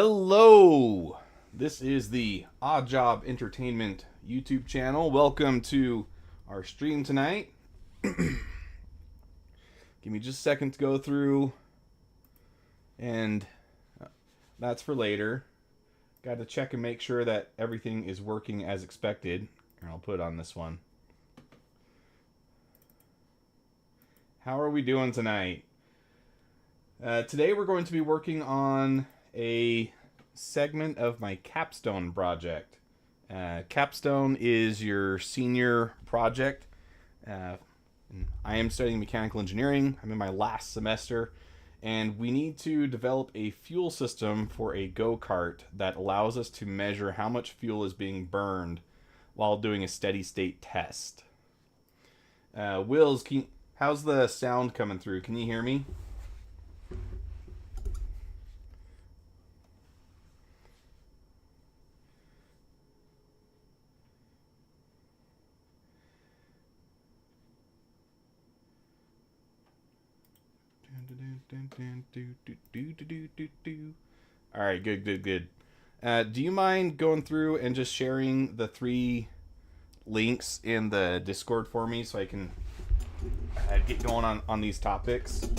Hello! This is the Odd Job Entertainment YouTube channel. Welcome to our stream tonight. Give me just a second to go through, and that's for later. Got to check and make sure that everything is working as expected. I'll put it on this one. How are we doing tonight? Today we're going to be working on a segment of my capstone project. Capstone is your senior project. I am studying mechanical engineering. I'm in my last semester, and we need to develop a fuel system for a go-kart that allows us to measure how much fuel is being burned while doing a steady state test. Wills, how's the sound coming through? Can you hear me? All right, good. Do you mind going through and just sharing the 3 links in the Discord for me so I can get going on these topics?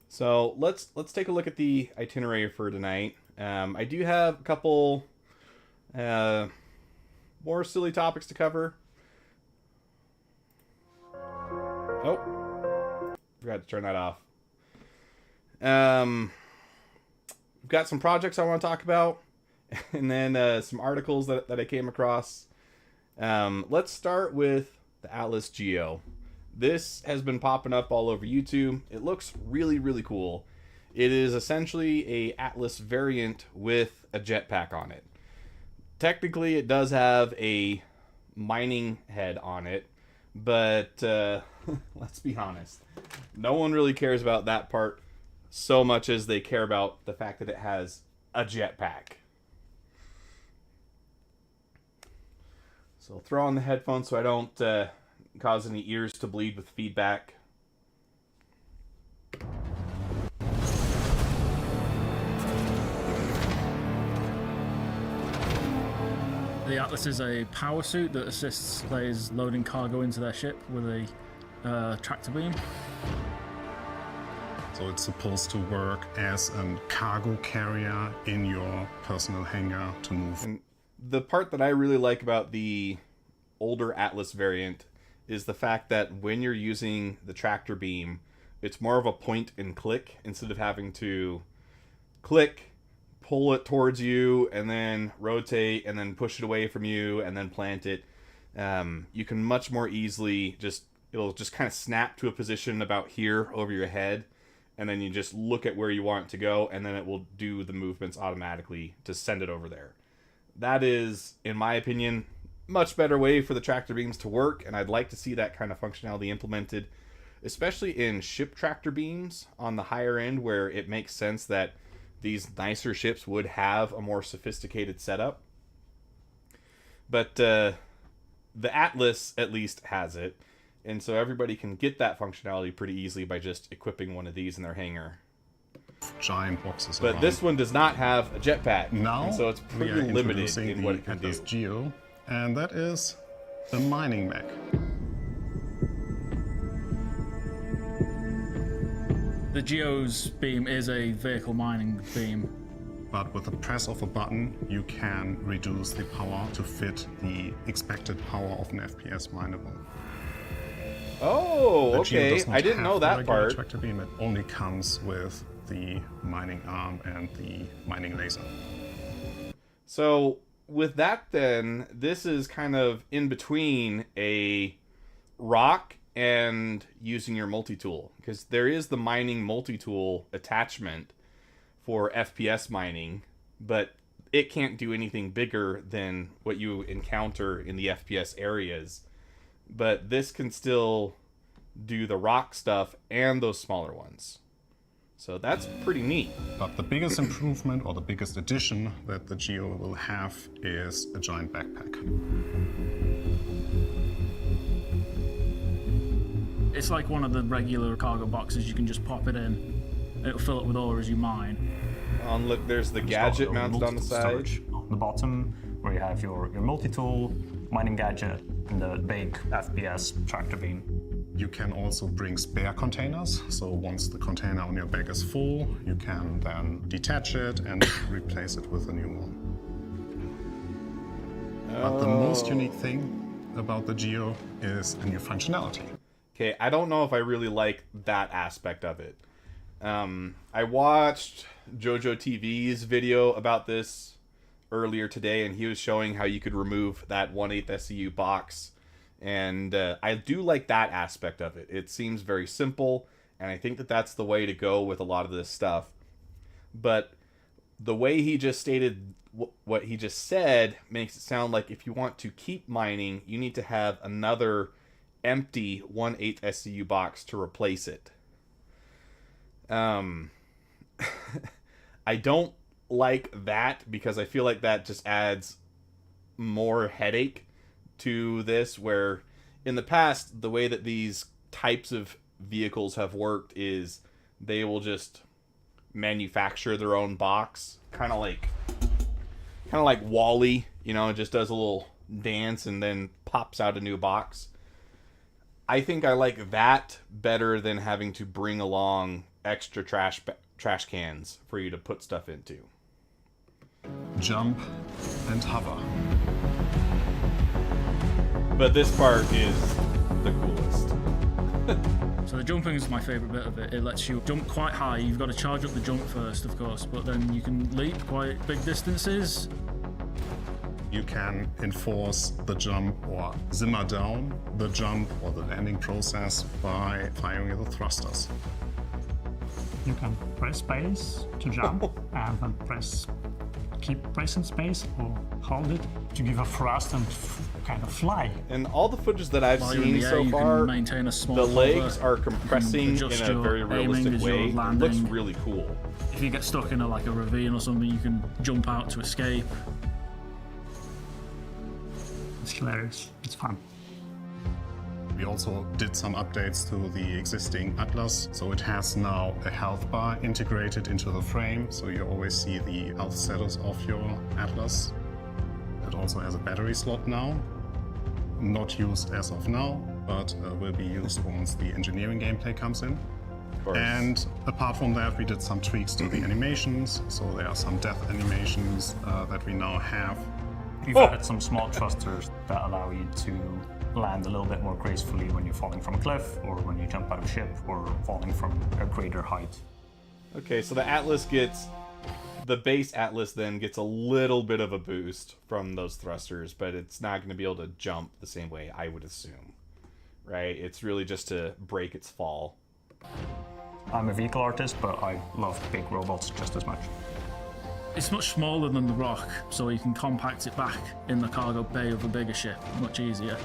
So let's take a look at the itinerary for tonight. I do have a couple more silly topics to cover. Oh, forgot to turn that off. We've got some projects I want to talk about, and then some articles that I came across. Let's start with the Atlas Geo. This has been popping up all over YouTube. It looks really cool. It is essentially a Atlas variant with a jetpack on it. Technically, it does have a mining head on it, but let's be honest. No one really cares about that part so much as they care about the fact that it has a jetpack. So I'll throw on the headphones so I don't cause any ears to bleed with feedback. The Atlas is a power suit that assists players loading cargo into their ship with a tractor beam. So it's supposed to work as a cargo carrier in your personal hangar to move. And the part that I really like about the older Atlas variant is the fact that when you're using the tractor beam, it's more of a point and click instead of having to click, pull it towards you, and then rotate, and then push it away from you, and then plant it. You can much more easily it'll just kind of snap to a position about here over your head, and then you just look at where you want it to go, and then it will do the movements automatically to send it over there. That is, in my opinion, much better way for the tractor beams to work, and I'd like to see that kind of functionality implemented, especially in ship tractor beams on the higher end, where it makes sense that these nicer ships would have a more sophisticated setup. But the Atlas at least has it, and so everybody can get that functionality pretty easily by just equipping one of these in their hangar. Giant boxes But around. this one does not have a jetpack, Now and so it's we pretty are limited introducing in the what it can Atlas do. Geo, and that is the mining mech. The Geo's beam is a vehicle mining beam. But with the press of a button, you can reduce the power to fit the expected power of an FPS mineable. Oh, The Geo okay. does not I didn't have know the that regular part. tractor beam. It only comes with the mining arm and the mining laser. So with that then, this is kind of in between a rock and using your multi-tool, because there is the mining multi-tool attachment for FPS mining, but it can't do anything bigger than what you encounter in the FPS areas. But this can still do the rock stuff and those smaller ones. So that's pretty neat. But the biggest improvement or the biggest addition that the Geo will have is a giant backpack. It's like one of the regular cargo boxes. You can just pop it in. It'll fill it with ore as you mine. Look, there's the gadget mounted on the side. Storage on the bottom, where you have your multi-tool, mining gadget, and the big FPS tractor beam. You can also bring spare containers. So once the container on your back is full, you can then detach it and replace it with a new one. But the most unique thing about the Geo is a new functionality. Okay, I don't know if I really like that aspect of it. I watched Jojo TV's video about this earlier today, and he was showing how you could remove that 1/8 SCU box. And I do like that aspect of it. It seems very simple, and I think that that's the way to go with a lot of this stuff. But the way he just stated what he just said makes it sound like if you want to keep mining, you need to have another empty 1/8 SCU box to replace it. I don't like that because I feel like that just adds more headache to this, where in the past the way that these types of vehicles have worked is they will just manufacture their own box, kind of like Wall-E, you know, it just does a little dance and then pops out a new box. I think I like that better than having to bring along extra trash cans for you to put stuff into. Jump and hover. But this part is the coolest. So the jumping is my favourite bit of it. It lets you jump quite high. You've got to charge up the jump first, of course, but then you can leap quite big distances. You can enforce the jump or simmer down the jump or the landing process by firing the thrusters. You can press space to jump and then keep pressing space or hold it to give a thrust and kind of fly. And all the footage that I've While you're in seen the air, so you far, can maintain a small the legs hover. are compressing in adjust a your very realistic aiming as you're way. It looks landing. really cool. If you get stuck in a ravine or something, you can jump out to escape. It's hilarious. It's fun. We also did some updates to the existing Atlas. So it has now a health bar integrated into the frame, so you always see the health status of your Atlas. It also has a battery slot now. Not used as of now, but will be used once the engineering gameplay comes in. Of course. And apart from that, we did some tweaks to the animations. So there are some death animations that we now have. We've added some small thrusters that allow you to land a little bit more gracefully when you're falling from a cliff, or when you jump out of a ship, or falling from a greater height. Okay, so the base Atlas then gets a little bit of a boost from those thrusters, but it's not going to be able to jump the same way, I would assume. Right? It's really just to break its fall. I'm a vehicle artist, but I love big robots just as much. It's much smaller than the Rock, so you can compact it back in the cargo bay of a bigger ship much easier.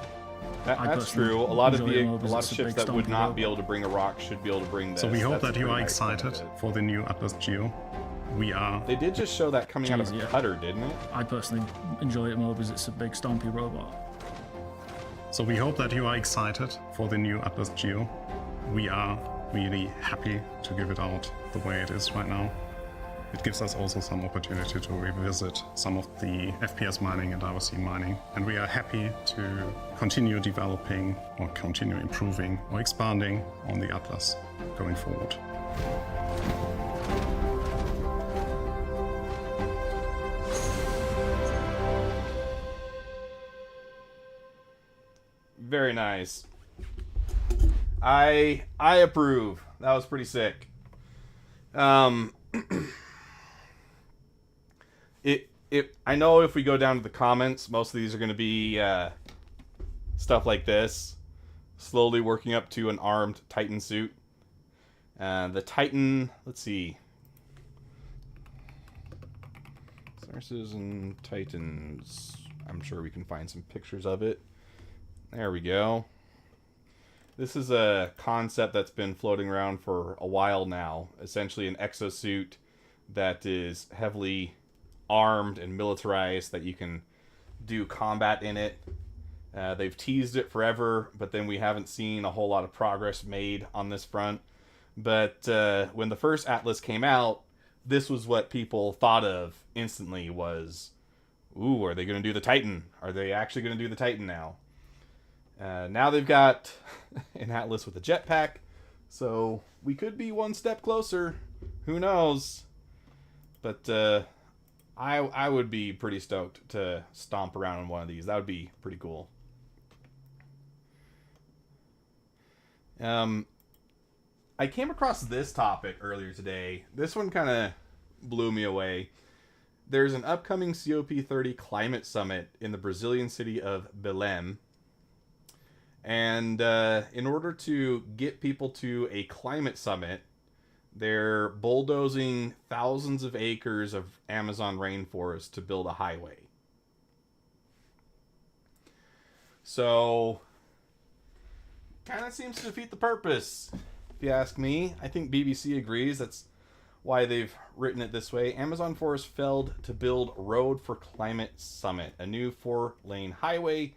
That's personally true. A lot of enjoy it more because it's a ships big that would stompy not robot. be able to bring a Rock should be able to bring this. So we hope That's that you pretty are nice about excited it. for the new Atlas Geo. We are. They did just show that coming out of Jeez, a yeah. cutter, didn't it? I personally enjoy it more because it's a big stompy robot. So we hope that you are excited for the new Atlas Geo. We are really happy to give it out the way it is right now. It gives us also some opportunity to revisit some of the FPS mining and RC mining. And we are happy to continue developing or continue improving or expanding on the Atlas going forward. Very nice. I approve. That was pretty sick. I know if we go down to the comments, most of these are going to be stuff like this. Slowly working up to an armed Titan suit. The Titan, let's see. Sources and Titans. I'm sure we can find some pictures of it. There we go. This is a concept that's been floating around for a while now. Essentially an exosuit that is heavily armed and militarized, that you can do combat in it. They've teased it forever, but then we haven't seen a whole lot of progress made on this front. But when the first Atlas came out, this was what people thought of instantly was, ooh, are they going to do the Titan? Are they actually going to do the Titan now? Now they've got an Atlas with a jetpack, so we could be one step closer. Who knows? But I would be pretty stoked to stomp around on one of these. That would be pretty cool. I came across this topic earlier today. This one kind of blew me away. There's an upcoming COP30 climate summit in the Brazilian city of Belém. And in order to get people to a climate summit, they're bulldozing thousands of acres of Amazon rainforest to build a highway. So, kind of seems to defeat the purpose, if you ask me. I think BBC agrees. That's why they've written it this way. Amazon forest felled to build road for climate summit, a new 4-lane highway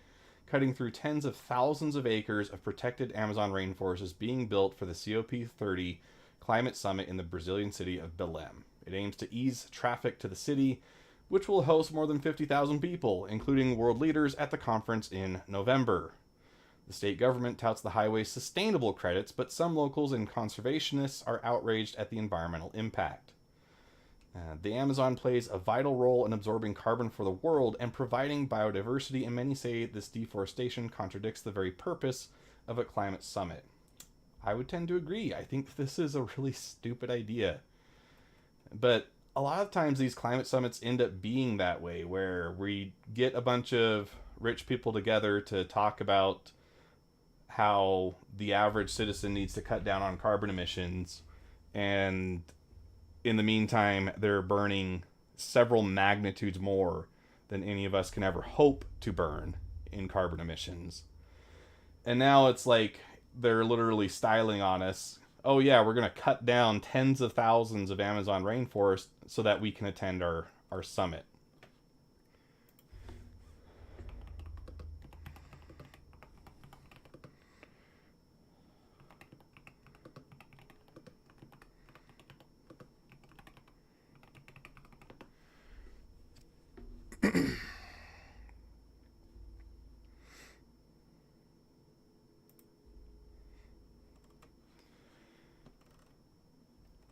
cutting through tens of thousands of acres of protected Amazon rainforest is being built for the COP30 climate summit in the Brazilian city of Belém. It aims to ease traffic to the city, which will host more than 50,000 people, including world leaders, at the conference in November. The state government touts the highway's sustainable credits, but some locals and conservationists are outraged at the environmental impact. The Amazon plays a vital role in absorbing carbon for the world and providing biodiversity, and many say this deforestation contradicts the very purpose of a climate summit. I would tend to agree. I think this is a really stupid idea. But a lot of times these climate summits end up being that way, where we get a bunch of rich people together to talk about how the average citizen needs to cut down on carbon emissions, and in the meantime they're burning several magnitudes more than any of us can ever hope to burn in carbon emissions. And now it's like they're literally styling on us, oh yeah, we're going to cut down tens of thousands of Amazon rainforest so that we can attend our summit.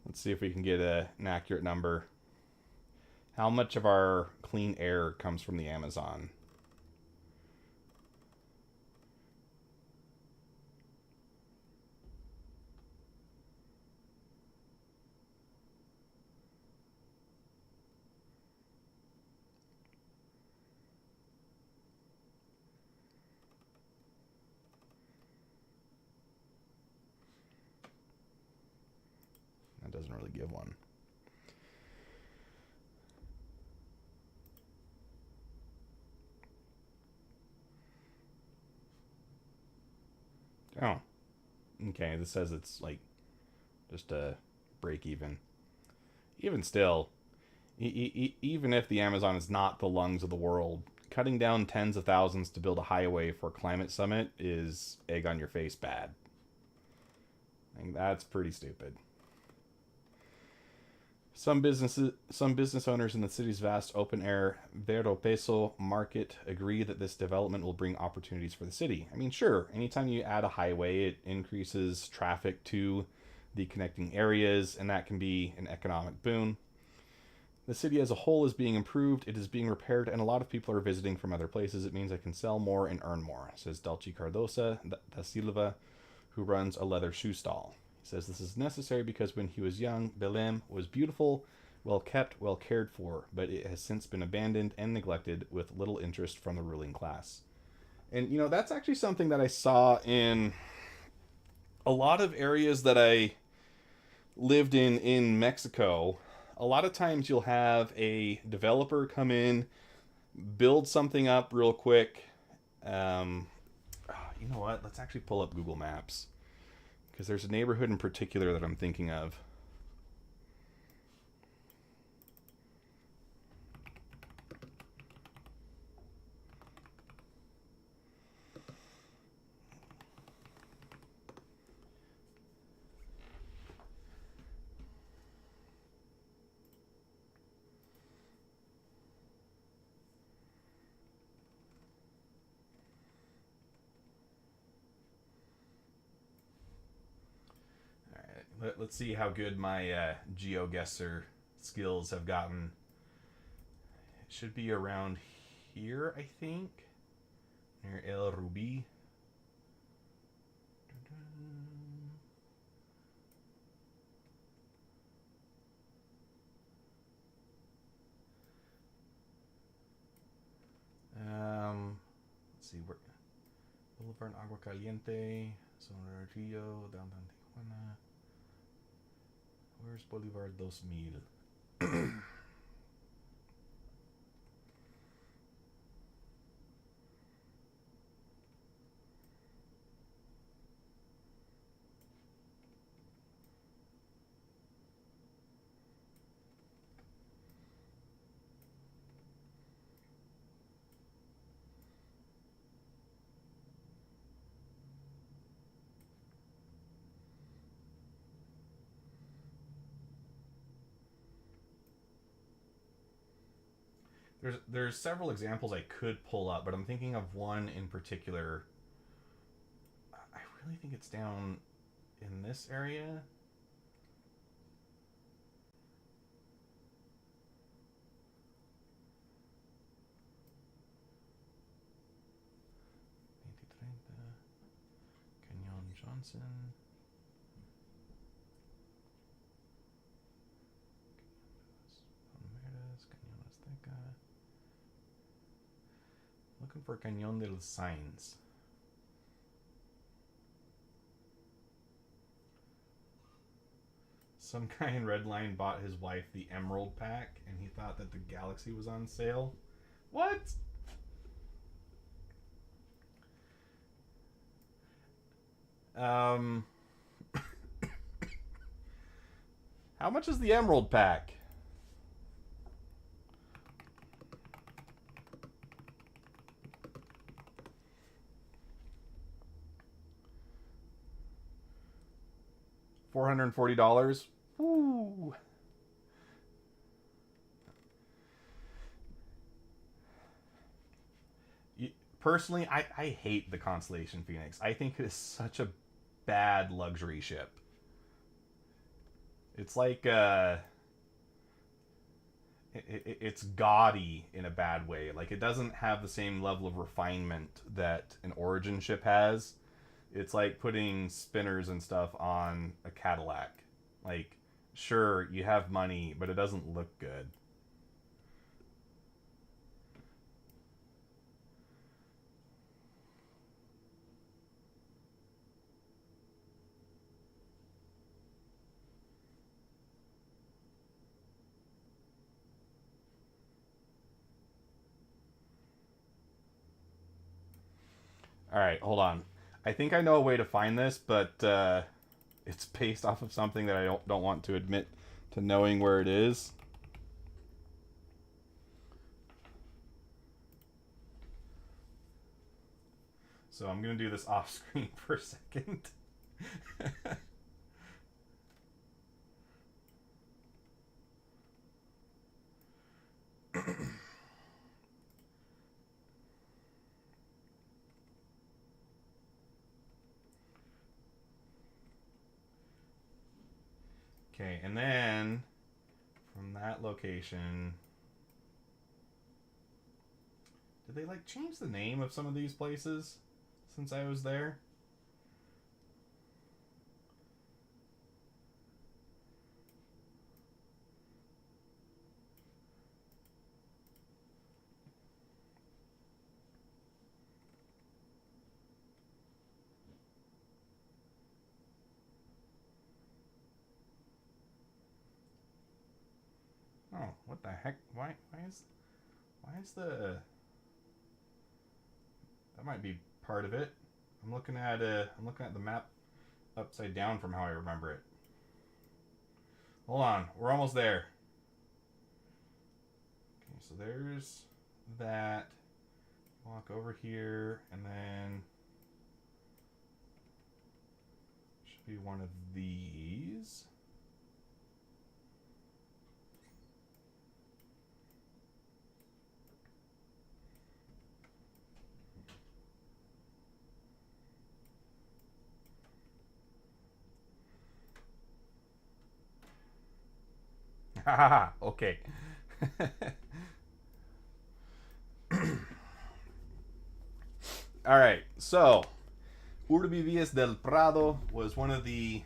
Let's see if we can get an accurate number. How much of our clean air comes from the Amazon? Doesn't really give one. Oh. Okay, this says it's like just a break even. Even still, even if the Amazon is not the lungs of the world, cutting down tens of thousands to build a highway for a climate summit is egg on your face bad. I think that's pretty stupid. Some business owners in the city's vast open-air Vero-Peso market agree that this development will bring opportunities for the city. I mean, sure, anytime you add a highway, it increases traffic to the connecting areas, and that can be an economic boon. The city as a whole is being improved, it is being repaired, and a lot of people are visiting from other places. It means I can sell more and earn more, says Dulce Cardosa da Silva, who runs a leather shoe stall. He says this is necessary because when he was young, Belém was beautiful, well kept, well cared for, but it has since been abandoned and neglected with little interest from the ruling class. And, you know, that's actually something that I saw in a lot of areas that I lived in Mexico. A lot of times you'll have a developer come in, build something up real quick. You know what? Let's actually pull up Google Maps, because there's a neighborhood in particular that I'm thinking of. Let's see how good my GeoGuessr skills have gotten. It should be around here, I think, near El Rubi. Let's see where. Boulevard Agua Caliente, Sonora Rio, downtown Tijuana. Where's Boulevard 2000? There's several examples I could pull up, but I'm thinking of one in particular. I really think it's down in this area. Canyon Johnson. Looking for Cañón de los Signs. Some guy in Redline bought his wife the Emerald Pack, and he thought that the Galaxy was on sale. What? How much is the Emerald Pack? $440. Woo. Personally, I hate the Constellation Phoenix. I think it is such a bad luxury ship. It's like it's gaudy in a bad way. Like, it doesn't have the same level of refinement that an Origin ship has. It's like putting spinners and stuff on a Cadillac. Like, sure, you have money, but it doesn't look good. All right, hold on. I think I know a way to find this, but it's based off of something that I don't want to admit to knowing where it is. So I'm going to do this off screen for a second. Okay, and then from that location, did they like change the name of some of these places since I was there? Oh, what the heck? Why is the... That might be part of it. I'm looking at the map upside down from how I remember it. Hold on, we're almost there. Okay, so there's that. Walk over here, and then should be one of these. Haha, okay. All right, so Urbivías del Prado was one of the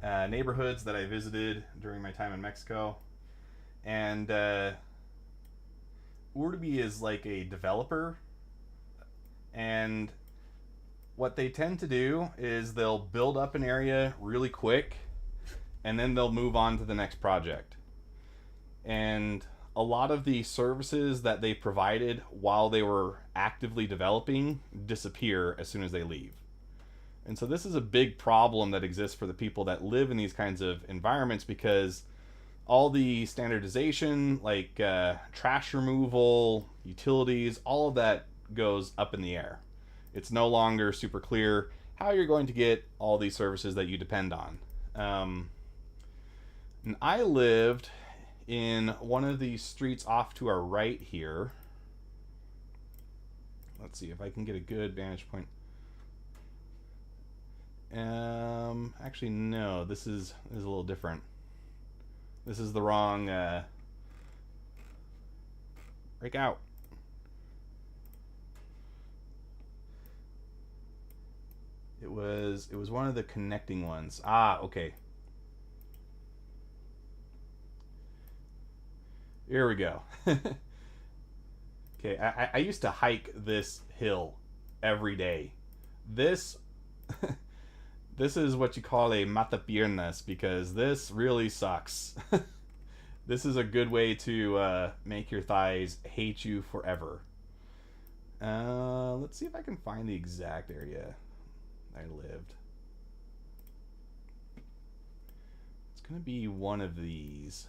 neighborhoods that I visited during my time in Mexico, and Urbi is like a developer, and what they tend to do is they'll build up an area really quick, and then they'll move on to the next project. And a lot of the services that they provided while they were actively developing disappear as soon as they leave. And so this is a big problem that exists for the people that live in these kinds of environments, because all the standardization, like trash removal, utilities, all of that goes up in the air. It's no longer super clear how you're going to get all these services that you depend on. And I lived in one of these streets off to our right here. Let's see if I can get a good vantage point. Actually, no, this is a little different. This is the wrong, break out. It was one of the connecting ones. Ah, okay. Here we go. Okay, I used to hike this hill every day. This this is what you call a matapiernas, because this really sucks. This is a good way to make your thighs hate you forever. Let's see if I can find the exact area I lived. It's gonna be one of these.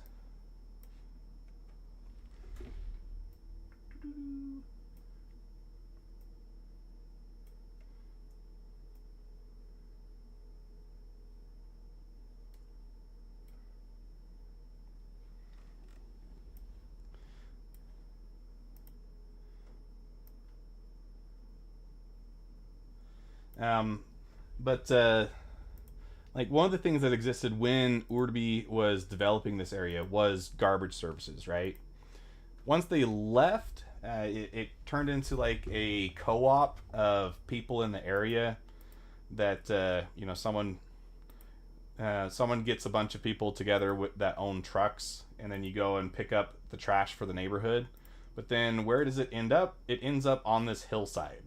But like one of the things that existed when Urbi was developing this area was garbage services, right? Once they left, it turned into like a co-op of people in the area that you know, someone gets a bunch of people together that own trucks, and then you go and pick up the trash for the neighborhood. But then where does it end up? It ends up on this hillside.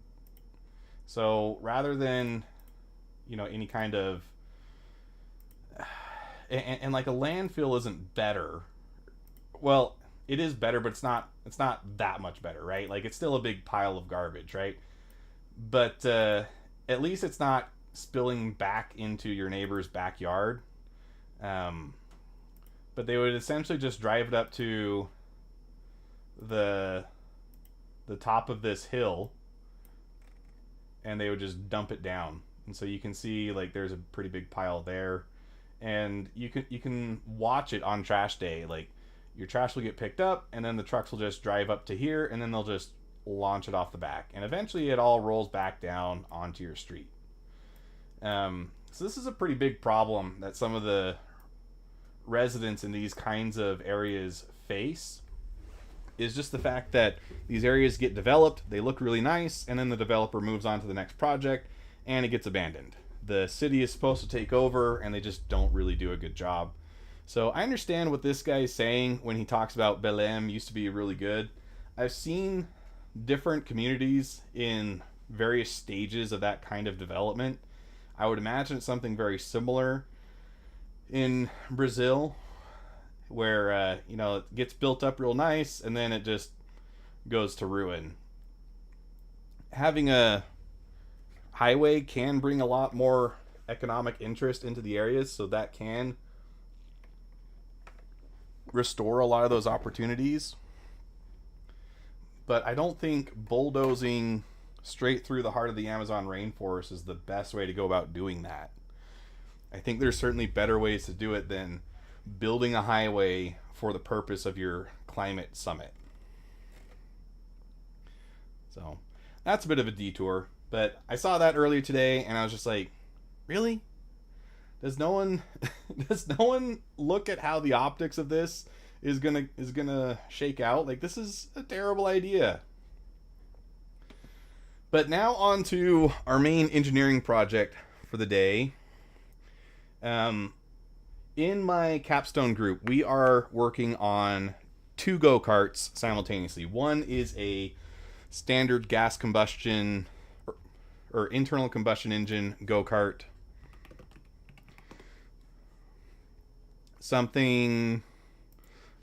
So rather than, you know, any kind of and like a landfill isn't better. Well, it is better, but it's not that much better, right? Like, it's still a big pile of garbage, right? But at least it's not spilling back into your neighbor's backyard. But they would essentially just drive it up to the top of this hill, and they would just dump it down. And so you can see, like, there's a pretty big pile there, and you can watch it on trash day. Like, your trash will get picked up, and then the trucks will just drive up to here, and then they'll just launch it off the back, and eventually it all rolls back down onto your street. So this is a pretty big problem that some of the residents in these kinds of areas face, is just the fact that these areas get developed, they look really nice, and then the developer moves on to the next project, and it gets abandoned. The city is supposed to take over, and they just don't really do a good job. So I understand what this guy is saying when he talks about Belém used to be really good. I've seen different communities in various stages of that kind of development. I would imagine it's something very similar in Brazil, where you know, it gets built up real nice and then it just goes to ruin. Having a highway can bring a lot more economic interest into the areas, so that can restore a lot of those opportunities. But I don't think bulldozing straight through the heart of the Amazon rainforest is the best way to go about doing that. I think there's certainly better ways to do it than building a highway for the purpose of your climate summit. So that's a bit of a detour, but I saw that earlier today and I was just like, really? Does no one does no one look at how the optics of this is gonna shake out? Like, this is a terrible idea. But now on to our main engineering project for the day. In my capstone group, we are working on 2 go-karts simultaneously. One is a standard gas combustion or internal combustion engine go-kart. Something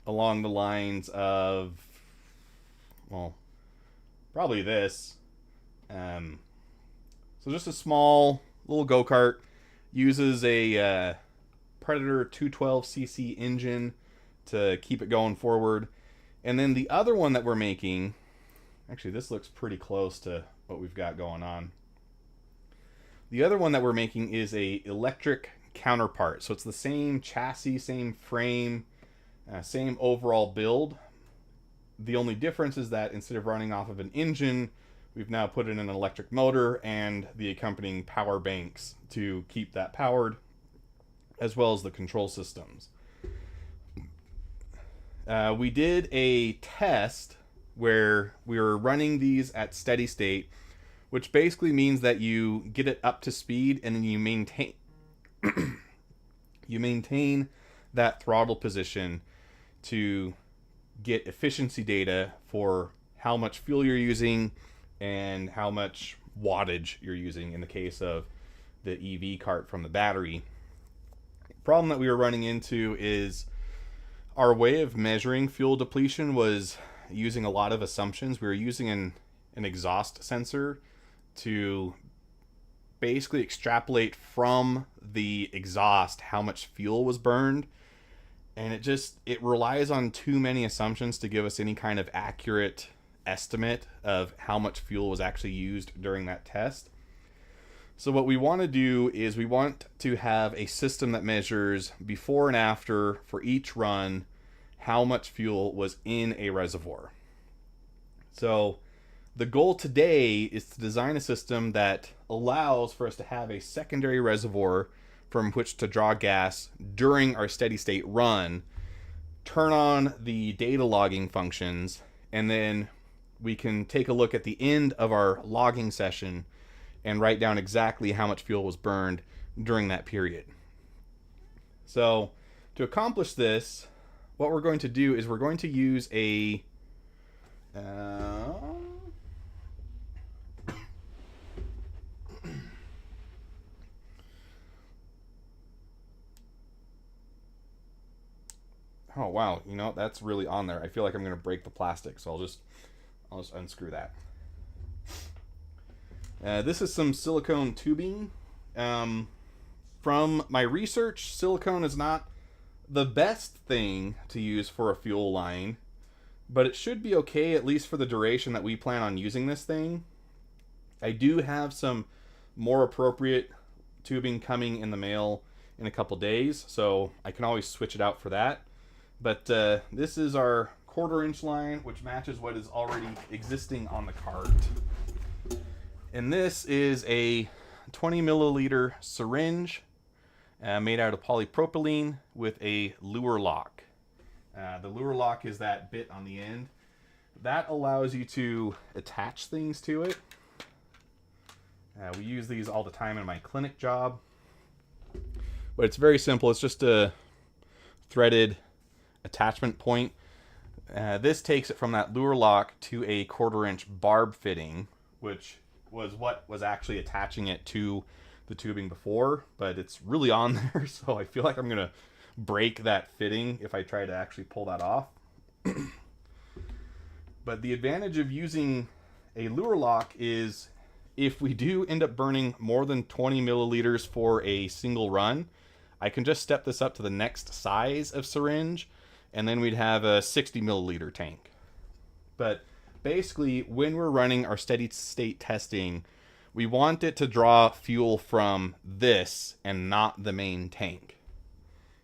along the lines of, well, probably this. So just a small little go-kart, uses a Predator 212cc engine to keep it going forward. And then the other one that we're making, actually this looks pretty close to what we've got going on. The other one that we're making is a electric counterpart. So it's the same chassis, same frame, same overall build. The only difference is that instead of running off of an engine, we've now put in an electric motor and the accompanying power banks to keep that powered, as well as the control systems. We did a test where we were running these at steady state, which basically means that you get it up to speed and then you maintain that throttle position to get efficiency data for how much fuel you're using and how much wattage you're using in the case of the EV cart from the battery. Problem that we were running into is our way of measuring fuel depletion was using a lot of assumptions. We were using an exhaust sensor to basically extrapolate from the exhaust how much fuel was burned, and it relies on too many assumptions to give us any kind of accurate estimate of how much fuel was actually used during that test. So what we want to do is we want to have a system that measures before and after for each run how much fuel was in a reservoir. So the goal today is to design a system that allows for us to have a secondary reservoir from which to draw gas during our steady state run, turn on the data logging functions, and then we can take a look at the end of our logging session and write down exactly how much fuel was burned during that period. So to accomplish this, what we're going to do is we're going to use a oh wow, you know, that's really on there. I feel like I'm going to break the plastic, so I'll just unscrew that. This is some silicone tubing. From my research, silicone is not the best thing to use for a fuel line, but it should be okay, at least for the duration that we plan on using this thing. I do have some more appropriate tubing coming in the mail in a couple days, so I can always switch it out for that. But this is our 1/4 inch line, which matches what is already existing on the cart. And this is a 20 milliliter syringe made out of polypropylene with a lure lock. The lure lock is that bit on the end. That allows you to attach things to it. We use these all the time in my clinic job. But it's very simple. It's just a threaded attachment point. This takes it from that lure lock to a 1/4 inch barb fitting, which was what was actually attaching it to the tubing before, but it's really on there, so I feel like I'm gonna break that fitting if I try to actually pull that off. But the advantage of using a lure lock is if we do end up burning more than 20 milliliters for a single run, I can just step this up to the next size of syringe, and then we'd have a 60 milliliter tank. But basically, when we're running our steady state testing, we want it to draw fuel from this and not the main tank.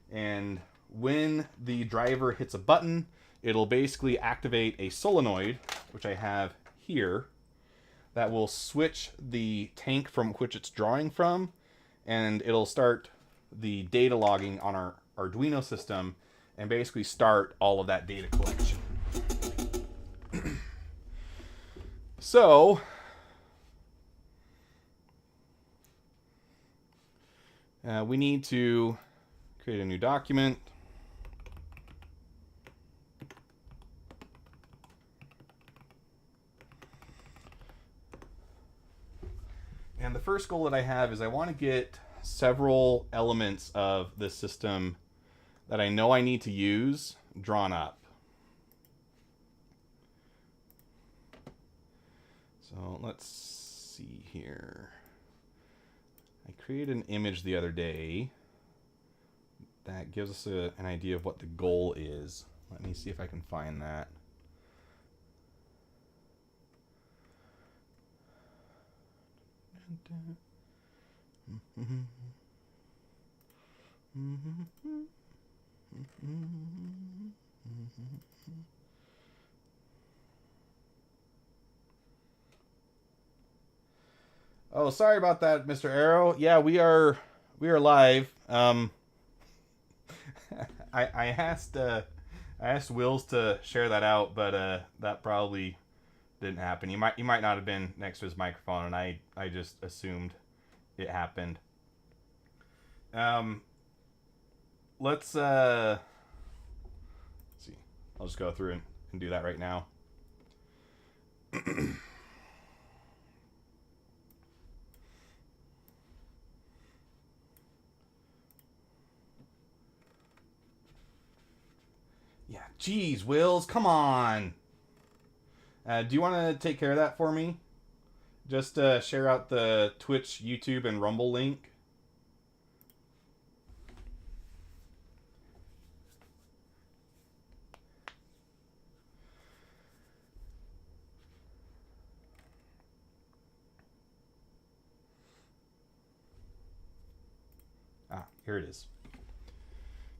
And when the driver hits a button, it'll basically activate a solenoid, which I have here, that will switch the tank from which it's drawing from, and it'll start the data logging on our Arduino system and basically start all of that data collection. So, we need to create a new document. And the first goal that I have is I want to get several elements of this system that I know I need to use drawn up. So let's see here. I created an image the other day that gives us an idea of what the goal is. Let me see if I can find that. Oh, sorry about that, Mr. Arrow. Yeah, we are live. I asked Wills to share that out, but that probably didn't happen. He might not have been next to his microphone, and I just assumed it happened. Let's see. I'll just go through and do that right now. Yeah, geez, Wills, come on. Do you want to take care of that for me? Just share out the Twitch, YouTube, and Rumble link. Here it is.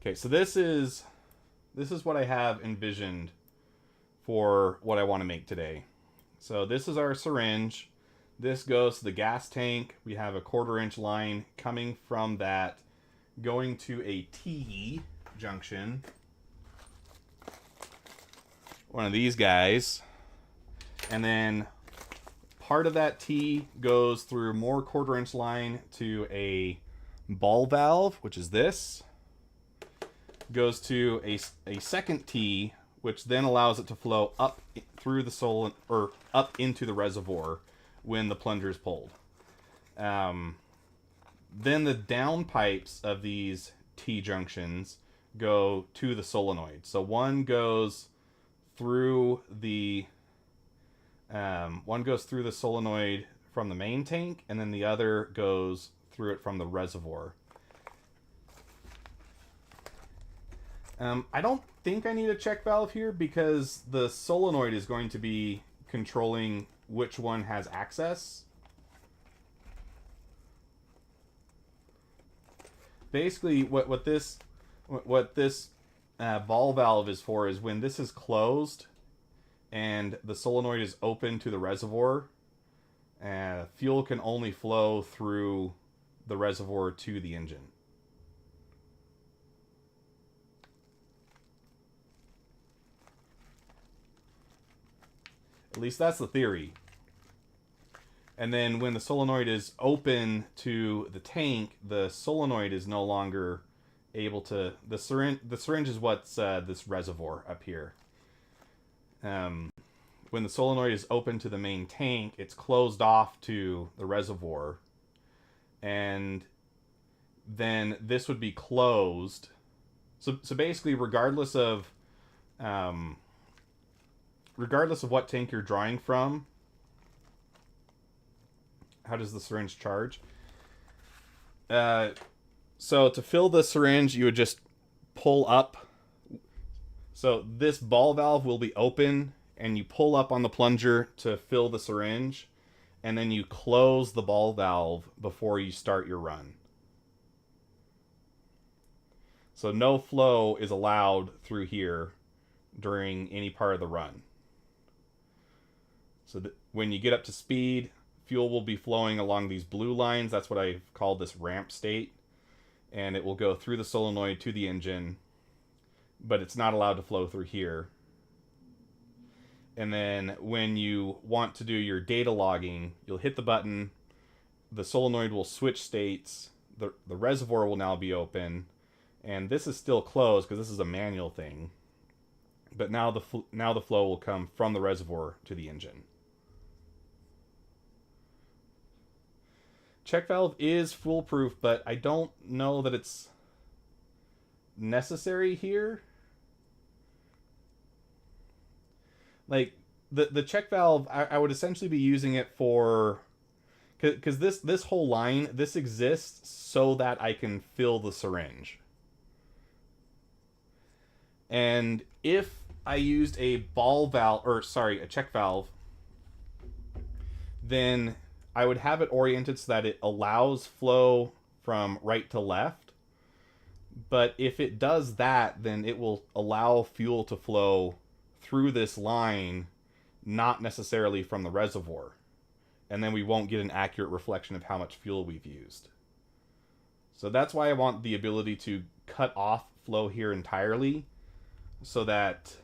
Okay, so this is what I have envisioned for what I want to make today. So this is our syringe. This goes to the gas tank. We have a 1/4-inch line coming from that, going to a T junction. One of these guys. And then part of that T goes through more 1/4-inch line to a ball valve, which is this. Goes to a second T, which then allows it to flow up through the or up into the reservoir when the plunger is pulled. Then the down pipes of these T junctions go to the solenoid. So one goes through the solenoid from the main tank, and then the other goes through it from the reservoir. I don't think I need a check valve here because the solenoid is going to be controlling which one has access. Basically, what this ball valve is for is when this is closed and the solenoid is open to the reservoir, fuel can only flow through the reservoir to the engine. At least that's the theory. And then when the solenoid is open to the tank, the solenoid is no longer able to... The syringe is what's this reservoir up here. When the solenoid is open to the main tank, it's closed off to the reservoir. And then this would be closed. So basically, regardless of what tank you're drawing from, how does the syringe charge? So to fill the syringe, you would just pull up. So this ball valve will be open, and you pull up on the plunger to fill the syringe, and then you close the ball valve before you start your run. So no flow is allowed through here during any part of the run. So when you get up to speed, fuel will be flowing along these blue lines. That's what I've called this ramp state. and it will go through the solenoid to the engine, but it's not allowed to flow through here. And then when you want to do your data logging, you'll hit the button, the solenoid will switch states, the reservoir will now be open, and this is still closed because this is a manual thing. But now the flow will come from the reservoir to the engine. Check valve is foolproof, but I don't know that it's necessary here. Like, the check valve, I would essentially be using it for... Because this whole line, this exists so that I can fill the syringe. And if I used a a check valve, then I would have it oriented so that it allows flow from right to left. But if it does that, then it will allow fuel to flow through this line, not necessarily from the reservoir. And then we won't get an accurate reflection of how much fuel we've used. So that's why I want the ability to cut off flow here entirely, so that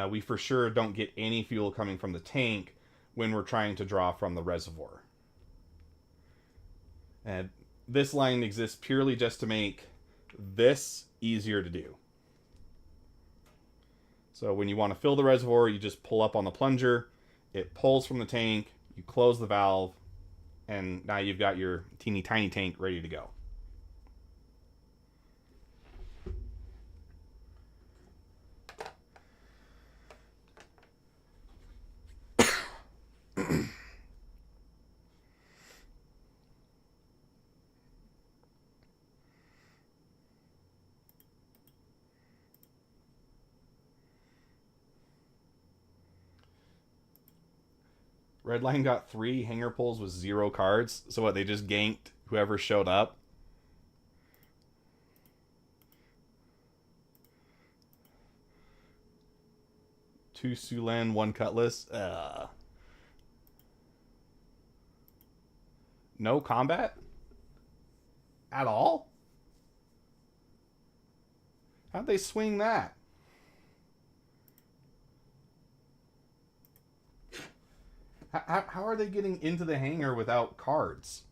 we for sure don't get any fuel coming from the tank when we're trying to draw from the reservoir. And this line exists purely just to make this easier to do. So when you want to fill the reservoir, you just pull up on the plunger, it pulls from the tank, you close the valve, and now you've got your teeny tiny tank ready to go. Redline got 3 hanger pulls with 0 cards. So what, they just ganked whoever showed up? Two Sulan, 1 Cutlass. No combat? At all? How'd they swing that? How are they getting into the hangar without cards?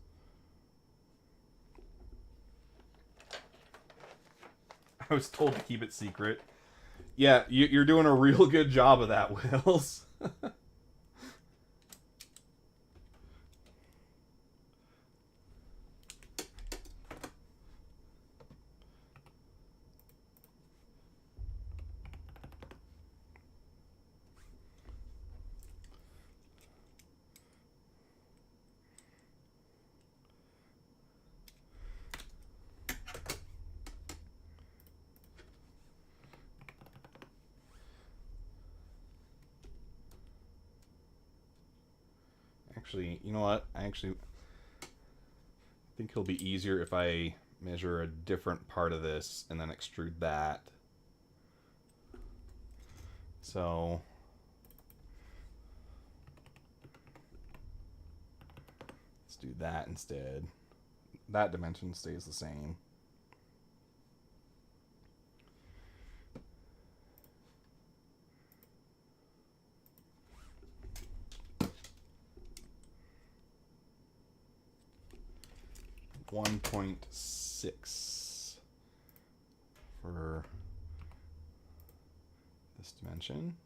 I was told to keep it secret. Yeah, you're doing a real good job of that, Wills. Actually, you know what? I think it'll be easier if I measure a different part of this and then extrude that. So let's do that instead. That dimension stays the same. .6 for this dimension.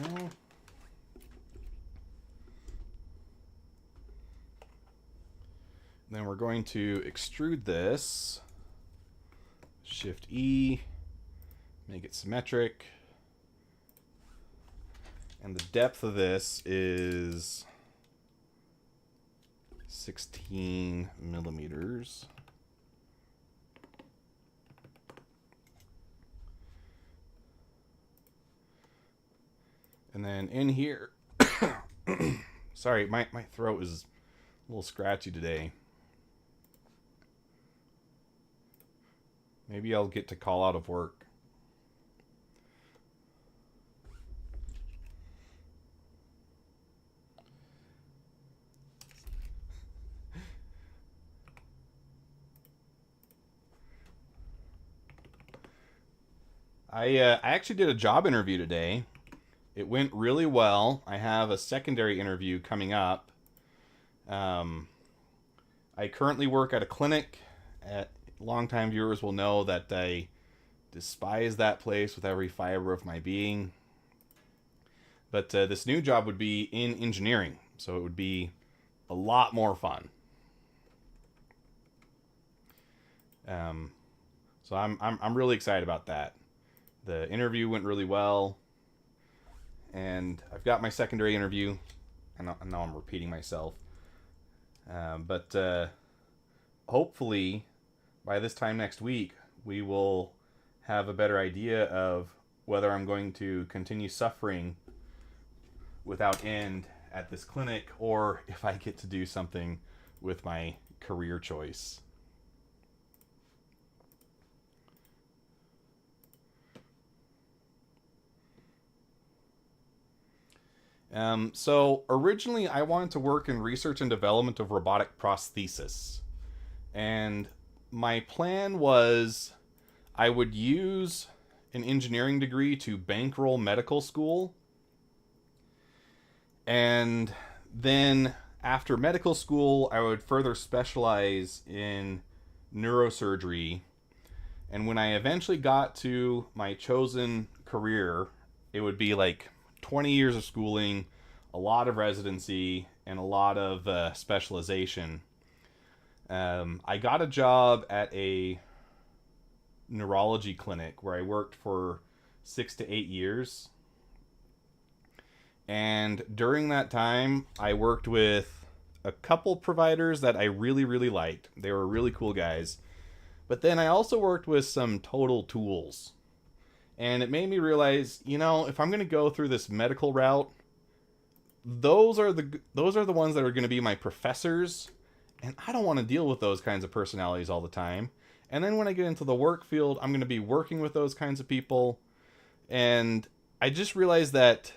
No. Then we're going to extrude this. Shift E, make it symmetric. And the depth of this is 16 millimeters. And then in here, Sorry, my throat is a little scratchy today. Maybe I'll get to call out of work. I actually did a job interview today. It went really well. I have a secondary interview coming up. I currently work at a clinic. Longtime viewers will know that I despise that place with every fiber of my being. But this new job would be in engineering, so it would be a lot more fun. So I'm really excited about that. The interview went really well, and I've got my secondary interview. I know I'm repeating myself, but hopefully by this time next week we will have a better idea of whether I'm going to continue suffering without end at this clinic, or if I get to do something with my career choice. So originally I wanted to work in research and development of robotic prosthesis. And my plan was I would use an engineering degree to bankroll medical school. And then after medical school, I would further specialize in neurosurgery. And when I eventually got to my chosen career, it would be like 20 years of schooling, a lot of residency, and a lot of specialization. I got a job at a neurology clinic where I worked for 6 to 8 years. And during that time, I worked with a couple providers that I really, really liked. They were really cool guys. But then I also worked with some total tools. And it made me realize, if I'm going to go through this medical route, those are the ones that are going to be my professors, and I don't want to deal with those kinds of personalities all the time. And then when I get into the work field, I'm going to be working with those kinds of people, and I just realized that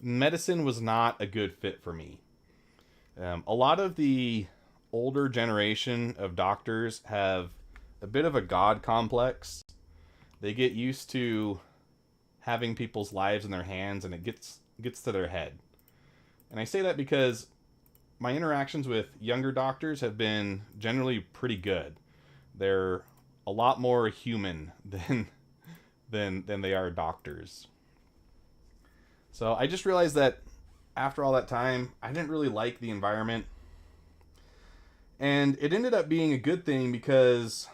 medicine was not a good fit for me. A lot of the older generation of doctors have a bit of a god complex. They get used to having people's lives in their hands, and it gets to their head. And I say that because my interactions with younger doctors have been generally pretty good. They're a lot more human than they are doctors. So I just realized that after all that time, I didn't really like the environment. And it ended up being a good thing because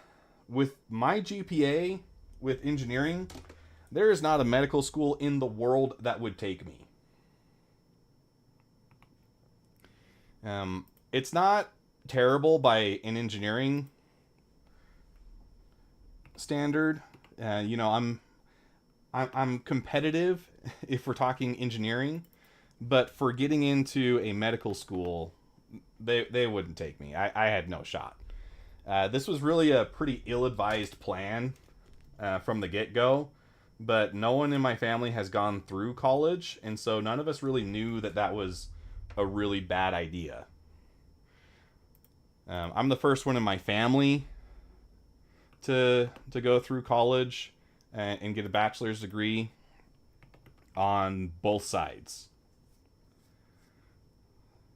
with my GPA, with engineering, there is not a medical school in the world that would take me. It's not terrible by an engineering standard. I'm competitive if we're talking engineering, but for getting into a medical school, they wouldn't take me. I had no shot. This was really a pretty ill-advised plan from the get-go, but no one in my family has gone through college, and so none of us really knew that was a really bad idea. I'm the first one in my family to go through college and get a bachelor's degree on both sides.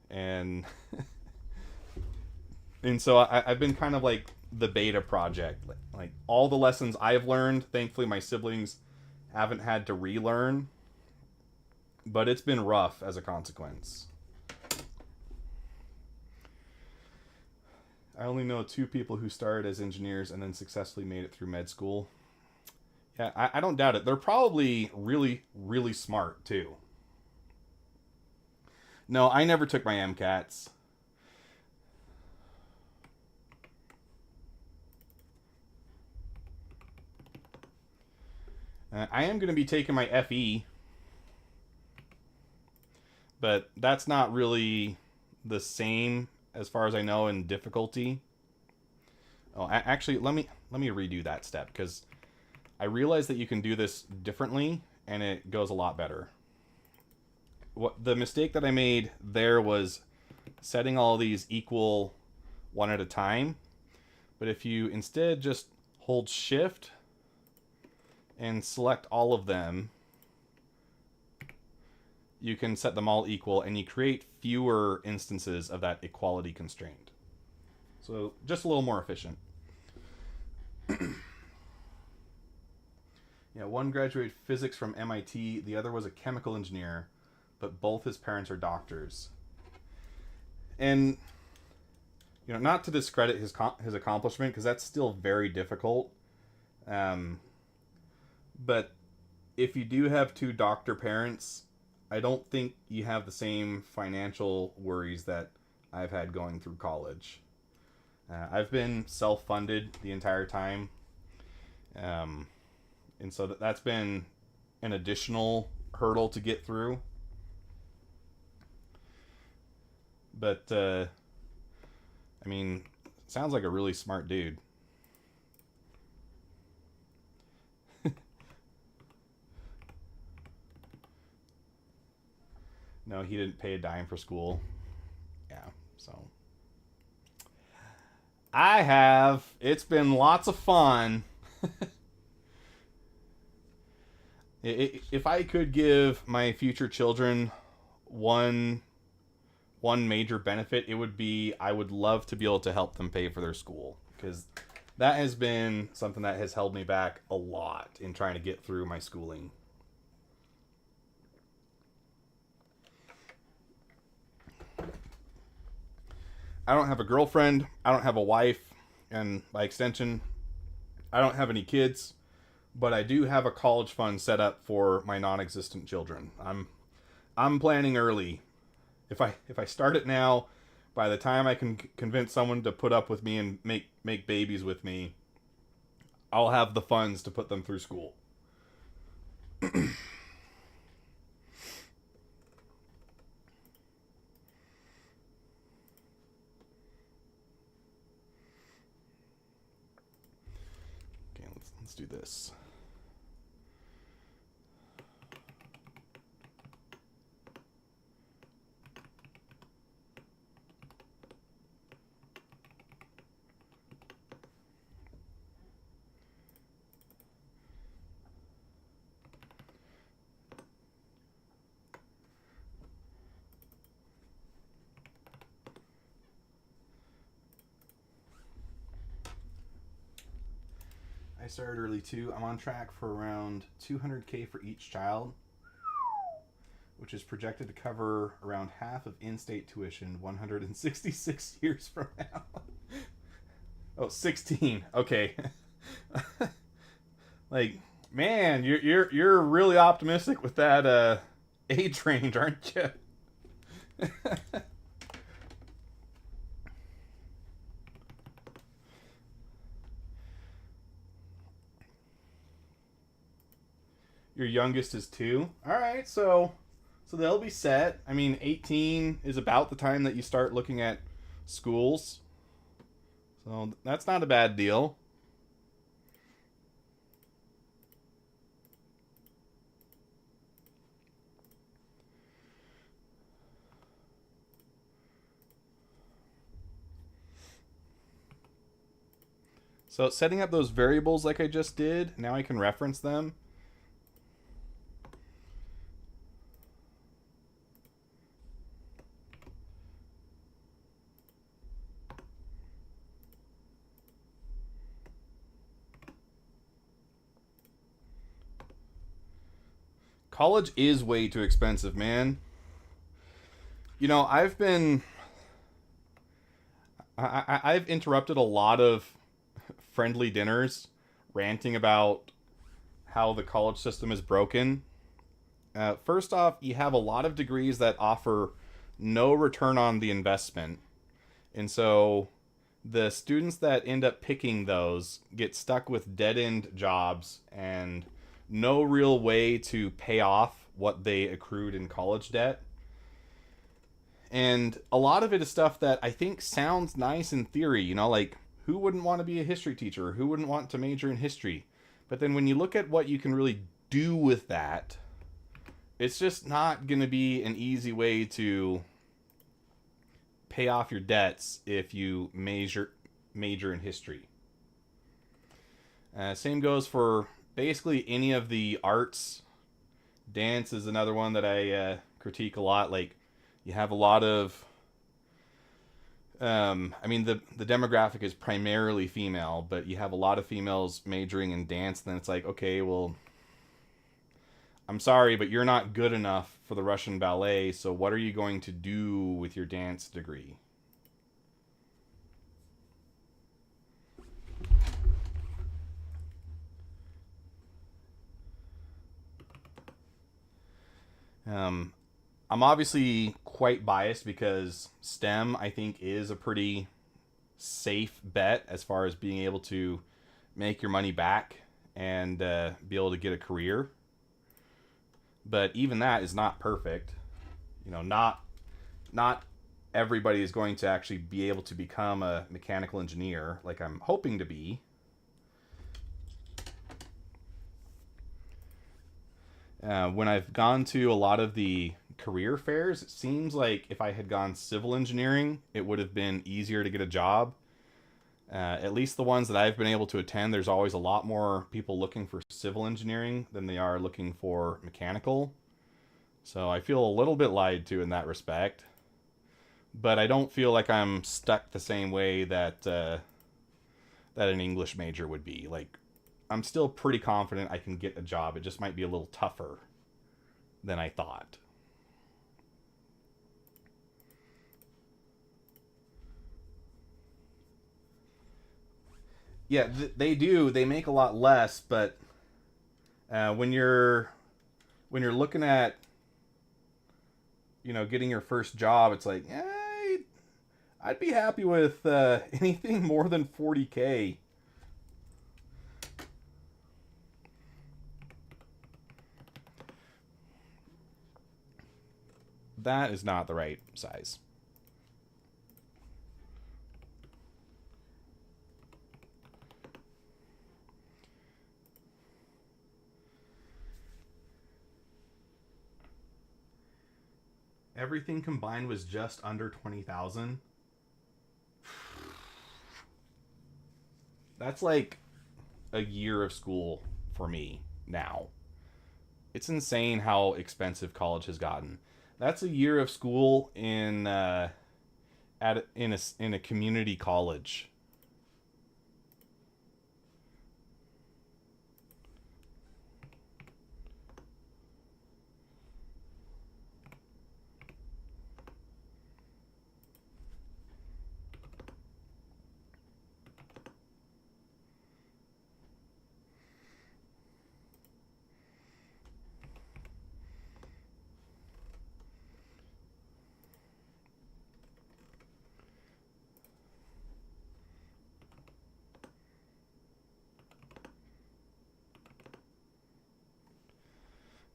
And so I've been kind of like the beta project. Like all the lessons I've learned, thankfully my siblings haven't had to relearn, but it's been rough as a consequence. I only know 2 people who started as engineers and then successfully made it through med school. Yeah, I don't doubt it. They're probably really, really smart, too. No, I never took my MCATs. I am going to be taking my FE. but that's not really the same as far as I know in difficulty. Oh, actually, let me redo that step, because I realized that you can do this differently and it goes a lot better. What the mistake that I made there was setting all these equal one at a time. But if you instead just hold shift and select all of them, you can set them all equal and you create fewer instances of that equality constraint. So just a little more efficient. Yeah, one graduated physics from MIT, the other was a chemical engineer, but both his parents are doctors. And not to discredit his accomplishment, because that's still very difficult. But if you do have two doctor parents, I don't think you have the same financial worries that I've had going through college. I've been self-funded the entire time. And so that's been an additional hurdle to get through. But, sounds like a really smart dude. No, he didn't pay a dime for school. Yeah, so. I have. It's been lots of fun. If I could give my future children one major benefit, it would be I would love to be able to help them pay for their school, because that has been something that has held me back a lot in trying to get through my schooling. I don't have a girlfriend, I don't have a wife, and by extension, I don't have any kids, but I do have a college fund set up for my non-existent children. I'm planning early. If I start it now, by the time I can convince someone to put up with me and make babies with me, I'll have the funds to put them through school. Let's do this. I started early too. I'm on track for around $200K for each child, which is projected to cover around half of in-state tuition 166 years from now. Oh, 16. Okay. Like, man, you're really optimistic with that age range, aren't you? Your youngest is 2. All right, so they'll be set. 18 is about the time that you start looking at schools. So that's not a bad deal. So setting up those variables like I just did, now I can reference them. College is way too expensive, man. I've interrupted a lot of friendly dinners ranting about how the college system is broken. First off, you have a lot of degrees that offer no return on the investment. And so the students that end up picking those get stuck with dead-end jobs and no real way to pay off what they accrued in college debt. And a lot of it is stuff that I think sounds nice in theory, you know, like who wouldn't want to be a history teacher? Who wouldn't want to major in history? But then when you look at what you can really do with that, it's just not going to be an easy way to pay off your debts if you major in history. Same goes for basically any of the arts. Dance is another one that I critique a lot. Like, you have a lot of I mean, the demographic is primarily female, but you have a lot of females majoring in dance, and then it's like, okay, well, I'm sorry, but you're not good enough for the Russian ballet, so what are you going to do with your dance degree? I'm obviously quite biased because STEM, I think, is a pretty safe bet as far as being able to make your money back and be able to get a career. But even that is not perfect. You know, not everybody is going to actually be able to become a mechanical engineer like I'm hoping to be. When I've gone to a lot of the career fairs, it seems like if I had gone civil engineering, it would have been easier to get a job. At least the ones that I've been able to attend, there's always a lot more people looking for civil engineering than they are looking for mechanical. So I feel a little bit lied to in that respect. But I don't feel like I'm stuck the same way that that an English major would be. Like, I'm still pretty confident I can get a job. It just might be a little tougher than I thought. Yeah, they do. They make a lot less, but when you're looking at, you know, getting your first job, it's like, I'd be happy with anything more than 40K. That is not the right size. Everything combined was just under 20,000. That's like a year of school for me now. It's insane how expensive college has gotten. That's a year of school in a community college.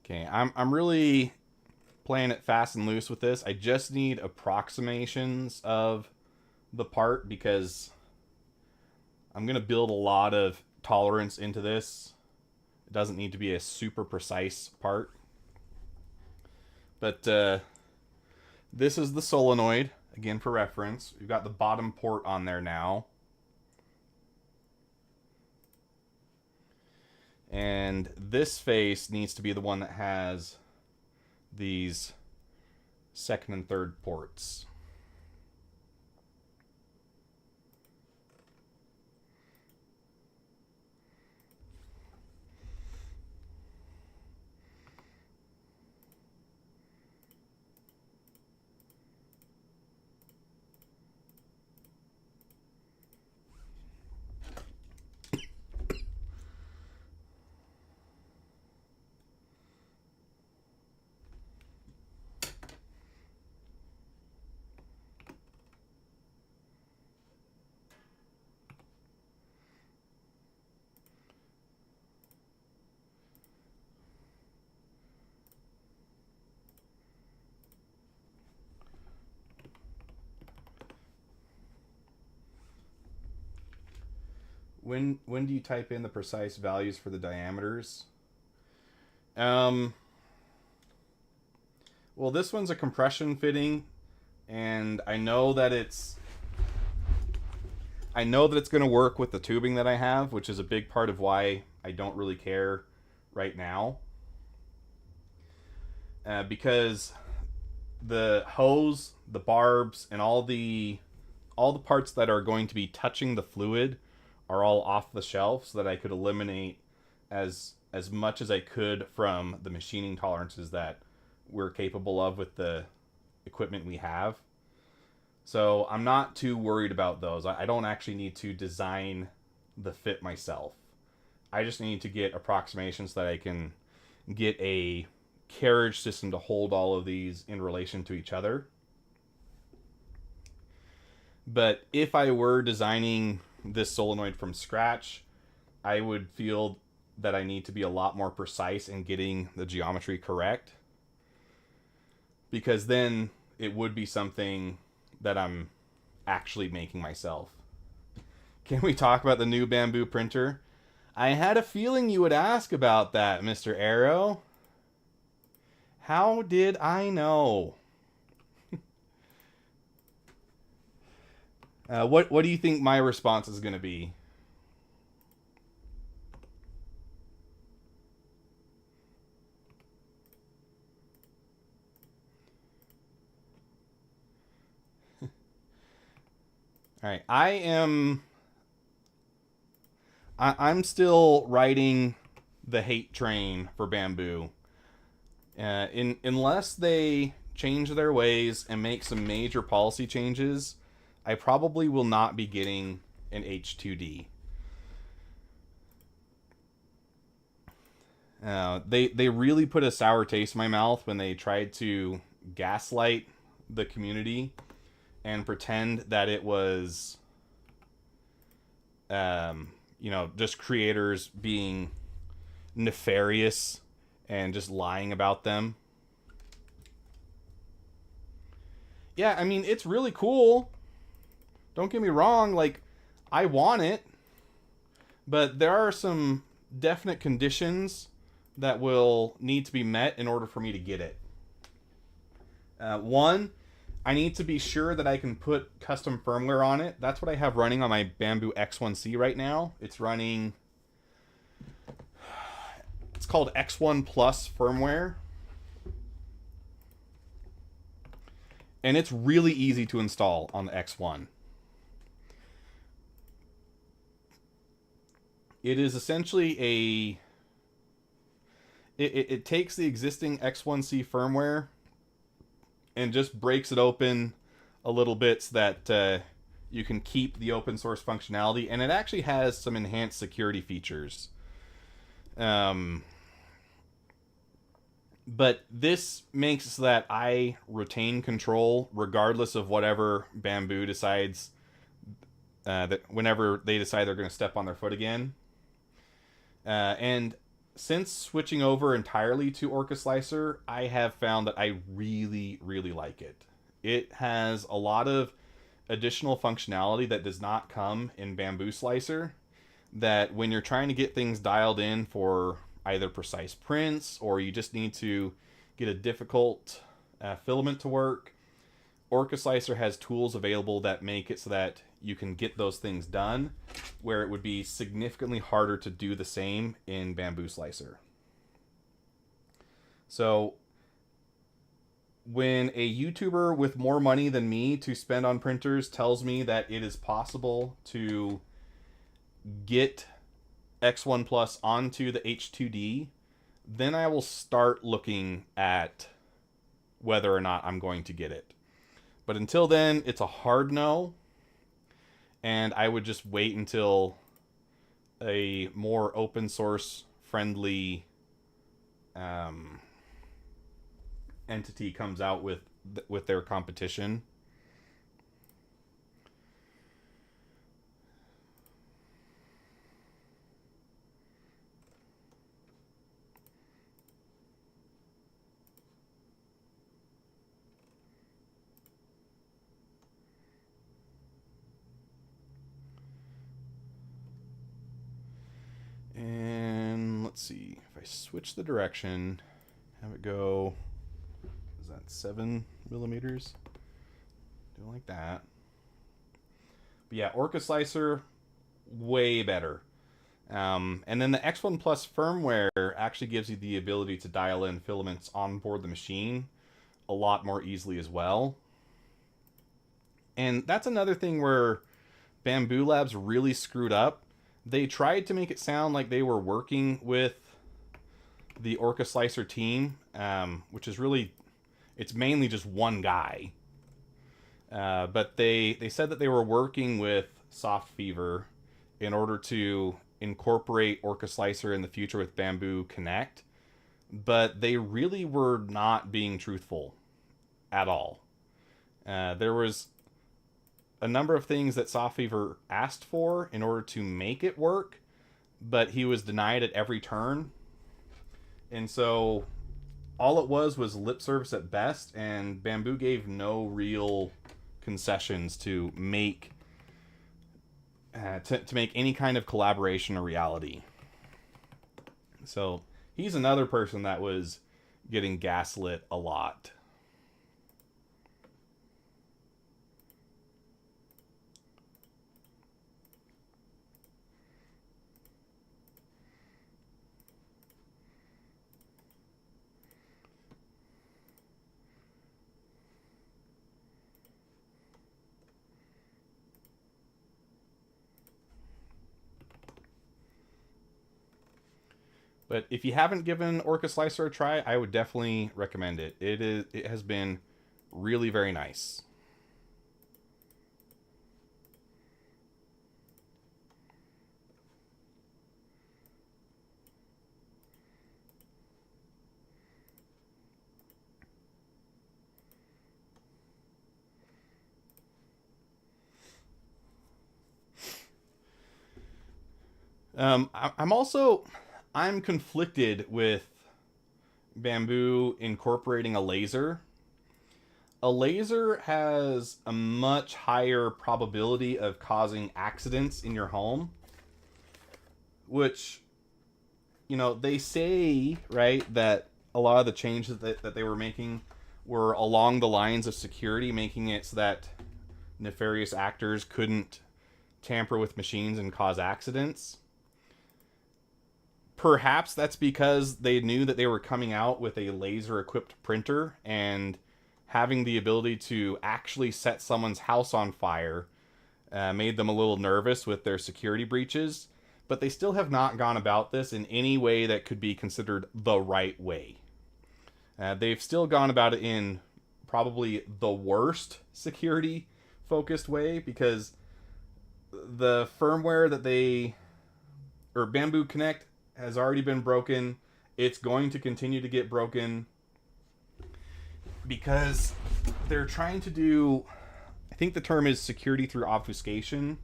Okay, I'm really playing it fast and loose with this. I just need approximations of the part because I'm going to build a lot of tolerance into this. It doesn't need to be a super precise part. But this is the solenoid, again for reference. We've got the bottom port on there now. And this face needs to be the one that has these second and third ports. when do you type in the precise values for the diameters? Well, this one's a compression fitting, and I know that it's going to work with the tubing that I have, which is a big part of why I don't really care right now. Because the hose, the barbs, and all the parts that are going to be touching the fluid are all off the shelf, so that I could eliminate as much as I could from the machining tolerances that we're capable of with the equipment we have. So I'm not too worried about those. I don't actually need to design the fit myself. I just need to get approximations so that I can get a carriage system to hold all of these in relation to each other. But if I were designing this solenoid from scratch, I would feel that I need to be a lot more precise in getting the geometry correct, because then it would be something that I'm actually making myself. Can we talk about the new Bambu printer? I had a feeling you would ask about that, Mr. Arrow. How did I know? What do you think my response is going to be? All right, I'm still riding the hate train for Bambu. Unless they change their ways and make some major policy changes, I probably will not be getting an H2D. They really put a sour taste in my mouth when they tried to gaslight the community and pretend that it was, just creators being nefarious and just lying about them. Yeah, I mean, it's really cool. Don't get me wrong, like, I want it. But there are some definite conditions that will need to be met in order for me to get it. One, I need to be sure that I can put custom firmware on it. That's what I have running on my Bambu X1C right now. It's running... It's called X1 Plus firmware. And it's really easy to install on the X1. It is essentially it takes the existing X1C firmware and just breaks it open a little bit so that you can keep the open source functionality, and it actually has some enhanced security features. But this makes so that I retain control regardless of whatever Bambu decides, that whenever they decide they're going to step on their foot again. And since switching over entirely to Orca Slicer, I have found that I really, really like it. It has a lot of additional functionality that does not come in Bambu Slicer, that when you're trying to get things dialed in for either precise prints or you just need to get a difficult filament to work, Orca Slicer has tools available that make it so that you can get those things done, where it would be significantly harder to do the same in Bambu Slicer. So when a YouTuber with more money than me to spend on printers tells me that it is possible to get X1 Plus onto the H2D, then I will start looking at whether or not I'm going to get it. But until then, it's a hard no. And I would just wait until a more open source friendly entity comes out with their competition. And let's see, if I switch the direction, have it go, is that 7 millimeters? Do it like that. But yeah, Orca Slicer, way better. And then the X1 Plus firmware actually gives you the ability to dial in filaments on board the machine a lot more easily as well. And that's another thing where Bambu Labs really screwed up. They tried to make it sound like they were working with the Orca Slicer team, which is really, it's mainly just one guy. But they said that they were working with Soft Fever in order to incorporate Orca Slicer in the future with Bambu Connect, but they really were not being truthful at all. There was a number of things that Soft Fever asked for in order to make it work, but he was denied at every turn. And so all it was lip service at best, and Bambu gave no real concessions to make to make any kind of collaboration a reality. So he's another person that was getting gaslit a lot. But if you haven't given Orca Slicer a try, I would definitely recommend it. It has been really very nice. I'm conflicted with Bambu incorporating a laser. A laser has a much higher probability of causing accidents in your home, which, you know, they say, right, that a lot of the changes that they were making were along the lines of security, making it so that nefarious actors couldn't tamper with machines and cause accidents. Perhaps that's because they knew that they were coming out with a laser-equipped printer, and having the ability to actually set someone's house on fire made them a little nervous with their security breaches. But they still have not gone about this in any way that could be considered the right way. They've still gone about it in probably the worst security-focused way, because the firmware that Bambu Connect has already been broken. It's going to continue to get broken because they're trying to do, I think the term is security through obfuscation.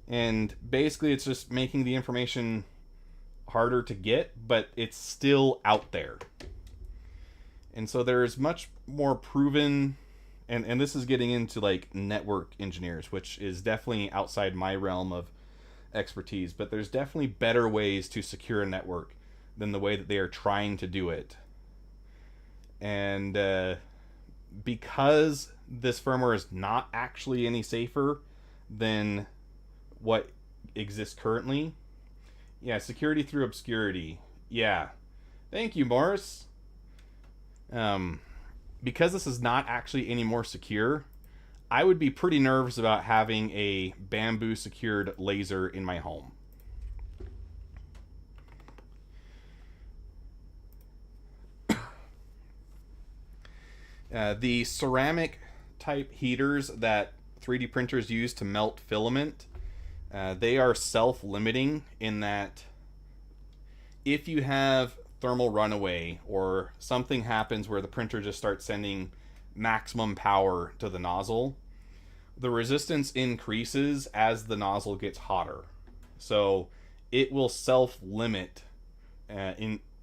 And basically it's just making the information harder to get, but it's still out there. And so there's much more proven, and this is getting into like network engineers, which is definitely outside my realm of expertise, but there's definitely better ways to secure a network than the way that they are trying to do it. And because this firmware is not actually any safer than what exists currently, yeah, security through obscurity, yeah, thank you, Morris. Because this is not actually any more secure, I would be pretty nervous about having a Bambu secured laser in my home. The ceramic type heaters that 3D printers use to melt filament, they are self-limiting in that if you have thermal runaway or something happens where the printer just starts sending maximum power to the nozzle, the resistance increases as the nozzle gets hotter. So it will self-limit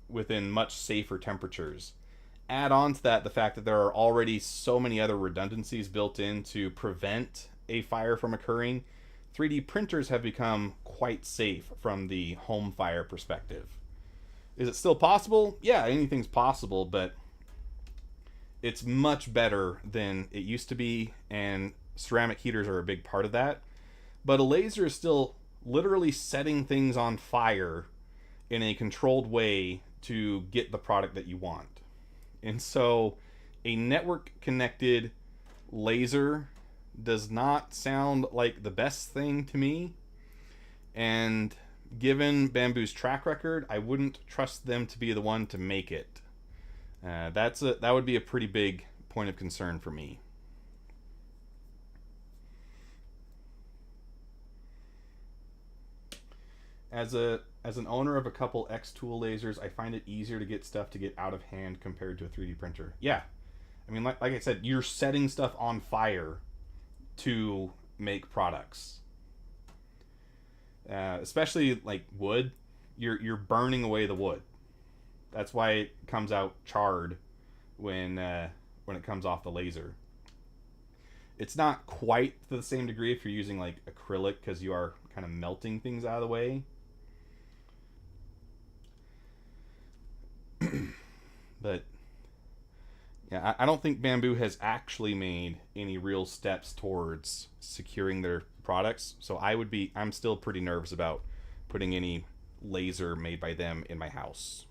within much safer temperatures. Add on to that the fact that there are already so many other redundancies built in to prevent a fire from occurring 3D printers have become quite safe from the home fire perspective. Is it still possible? Yeah, anything's possible, but it's much better than it used to be, and ceramic heaters are a big part of that. But a laser is still literally setting things on fire in a controlled way to get the product that you want. And so a network connected laser does not sound like the best thing to me. And given Bambu's track record, I wouldn't trust them to be the one to make it. That would be a pretty big point of concern for me. As an owner of a couple Xtool lasers, I find it easier to get stuff to get out of hand compared to a 3D printer. Yeah, I mean, like I said, you're setting stuff on fire to make products. Especially like wood, you're burning away the wood. That's why it comes out charred when it comes off the laser. It's not quite to the same degree if you're using like acrylic, because you are kind of melting things out of the way. But yeah, I don't think Bambu has actually made any real steps towards securing their products. So I'm still pretty nervous about putting any laser made by them in my house.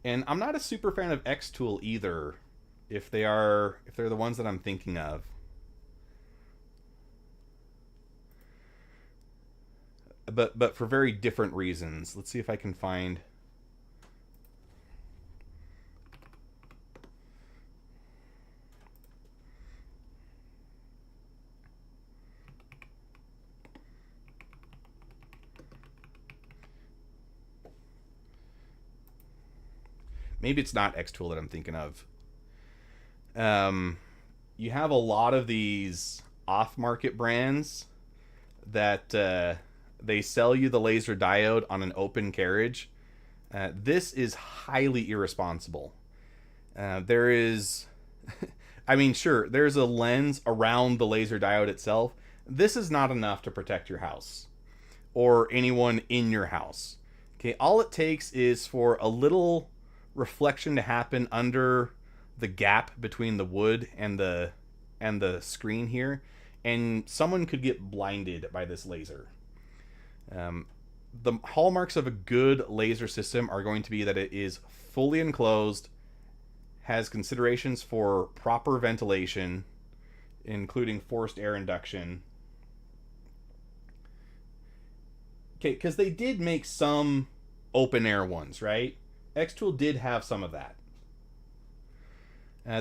And I'm not a super fan of Xtool either, if they're the ones that I'm thinking of. But for very different reasons. Let's see if I can find. Maybe it's not Xtool that I'm thinking of. You have a lot of these off-market brands that they sell you the laser diode on an open carriage. This is highly irresponsible. There is, I mean, sure, there's a lens around the laser diode itself. This is not enough to protect your house or anyone in your house. Okay, all it takes is for a little reflection to happen under the gap between the wood and the screen here, and someone could get blinded by this laser. The hallmarks of a good laser system are going to be that it is fully enclosed, has considerations for proper ventilation, including forced air induction. Okay, because they did make some open air ones, right? Xtool did have some of that.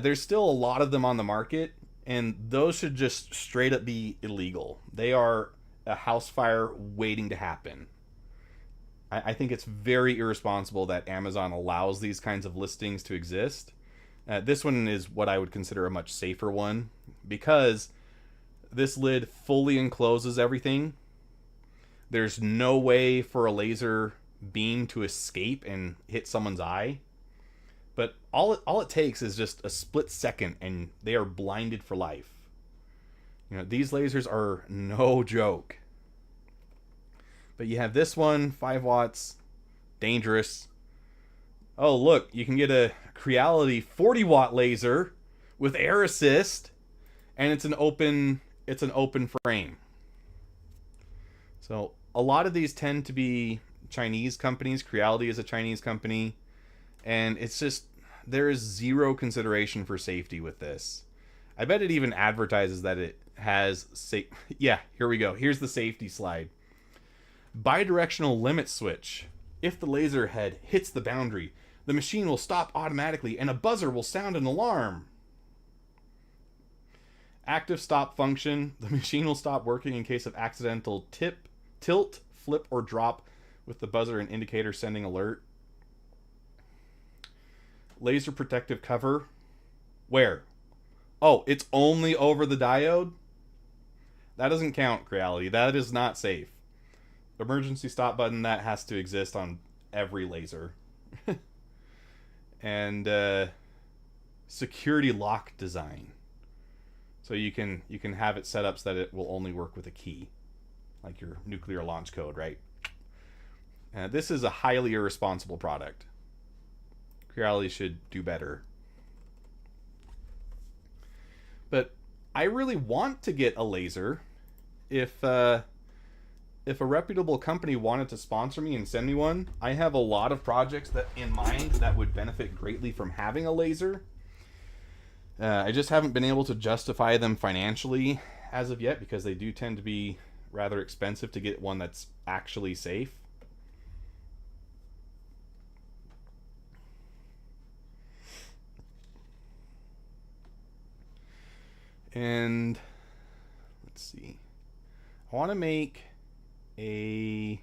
There's still a lot of them on the market, and those should just straight up be illegal. They are a house fire waiting to happen. I think it's very irresponsible that Amazon allows these kinds of listings to exist. This one is what I would consider a much safer one, because this lid fully encloses everything. There's no way for a laser beam to escape and hit someone's eye. But all it takes is just a split second, and they are blinded for life. You know, these lasers are no joke. But you have this one, 5 watts, dangerous. Oh, look, you can get a Creality 40 watt laser with air assist, and it's an open frame. So a lot of these tend to be Chinese companies. Creality is a Chinese company, and it's just, there is zero consideration for safety with this. I bet it even advertises that it has yeah, here we go. Here's the safety slide. Bidirectional limit switch. If the laser head hits the boundary, the machine will stop automatically and a buzzer will sound an alarm. Active stop function. The machine will stop working in case of accidental tilt, flip, or drop, with the buzzer and indicator sending alert. Laser protective cover. Where? Oh, it's only over the diode? That doesn't count, Creality. That is not safe. Emergency stop button, that has to exist on every laser. And security lock design. So you can have it set up so that it will only work with a key, like your nuclear launch code, right? This is a highly irresponsible product. Creality should do better. But I really want to get a laser. If a reputable company wanted to sponsor me and send me one, I have a lot of projects that in mind that would benefit greatly from having a laser. I just haven't been able to justify them financially as of yet, because they do tend to be rather expensive to get one that's actually safe. And let's see. I want to make a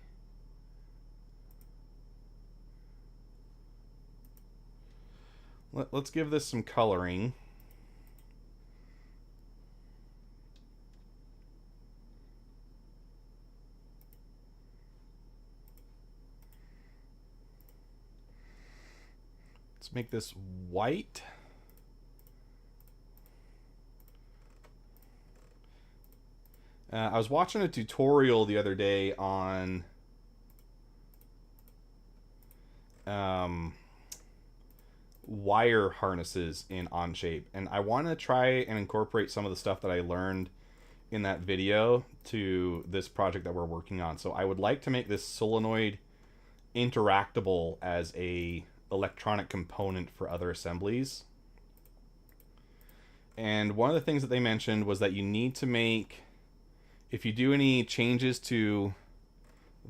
let's give this some coloring. Let's make this white. I was watching a tutorial the other day on wire harnesses in Onshape, and I want to try and incorporate some of the stuff that I learned in that video to this project that we're working on. So I would like to make this solenoid interactable as a electronic component for other assemblies. And one of the things that they mentioned was that you need to make, if you do any changes to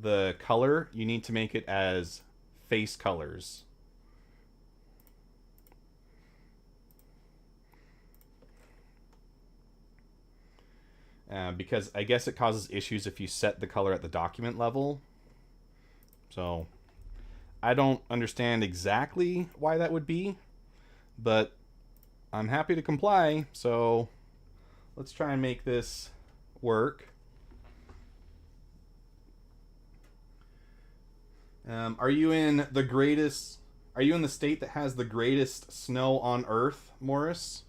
the color, you need to make it as face colors. Because I guess it causes issues if you set the color at the document level. So I don't understand exactly why that would be, but I'm happy to comply. So let's try and make this work. Are you in the state that has the greatest snow on Earth, Morris?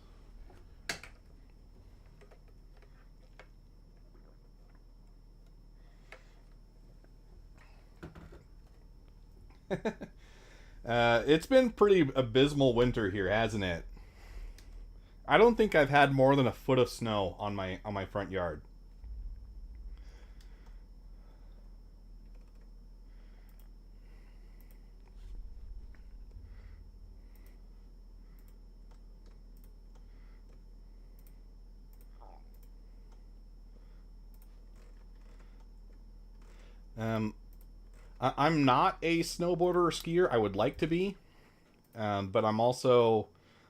It's been pretty abysmal winter here, hasn't it? I don't think I've had more than a foot of snow on my front yard. I'm not a snowboarder or skier. I would like to be, but I'm also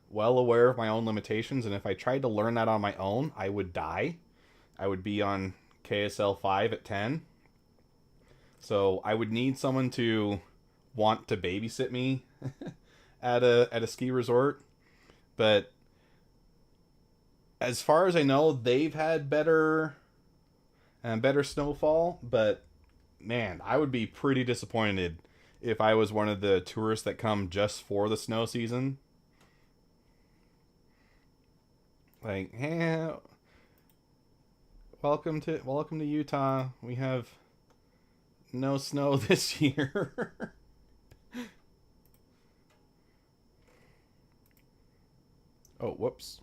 well aware of my own limitations, and if I tried to learn that on my own, I would die. I would be on KSL 5 at 10. So I would need someone to want to babysit me at a ski resort. But as far as I know, they've had better snowfall, but man, I would be pretty disappointed if I was one of the tourists that come just for the snow season. Like, hey, welcome to Utah. We have no snow this year. Oh, whoops.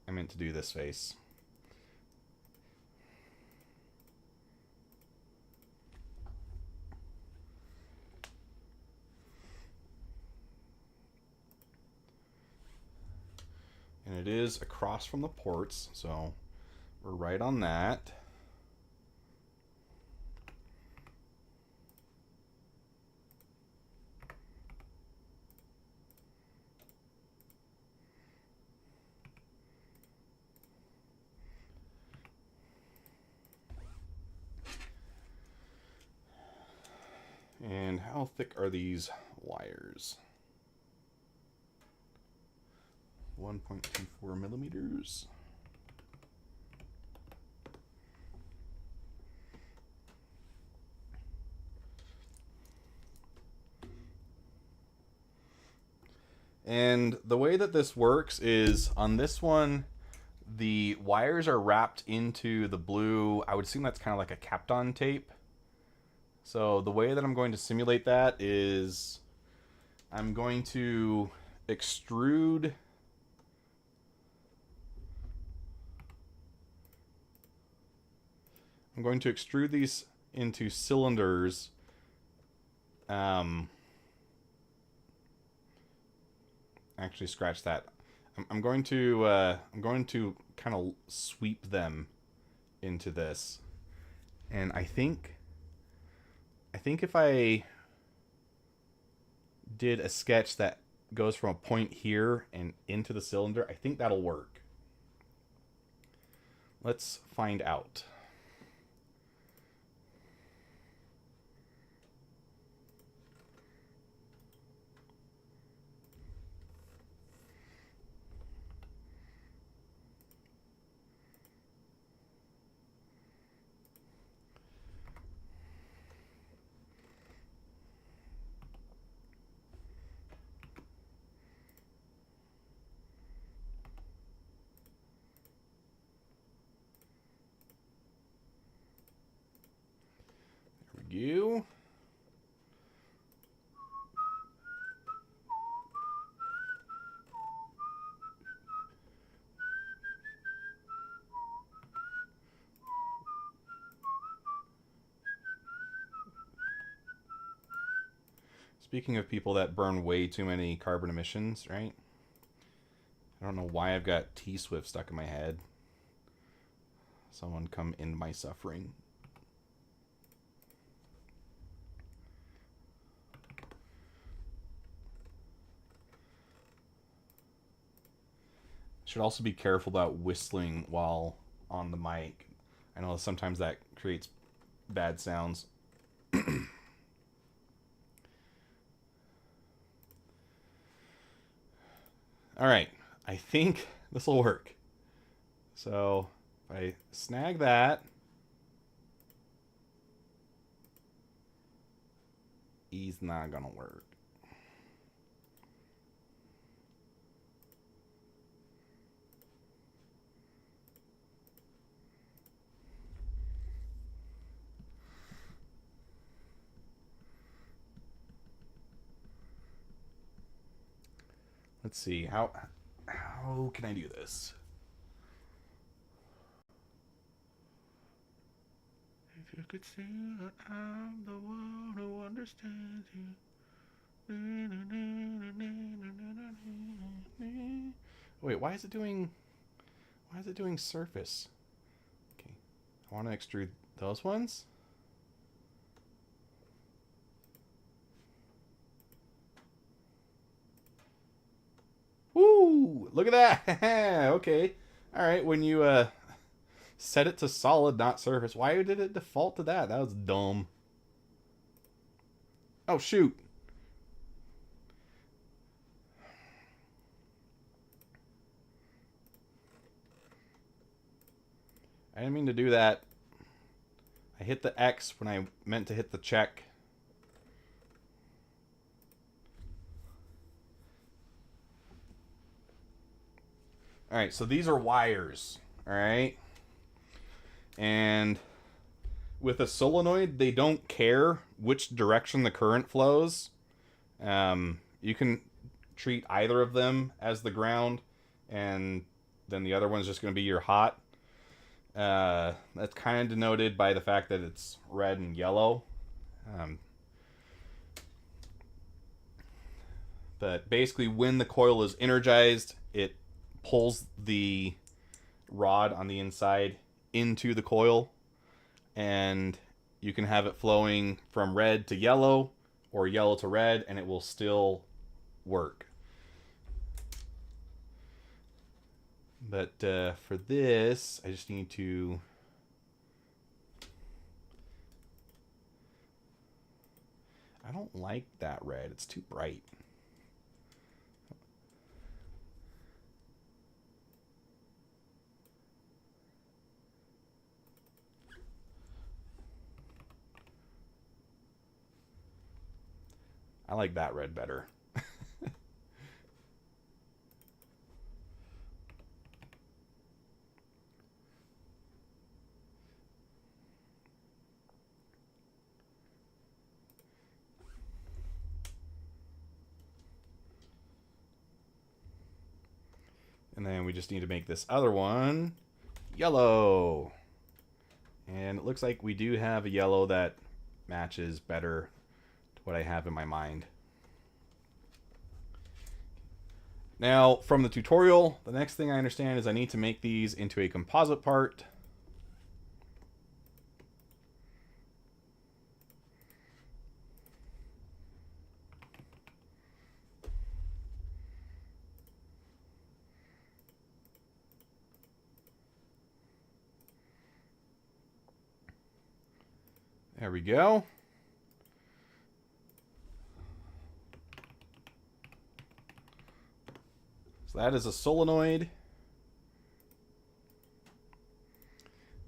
I meant to do this face. And it is across from the ports, so we're right on that. And how thick are these wires? 1.24 millimeters. And the way that this works is on this one, the wires are wrapped into the blue. I would assume that's kind of like a Kapton tape. So the way that I'm going to simulate that is I'm going to extrude these into cylinders. Actually, scratch that. I'm going to kind of sweep them into this, and I think if I did a sketch that goes from a point here and into the cylinder, I think that'll work. Let's find out. You. Speaking of people that burn way too many carbon emissions, right? I don't know why I've got T-Swift stuck in my head. Someone come in my suffering. Should also be careful about whistling while on the mic. I know sometimes that creates bad sounds. All right, I think this will work. So if I snag that, he's not gonna work. Let's see, how can I do this? If you could see that I'm the one who understands you. Wait, why is it doing surface? Okay, I want to extrude those ones. Woo! Look at that. Okay. All right. When you set it to solid, not surface, why did it default to that? That was dumb. Oh shoot. I didn't mean to do that. I hit the X when I meant to hit the check. All right, so these are wires, all right? And with a solenoid, they don't care which direction the current flows. You can treat either of them as the ground, and then the other one's just going to be your hot. That's kind of denoted by the fact that it's red and yellow. But basically, when the coil is energized, it pulls the rod on the inside into the coil, and you can have it flowing from red to yellow or yellow to red, and it will still work. But for this, I just need to I don't like that red. It's too bright. I like that red better. And then we just need to make this other one yellow. And it looks like we do have a yellow that matches better to what I have in my mind. Now, from the tutorial, the next thing I understand is I need to make these into a composite part. There we go. So that is a solenoid.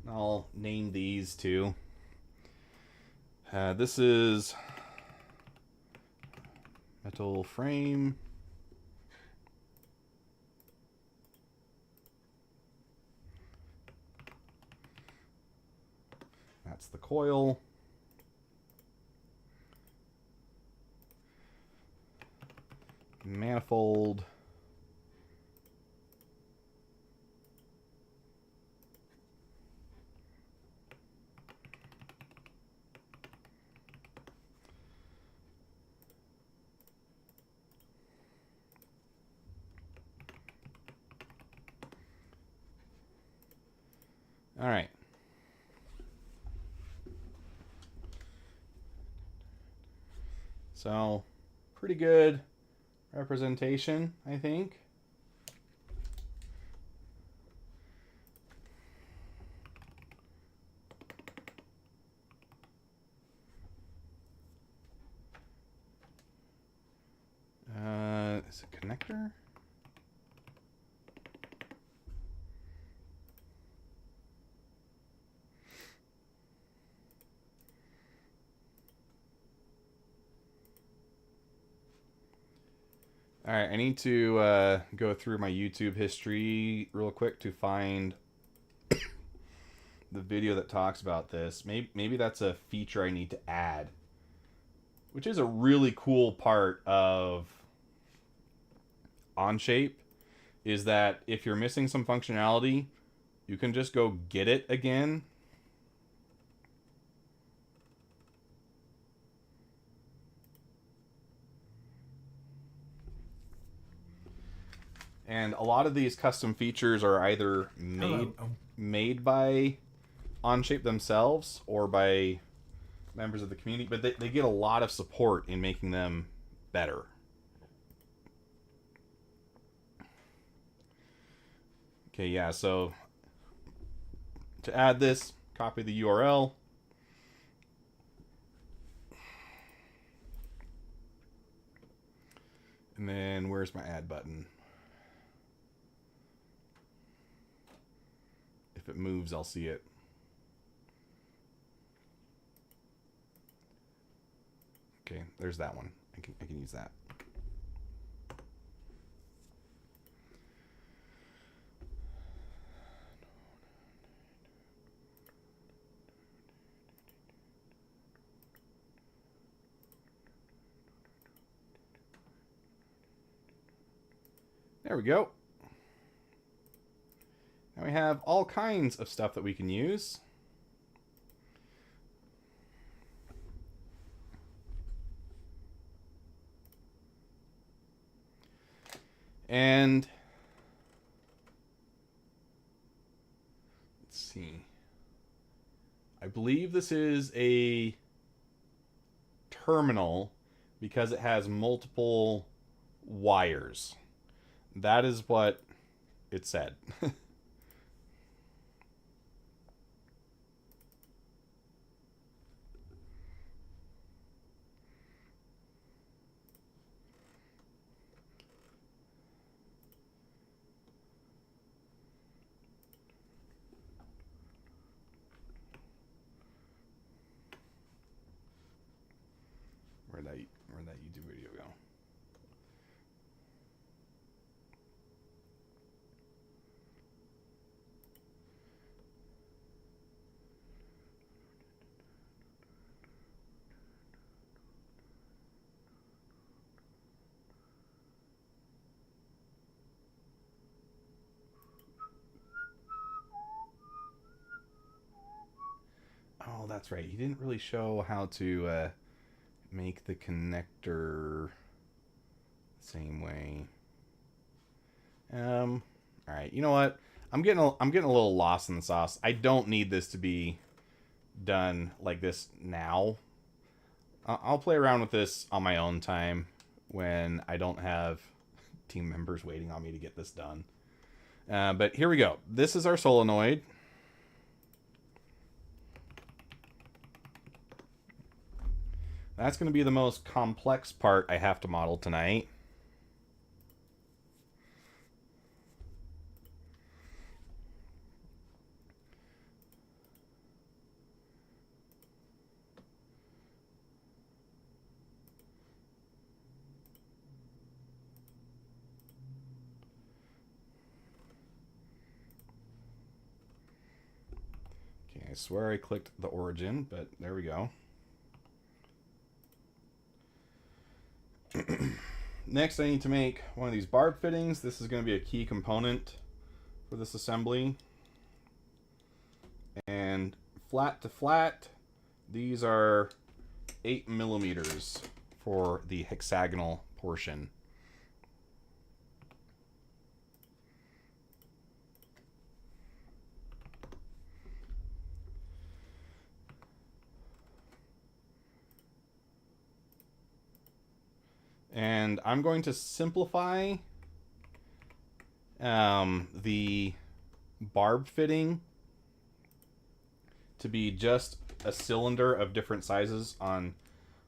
I'll name these two. This is metal frame. That's the coil. Manifold. All right. So, pretty good representation, I think. Is it connector? All right, I need to go through my YouTube history real quick to find the video that talks about this. Maybe that's a feature I need to add, which is a really cool part of Onshape, is that if you're missing some functionality, you can just go get it again. And a lot of these custom features are either made by Onshape themselves or by members of the community, but they get a lot of support in making them better. Okay, yeah, so to add this, copy the URL. And then where's my add button? If it moves, I'll see it. Okay, there's that one. I can use that. There we go. Now we have all kinds of stuff that we can use. And let's see. I believe this is a terminal because it has multiple wires. That is what it said. Where'd that YouTube video go? that's right. He didn't really show how to make the connector the same way. All right. You know what? I'm getting a little lost in the sauce. I don't need this to be done like this now. I'll play around with this on my own time when I don't have team members waiting on me to get this done. But here we go. This is our solenoid. That's going to be the most complex part I have to model tonight. Okay, I swear I clicked the origin, but there we go. Next, I need to make one of these barb fittings. This is going to be a key component for this assembly. And flat to flat, these are 8 millimeters for the hexagonal portion. And I'm going to simplify the barb fitting to be just a cylinder of different sizes on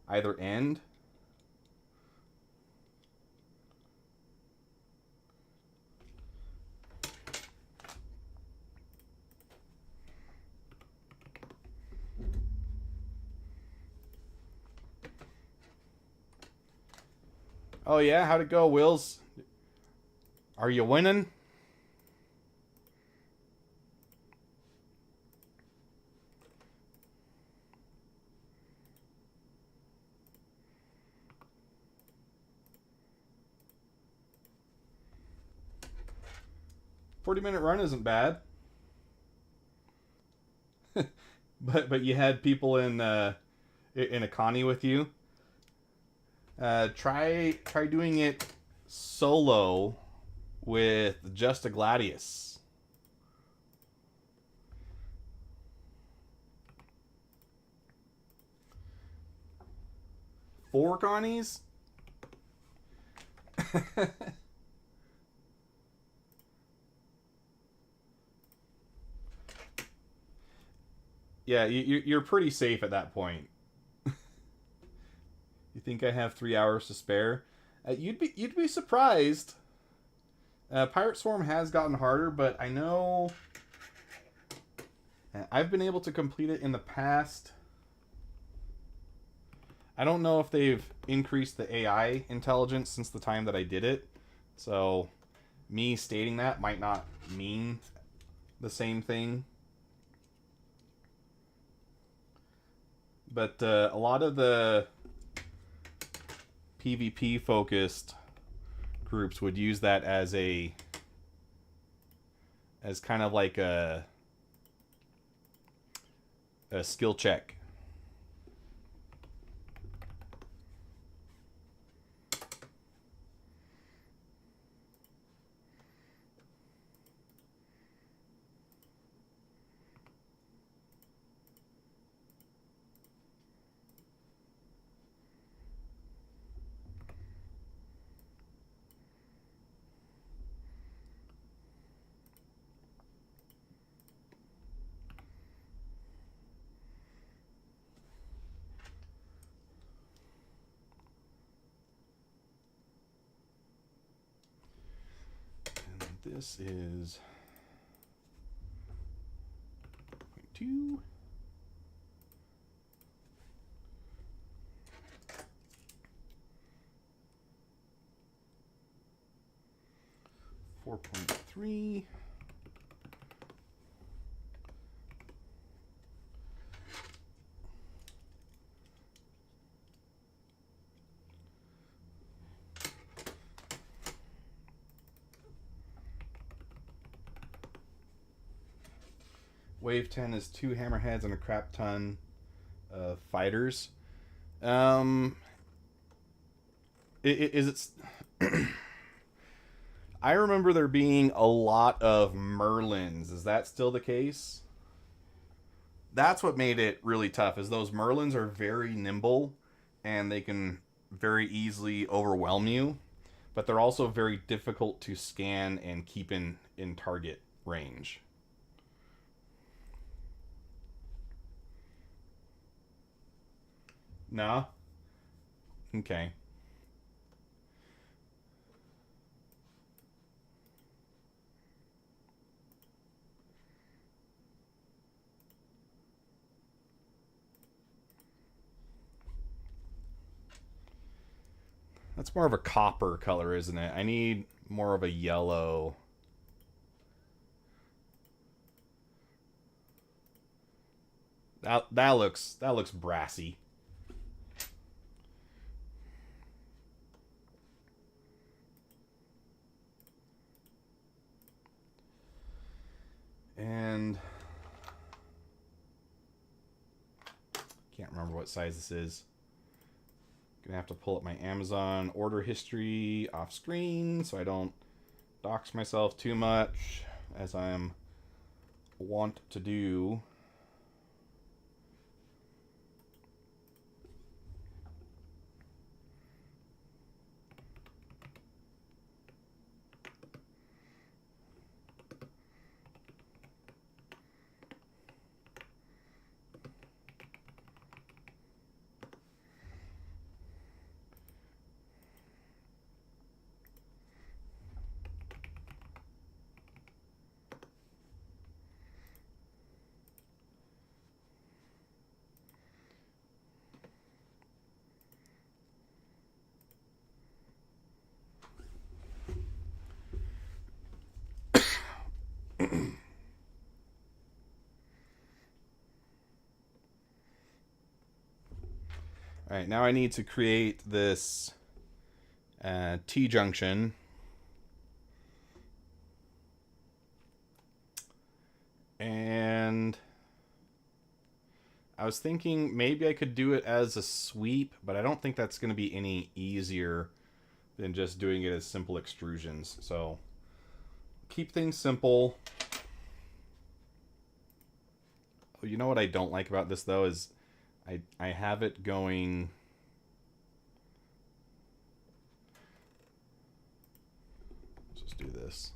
either end. Oh yeah, how'd it go, Wills? Are you winning? "40-minute run isn't bad." but you had people in a Connie with you. Try doing it solo with just a Gladius. Four Connies? Yeah, you're pretty safe at that point. You think I have 3 hours to spare? You'd be surprised. Pirate Swarm has gotten harder, but I know I've been able to complete it in the past. I don't know if they've increased the AI intelligence since the time that I did it, so me stating that might not mean the same thing. But a lot of the PvP focused groups would use that as kind of like a skill check. This is 0.2. .3. Wave 10 is 2 hammerheads and a crap ton. fighters. Is it? I remember there being a lot of Merlins. Is that still the case? That's what made it really tough. Is those Merlins are very nimble, and they can very easily overwhelm you, but they're also very difficult to scan and keep in target range. No? Okay. That's more of a copper color, isn't it? I need more of a yellow. That looks brassy. And can't remember what size this is. Gonna have to pull up my Amazon order history off screen so I don't dox myself too much, as I'm wont to do. All right, now I need to create this T-junction. And I was thinking maybe I could do it as a sweep, but I don't think that's going to be any easier than just doing it as simple extrusions. So keep things simple. Oh, you know what I don't like about this, though, is I have it going... Let's just do this.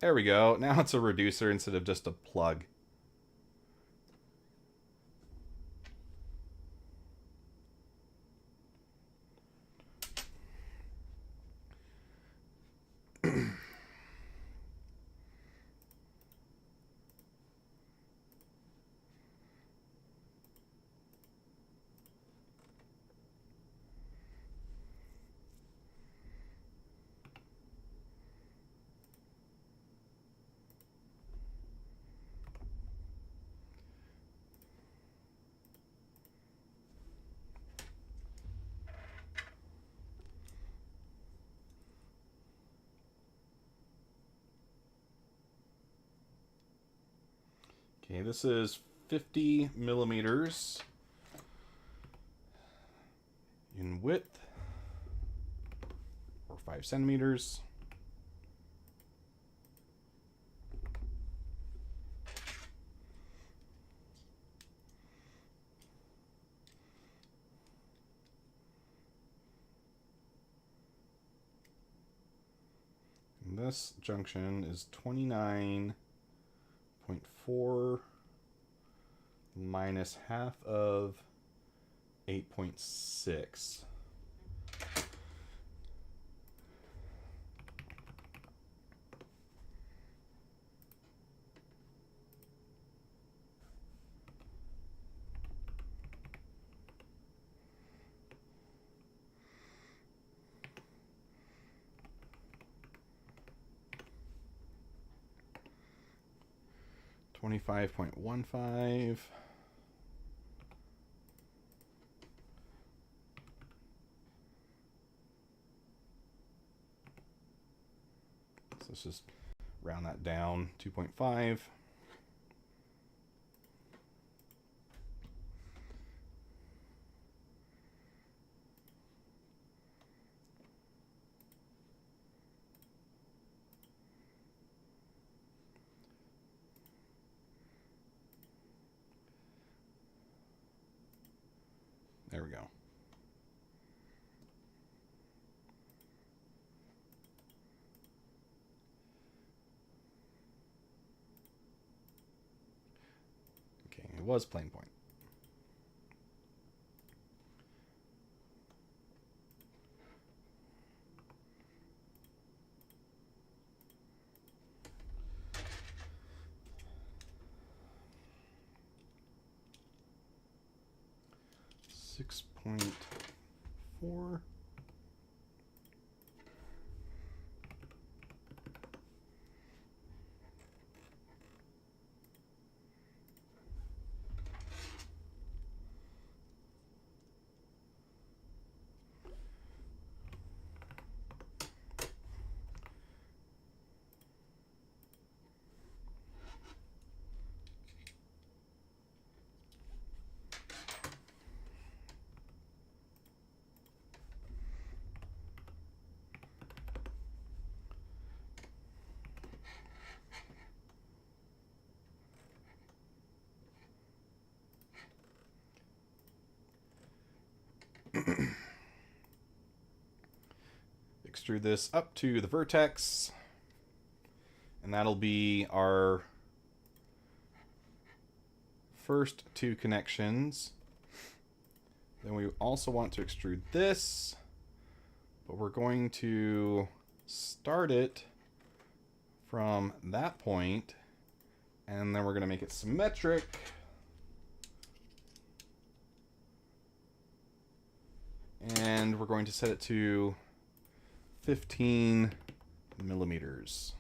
There we go. Now it's a reducer instead of just a plug. Okay, this is 50 millimeters in width, or 5 centimeters. And this junction is 29.4 minus half of 8.6. $25.15. So let's just round that down, 2.5. There we go. Okay, it was plane point. Six point four. Extrude this up to the vertex, and that'll be our first two connections. Then we also want to extrude this, but we're going to start it from that point, and then we're going to make it symmetric. And we're going to set it to 15 millimeters.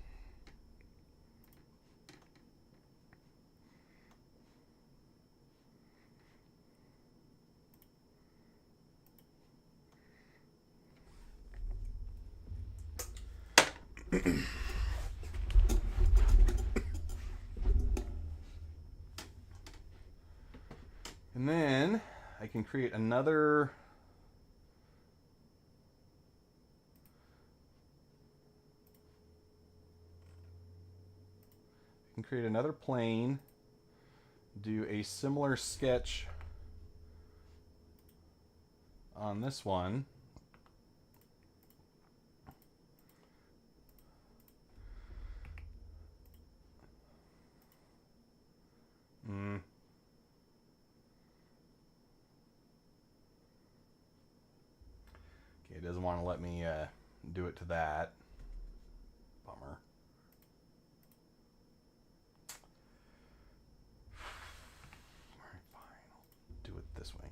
And then I can create another plane, do a similar sketch on this one. Okay, it doesn't want to let me do it to that. Bummer. Alright, fine. I'll do it this way.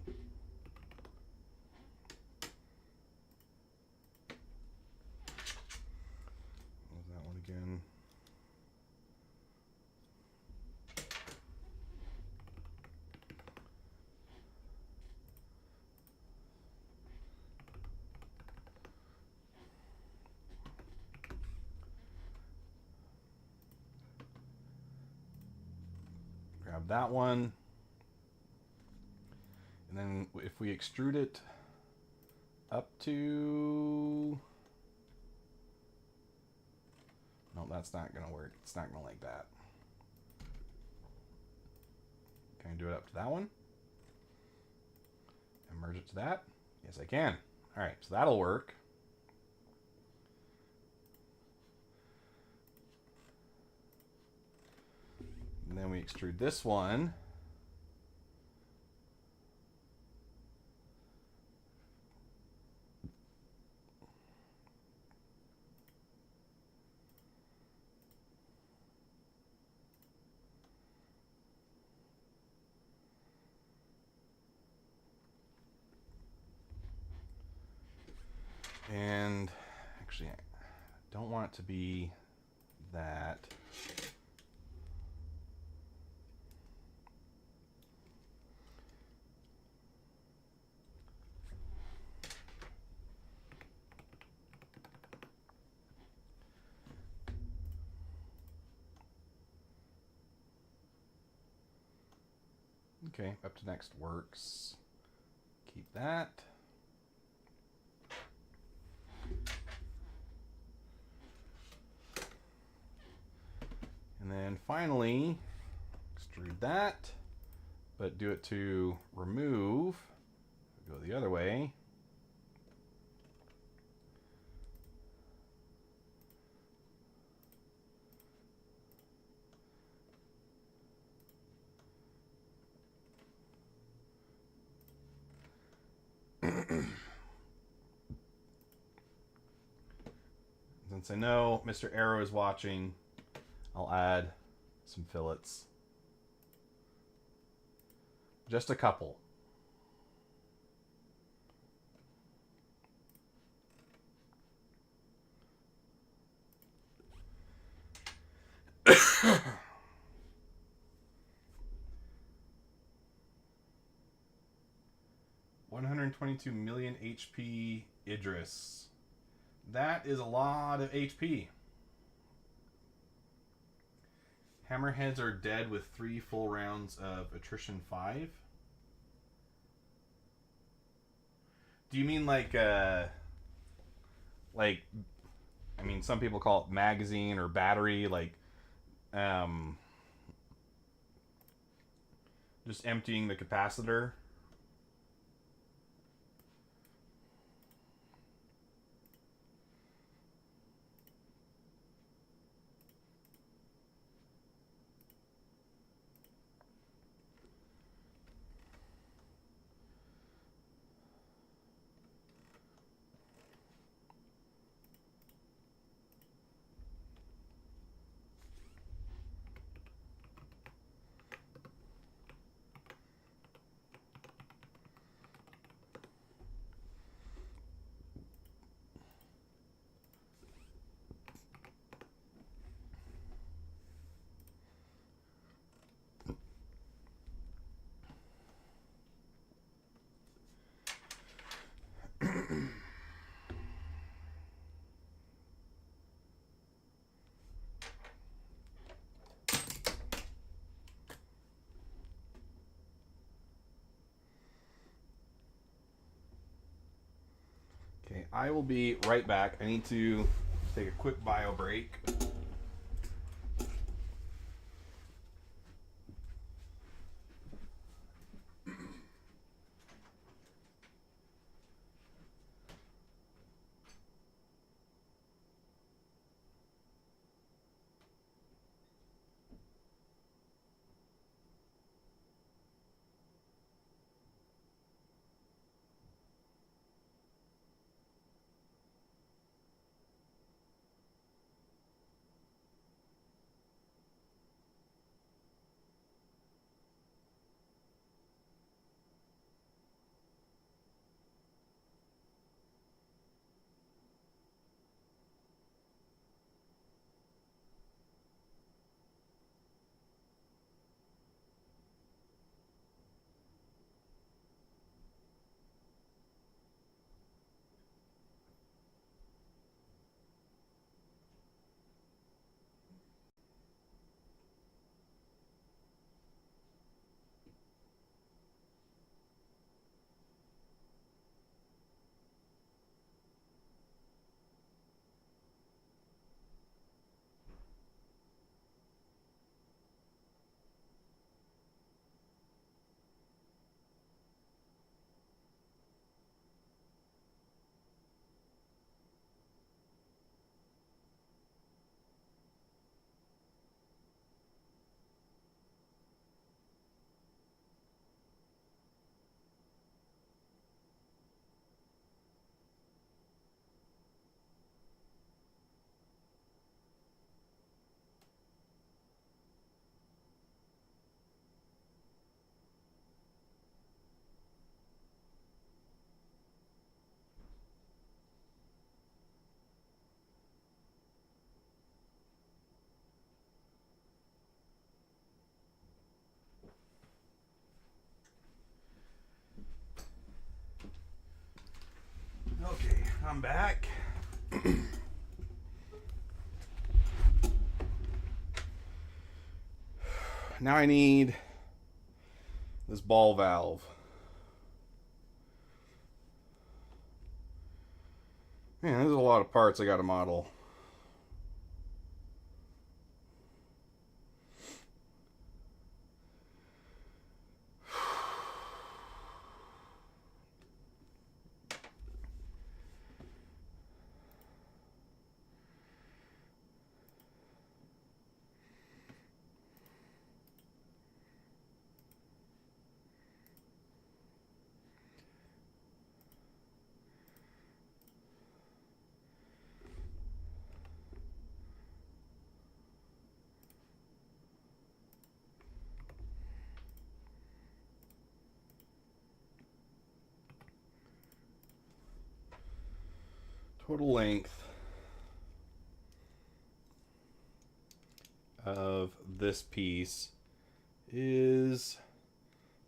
What was that one again? Grab that one, and then if we extrude it up to, no, that's not gonna work. It's not gonna like that. Can I do it up to that one and merge it to that? Yes, I can. All right, so that'll work. And then we extrude this one. And actually, I don't want it to be that. Okay, up to next works. Keep that. And then finally, extrude that, but do it to remove. Go the other way. Since I know Mr. Arrow is watching, I'll add some fillets. Just a couple. $122 million HP Idris. That is a lot of HP. Hammerheads are dead with 3 full rounds of attrition 5. Do you mean like I mean, some people call it magazine or battery, like just emptying the capacitor? Okay, I will be right back. I need to take a quick bio break. Okay, I'm back. Now I need this ball valve. Man, there's a lot of parts I got to model. Total length of this piece is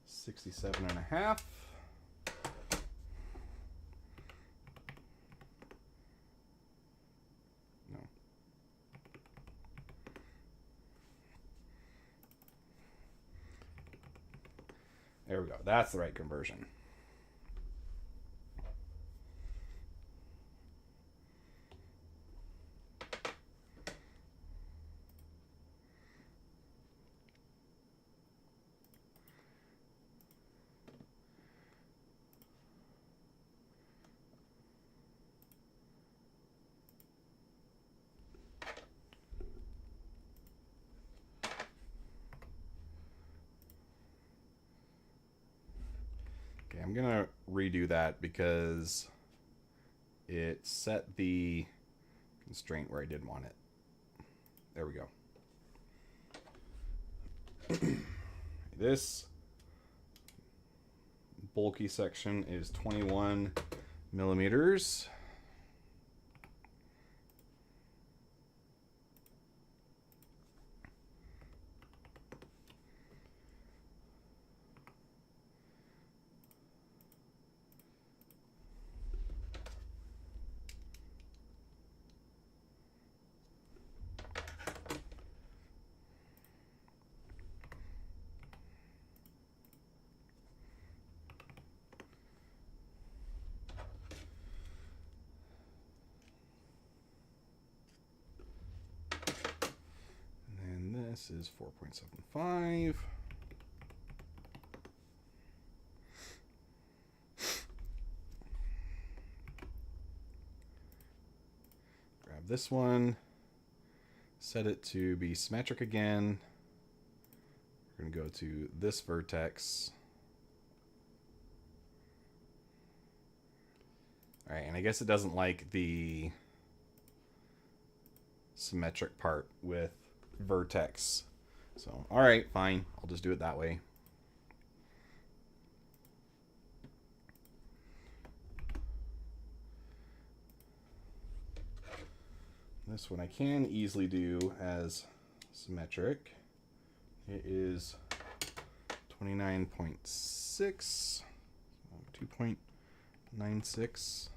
67.5. No. There we go. That's the right conversion. I'm gonna redo that because it set the constraint where I didn't want it. There we go. This bulky section is 21 millimeters. This is 4.75. Grab this one, set it to be symmetric again. We're going to go to this vertex. All right, and I guess it doesn't like the symmetric part with vertex. So, all right, fine. I'll just do it that way. This one I can easily do as symmetric. It is 29.6, 2.96.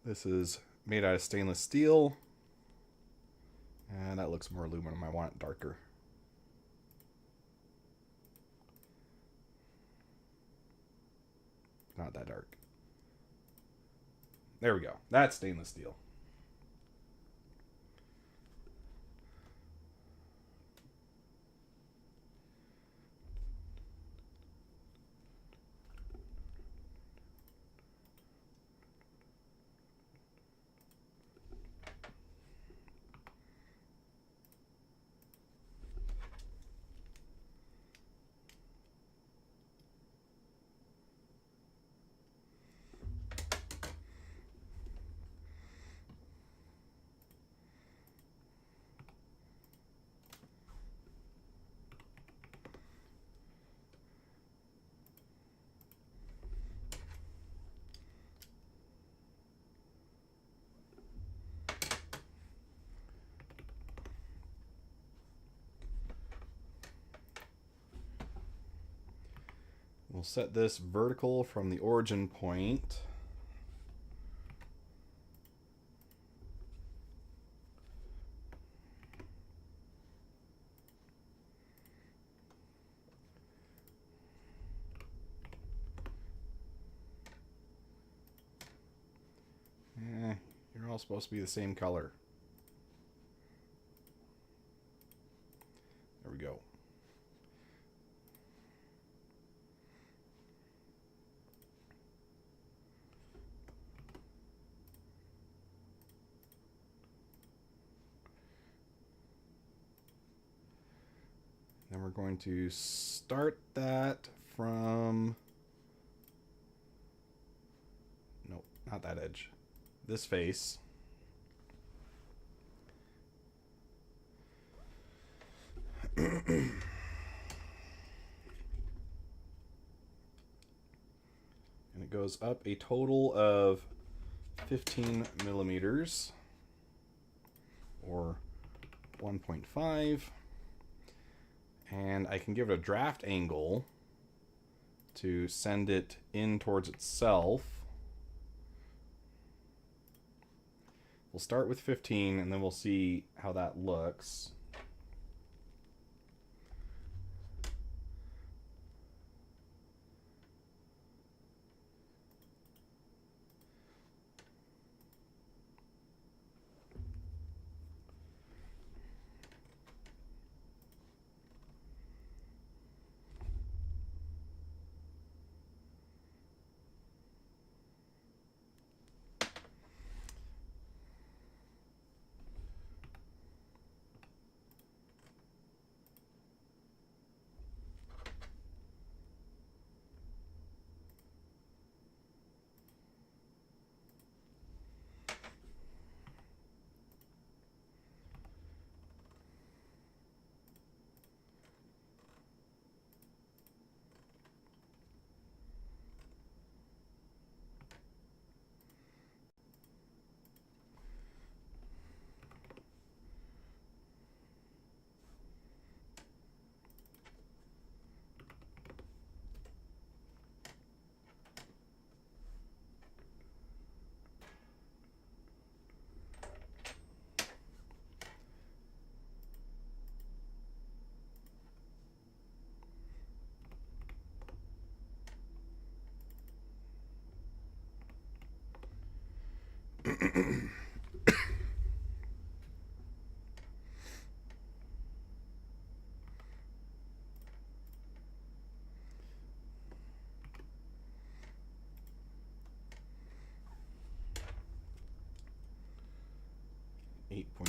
This is made out of stainless steel, and that looks more aluminum. I want it darker. Not that dark. There we go. That's stainless steel. We'll set this vertical from the origin point. You're all supposed to be the same color. There we go. Then we're going to start that from... Nope, not that edge. This face. And it goes up a total of 15 millimeters, or 1.5. And I can give it a draft angle to send it in towards itself. We'll start with 15 and then we'll see how that looks.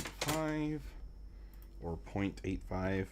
.5 or 0.85.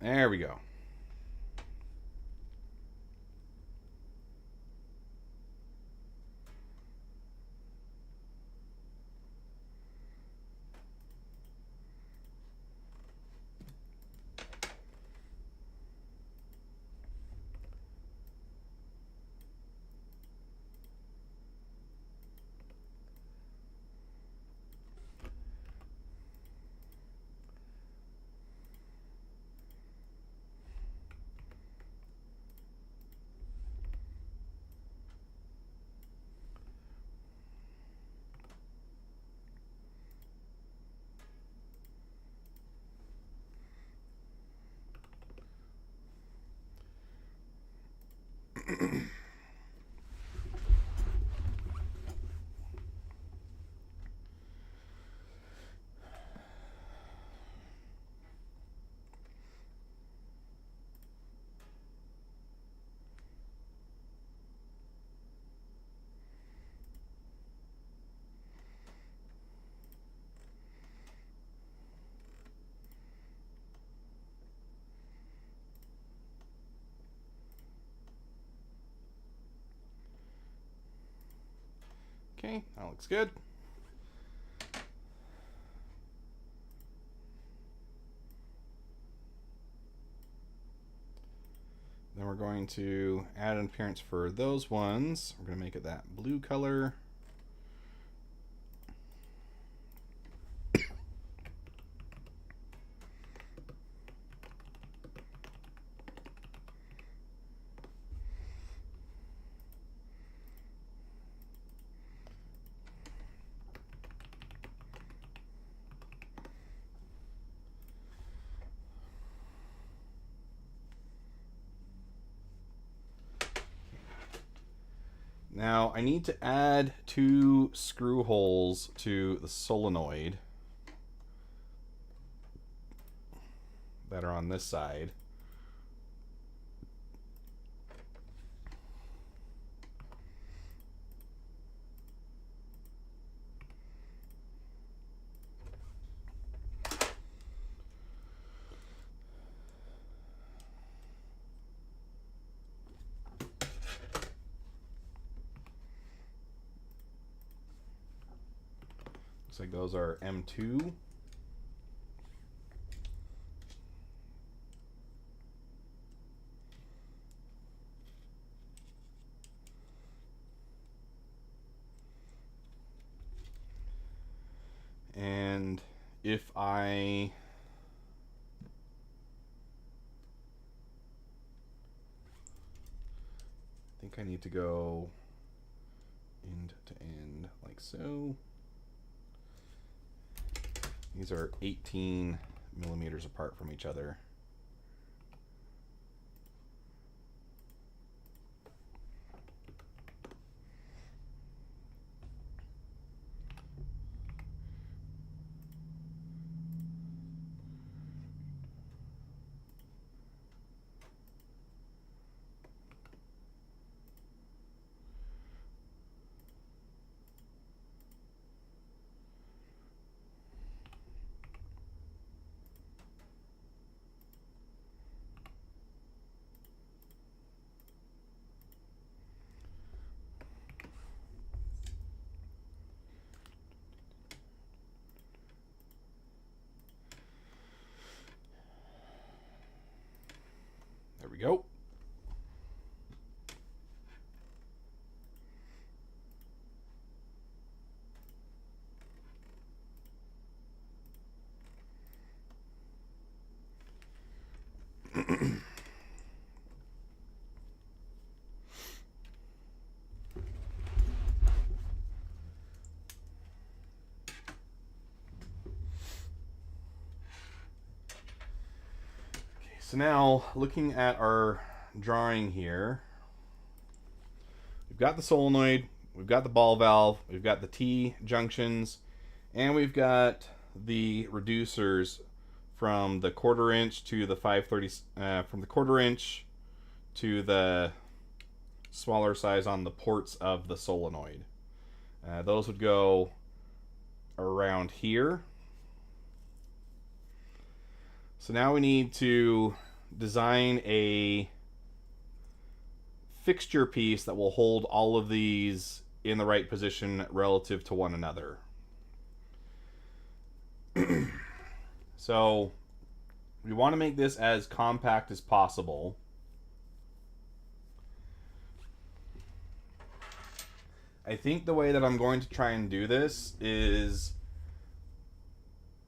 There we go. Okay, that looks good. Then we're going to add an appearance for those ones. We're going to make it that blue color. Now I need to add 2 screw holes to the solenoid that are on this side. Looks like those are M2. And if I think I need to go end to end like so. These are 18 millimeters apart from each other. There we go. So now, looking at our drawing here, we've got the solenoid, we've got the ball valve, we've got the T junctions, and we've got the reducers from the 1/4 inch to the 5/30, from the 1/4 inch to the smaller size on the ports of the solenoid. Those would go around here. So now we need to design a fixture piece that will hold all of these in the right position relative to one another. So we want to make this as compact as possible. I think the way that I'm going to try and do this is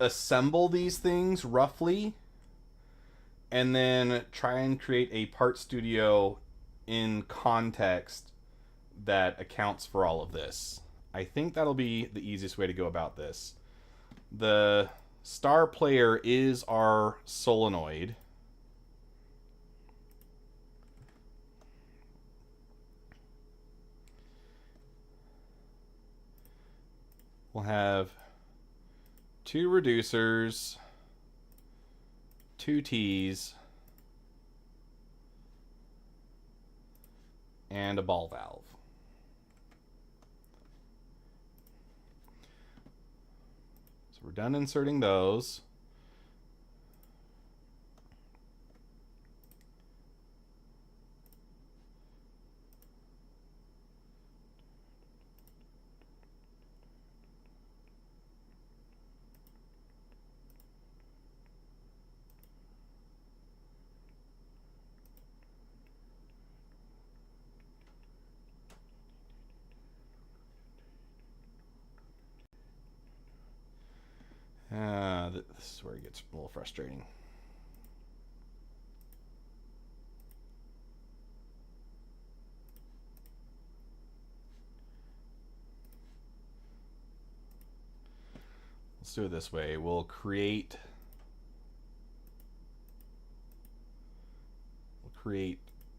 assemble these things roughly and then try and create a part studio in context that accounts for all of this. I think that'll be the easiest way to go about this. The star player is our solenoid. we'll have 2 reducers, 2 T's, and a ball valve. So we're done inserting those. This is where it gets a little frustrating. Let's do it this way. We'll create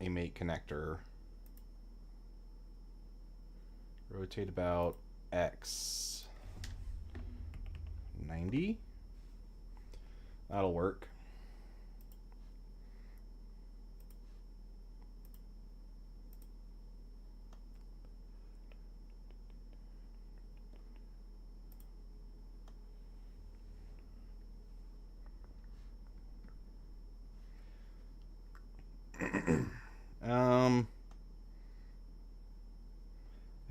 a mate connector. Rotate about X 90. That'll work. I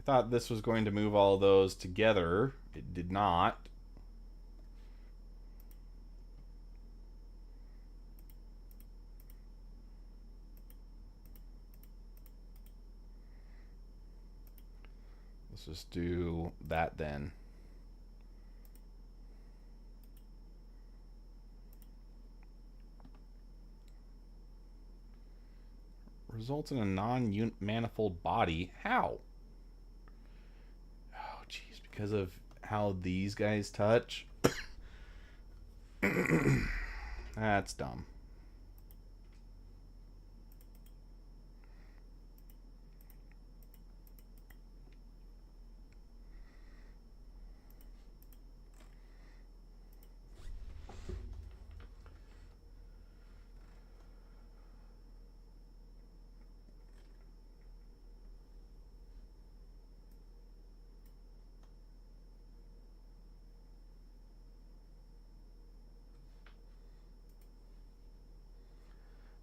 thought this was going to move all those together. It did not. Let's just do that then. Results in a non-manifold body. How? Oh, geez, because of how these guys touch. That's dumb.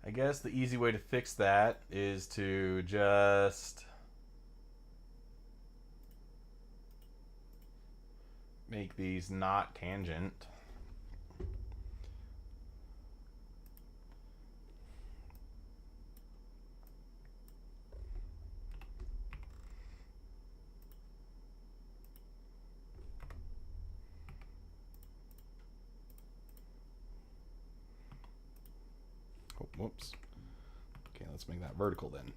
I guess the easy way to fix that is to just make these not tangent. Oh, whoops. Okay, let's make that vertical then.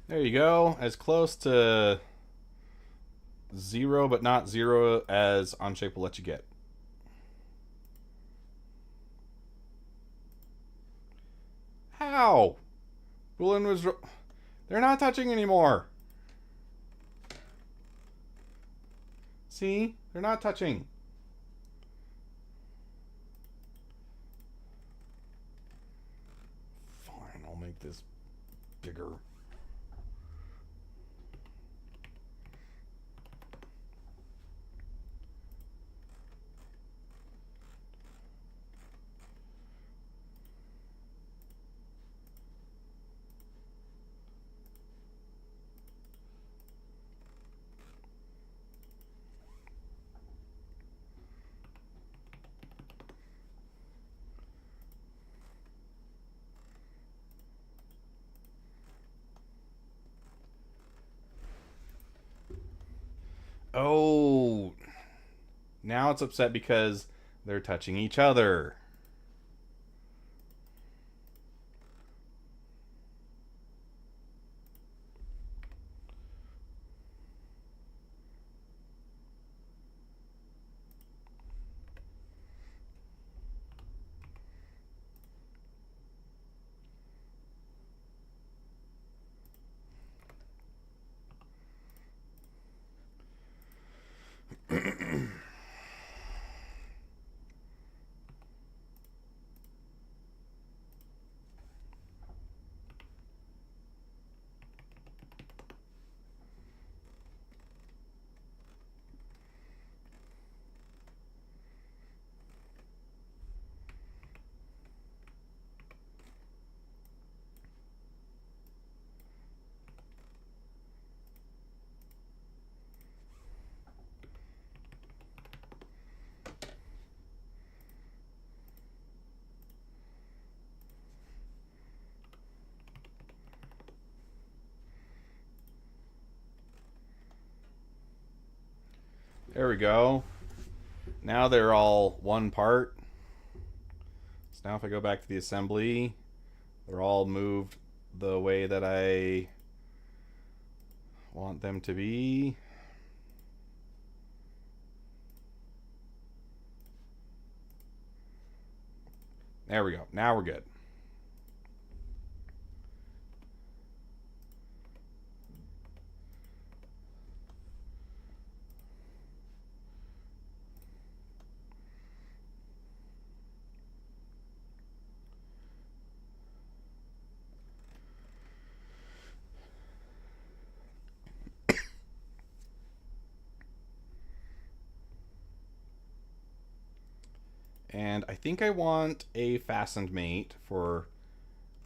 There you go. As close to 0 but not 0 as Onshape will let you get. How? Boolean was... They're not touching anymore. See? They're not touching. Fine, I'll make this bigger. Oh, now it's upset because They're touching each other. There we go. Now they're all one part. So now if I go back to the assembly, they're all moved the way that I want them to be. There we go. Now we're good. And I think I want a fastened mate for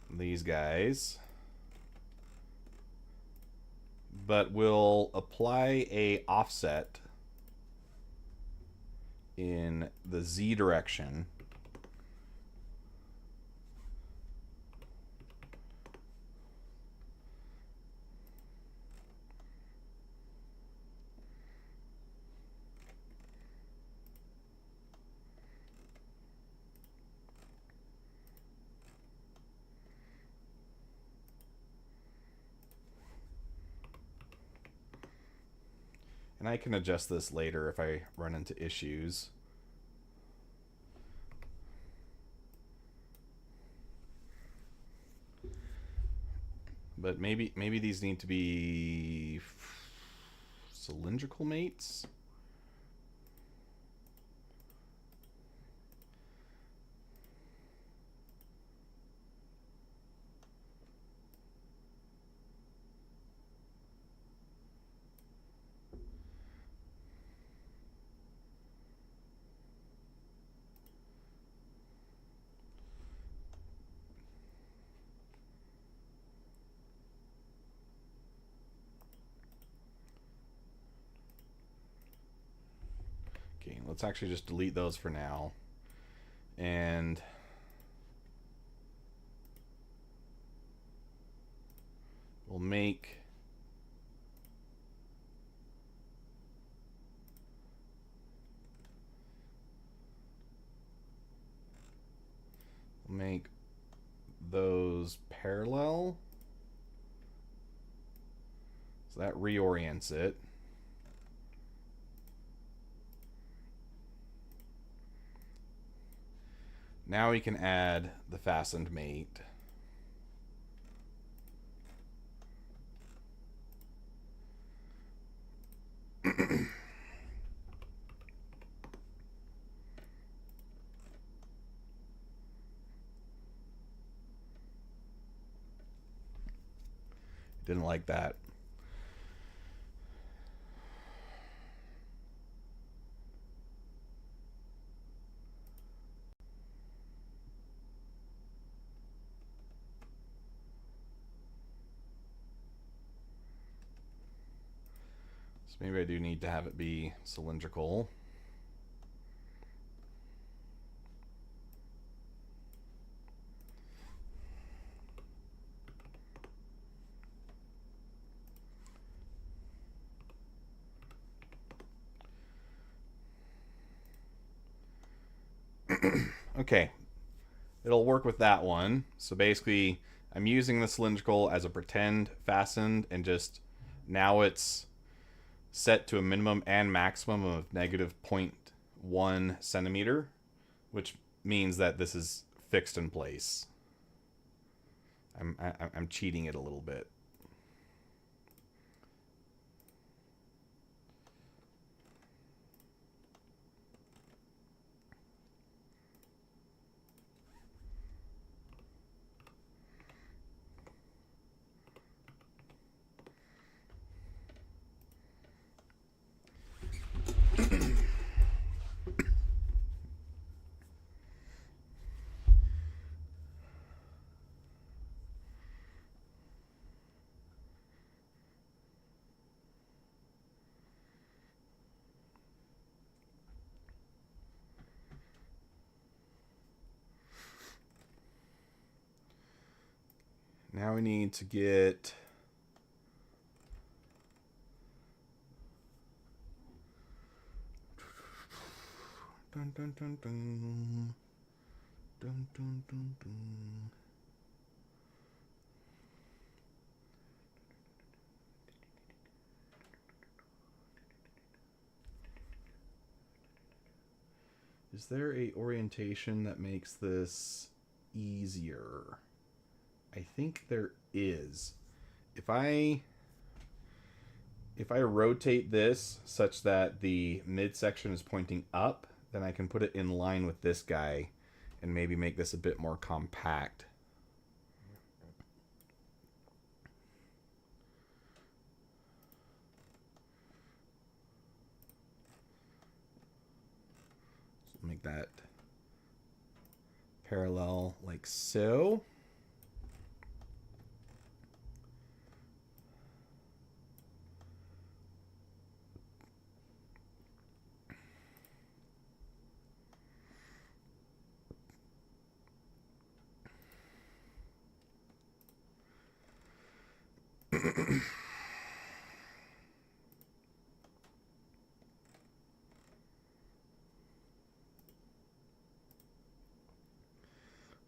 these guys. But we'll apply a offset in the Z direction. And I can adjust this later if I run into issues. But maybe these need to be cylindrical mates. Okay, let's actually just delete those for now. And we'll make those parallel. So that reorients it. Now we can add the fastened mate. Didn't like that. So maybe I do need to have it be cylindrical. Okay, it'll work with that one. So basically, I'm using the cylindrical as a pretend fastened, and just now it's set to a minimum and maximum of negative 0.1 centimeter, which means that this is fixed in place. I'm cheating it a little bit. Now we need to get dun, dun, dun, dun. Dun, dun, dun, dun. Is there a orientation that makes this easier? I think there is. If I rotate this such that the midsection is pointing up, then I can put it in line with this guy and maybe make this a bit more compact. So make that parallel like so.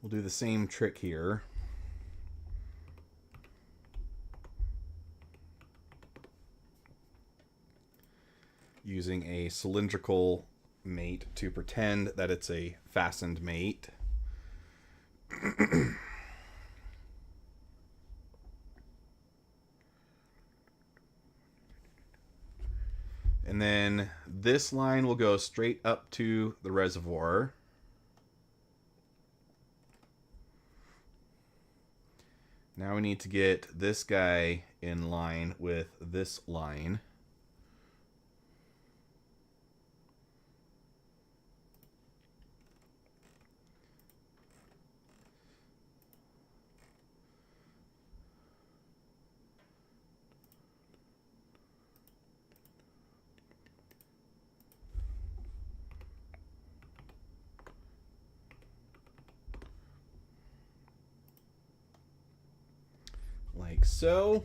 We'll do the same trick here. Using a cylindrical mate to pretend that it's a fastened mate. And then this line will go straight up to the reservoir. Now we need to get this guy in line with this line. Like so.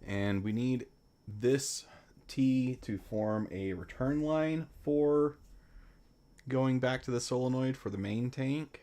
And we need this T to form a return line for going back to the solenoid for the main tank.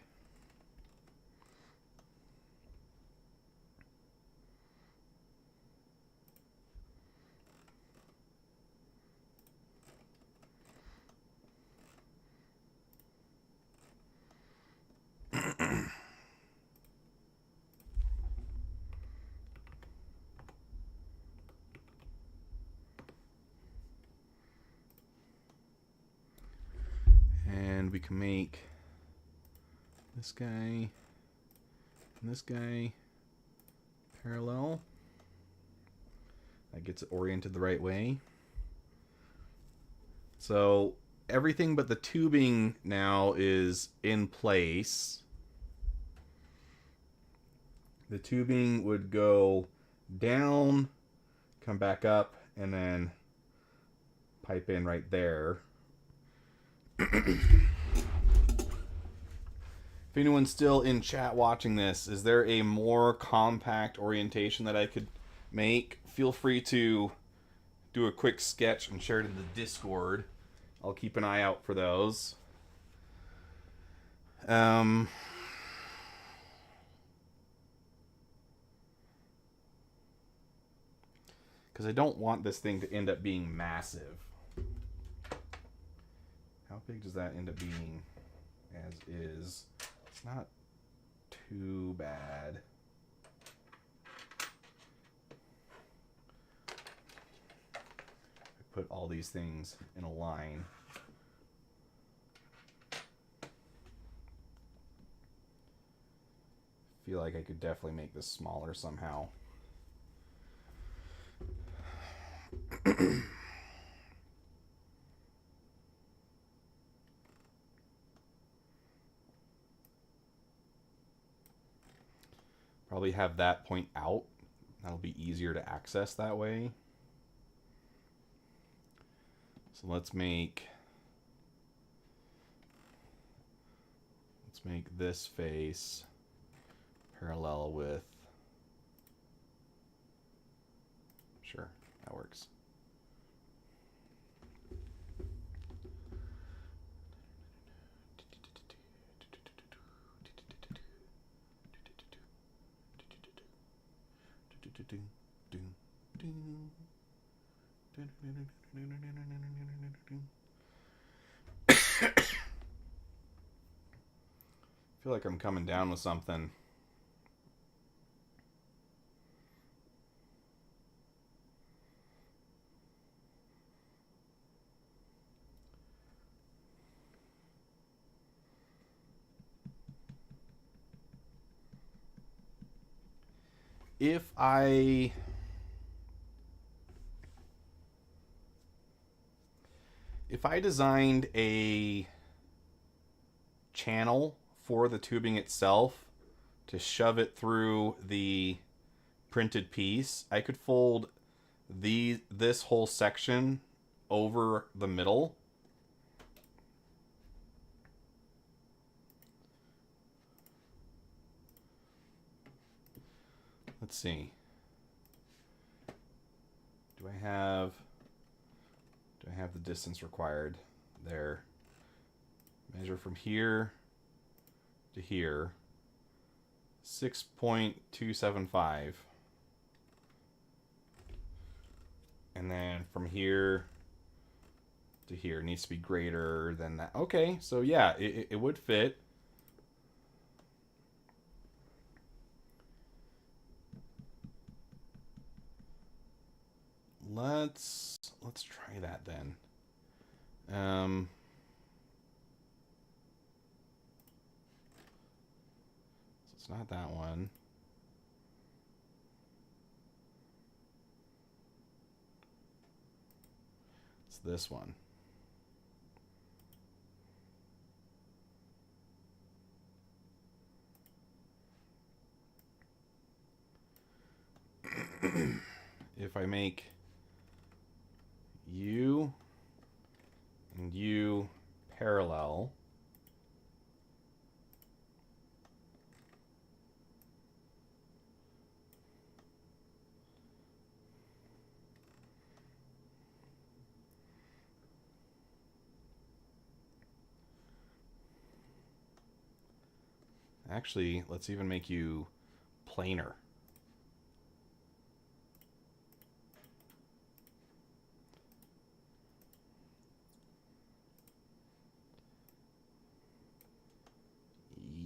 And we can make this guy and this guy parallel. That gets it oriented the right way. So everything but the tubing now is in place. The tubing would go down, come back up and then pipe in right there. If anyone's still in chat watching this, is there a more compact orientation that I could make? Feel free to do a quick sketch and share it in the Discord. I'll keep an eye out for those. Because I don't want this thing to end up being massive. How big does that end up being as is? It's not too bad. I put all these things in a line. Feel like I could definitely make this smaller somehow. Probably have that point out. That'll be easier to access that way. So let's make this face parallel with, sure, that works. I feel like I'm coming down with something. If I designed a channel for the tubing itself to shove it through the printed piece, I could fold this whole section over the middle. Let's see. Do I have the distance required there? Measure from here to here. 6.275. And then from here to here needs to be greater than that. Okay, so yeah, it would fit. Let's try that then. So it's not that one. It's this one. If I make you and you parallel, actually, let's even make you planar.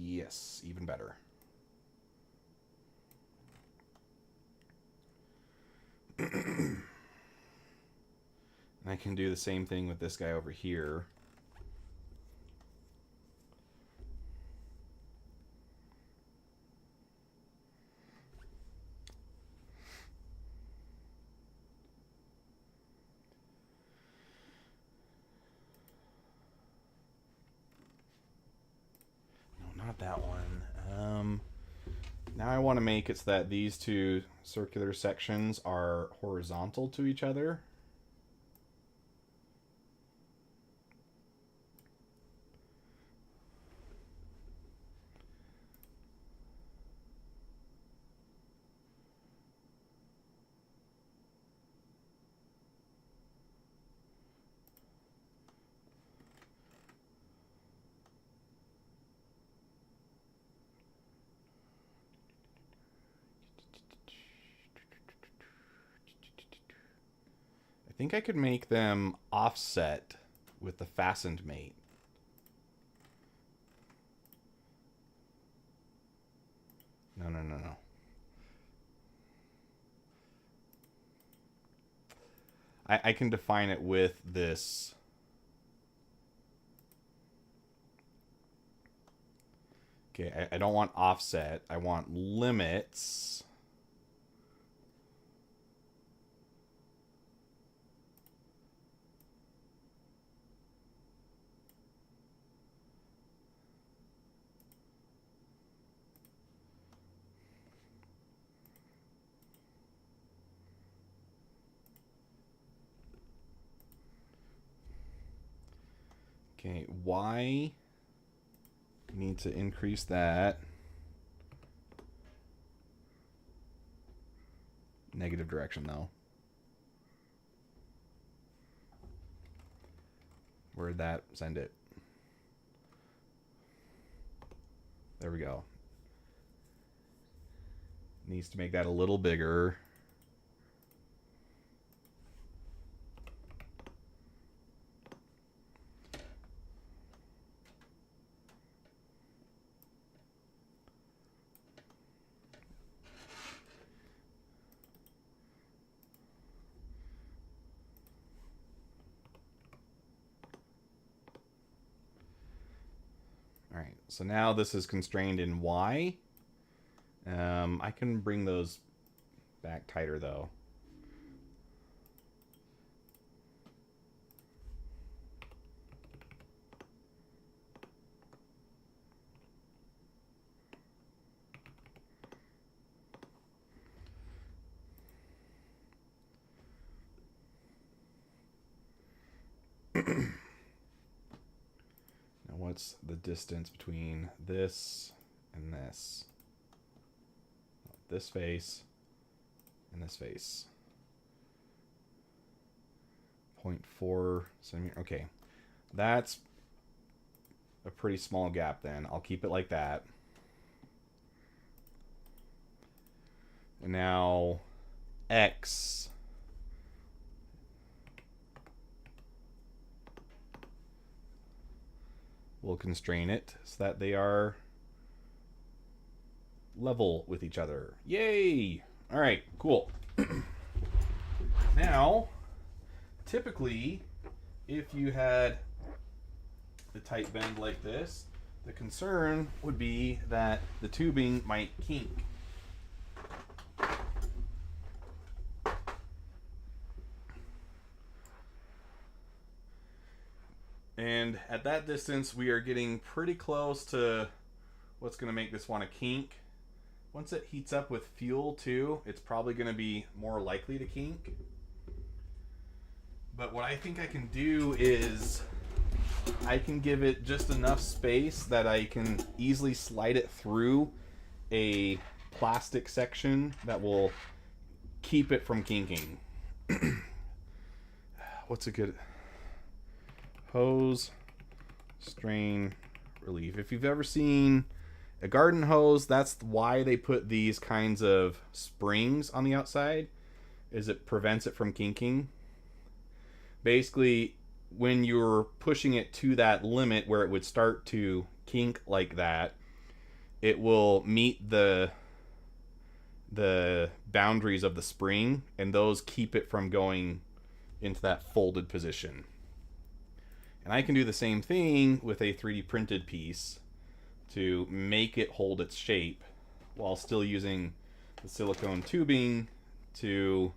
Yes, even better. And I can do the same thing with this guy over here. That one. Now I want to make it so that these two circular sections are horizontal to each other. I think I could make them offset with the fastened mate. No. I can define it with this. Okay, I don't want offset. I want limits. Okay, Y, need to increase that. Negative direction, though. Where'd that send it? There we go. Needs to make that a little bigger. Alright, so now this is constrained in Y. I can bring those back tighter, though. Now what's the distance between this and this? This face and this face. 0.4 centimeter. Okay, that's a pretty small gap then. I'll keep it like that. And now X. We'll constrain it so that they are level with each other. Yay! All right, cool. Now, typically, if you had the tight bend like this, the concern would be that the tubing might kink. And at that distance, we are getting pretty close to what's going to make this want to kink. Once it heats up with fuel too, it's probably going to be more likely to kink. But what I think I can do is I can give it just enough space that I can easily slide it through a plastic section that will keep it from kinking. What's a good hose, strain, relief? If you've ever seen a garden hose, that's why they put these kinds of springs on the outside, is it prevents it from kinking. Basically, when you're pushing it to that limit where it would start to kink like that, it will meet the boundaries of the spring, and those keep it from going into that folded position. And I can do the same thing with a 3D printed piece to make it hold its shape while still using the silicone tubing to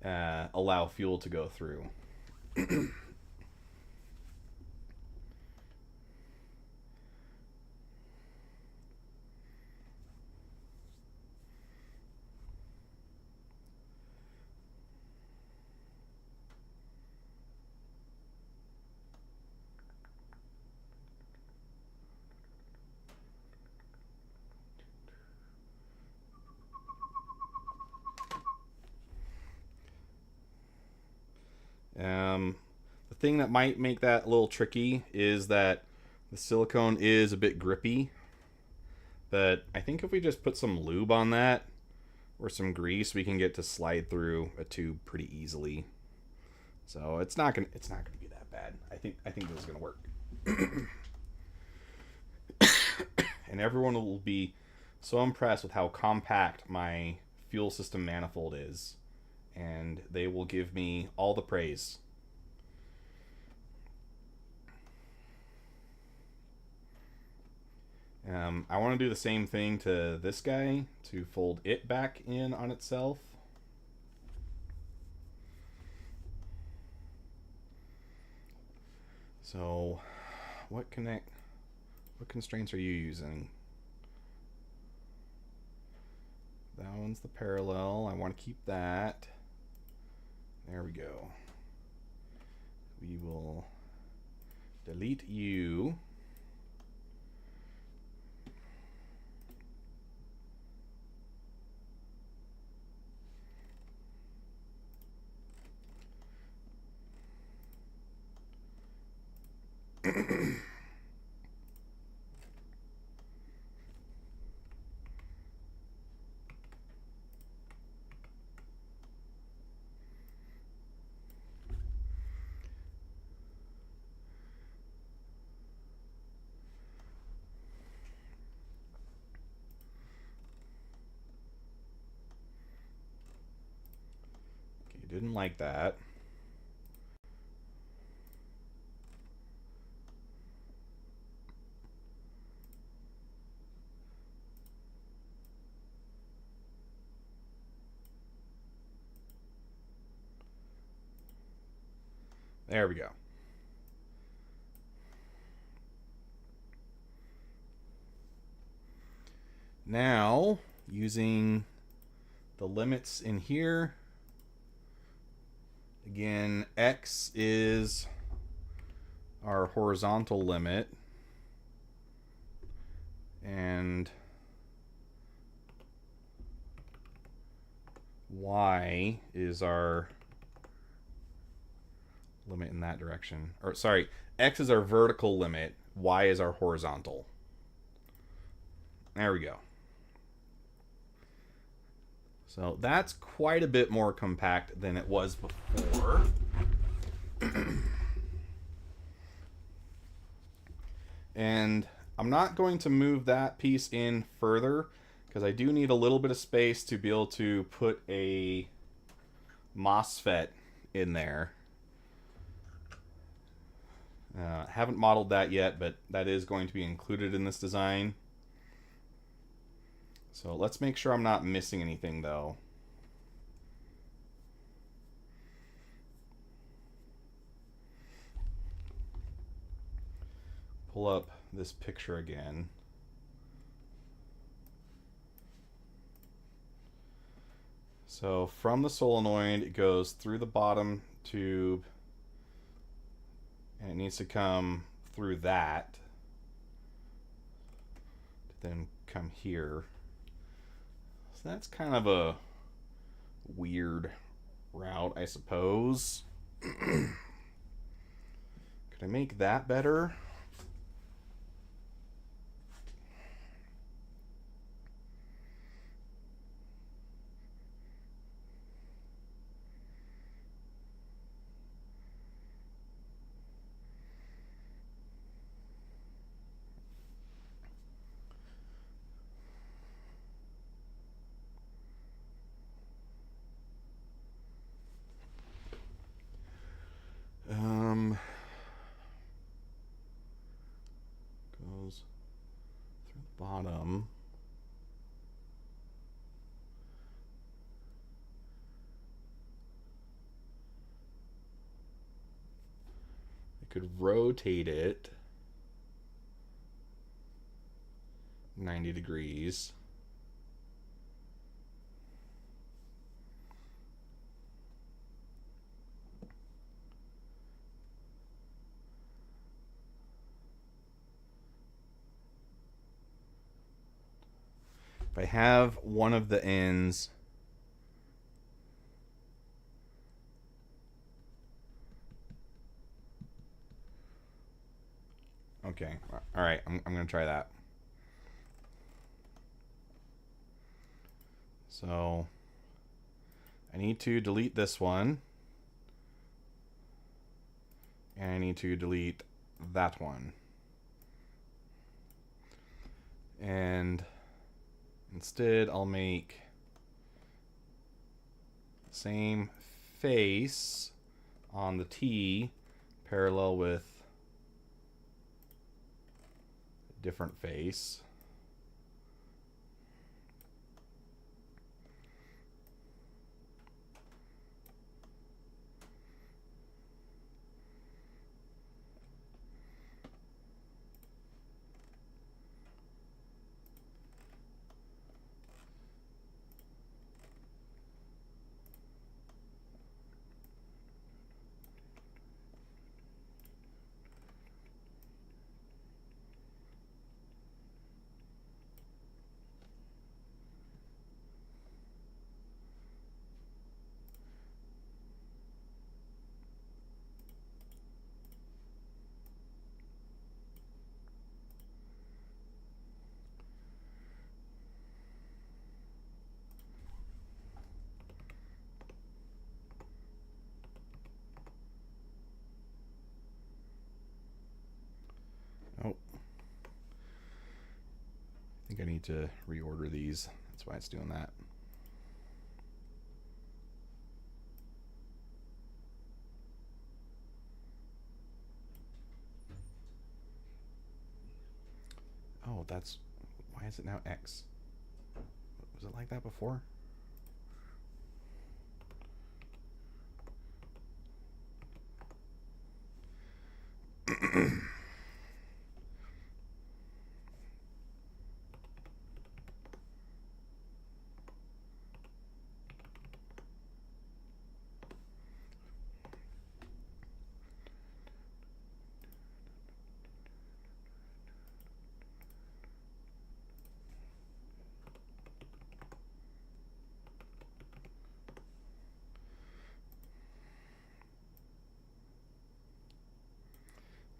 allow fuel to go through. thing that might make that a little tricky is that the silicone is a bit grippy. But I think if we just put some lube on that, or some grease, we can get to slide through a tube pretty easily. So it's not gonna be that bad. I think this is gonna work. And everyone will be so impressed with how compact my fuel system manifold is, and they will give me all the praise. I want to do the same thing to this guy to fold it back in on itself. So, what constraints are you using? That one's the parallel. I want to keep that. There we go. We will delete you. Didn't like that. There we go. Now, using the limits in here, again, X is our horizontal limit, and Y is our limit in that direction. Or sorry, X is our vertical limit, Y is our horizontal. There we go. So that's quite a bit more compact than it was before. And I'm not going to move that piece in further because I do need a little bit of space to be able to put a MOSFET in there. Haven't modeled that yet, but that is going to be included in this design. So let's make sure I'm not missing anything, though. Pull up this picture again. So from the solenoid, it goes through the bottom tube, and it needs to come through that, to then come here. So that's kind of a weird route, I suppose. Could I make that better? Goes through the bottom. I could rotate it 90 degrees. If I have one of the ends Okay. All right. I'm going to try that. So I need to delete this one. And I need to delete that one. And instead, I'll make the same face on the T parallel with a different face. Oh. I think I need to reorder these. That's why it's doing that. Oh, that's... Why is it now X? Was it like that before?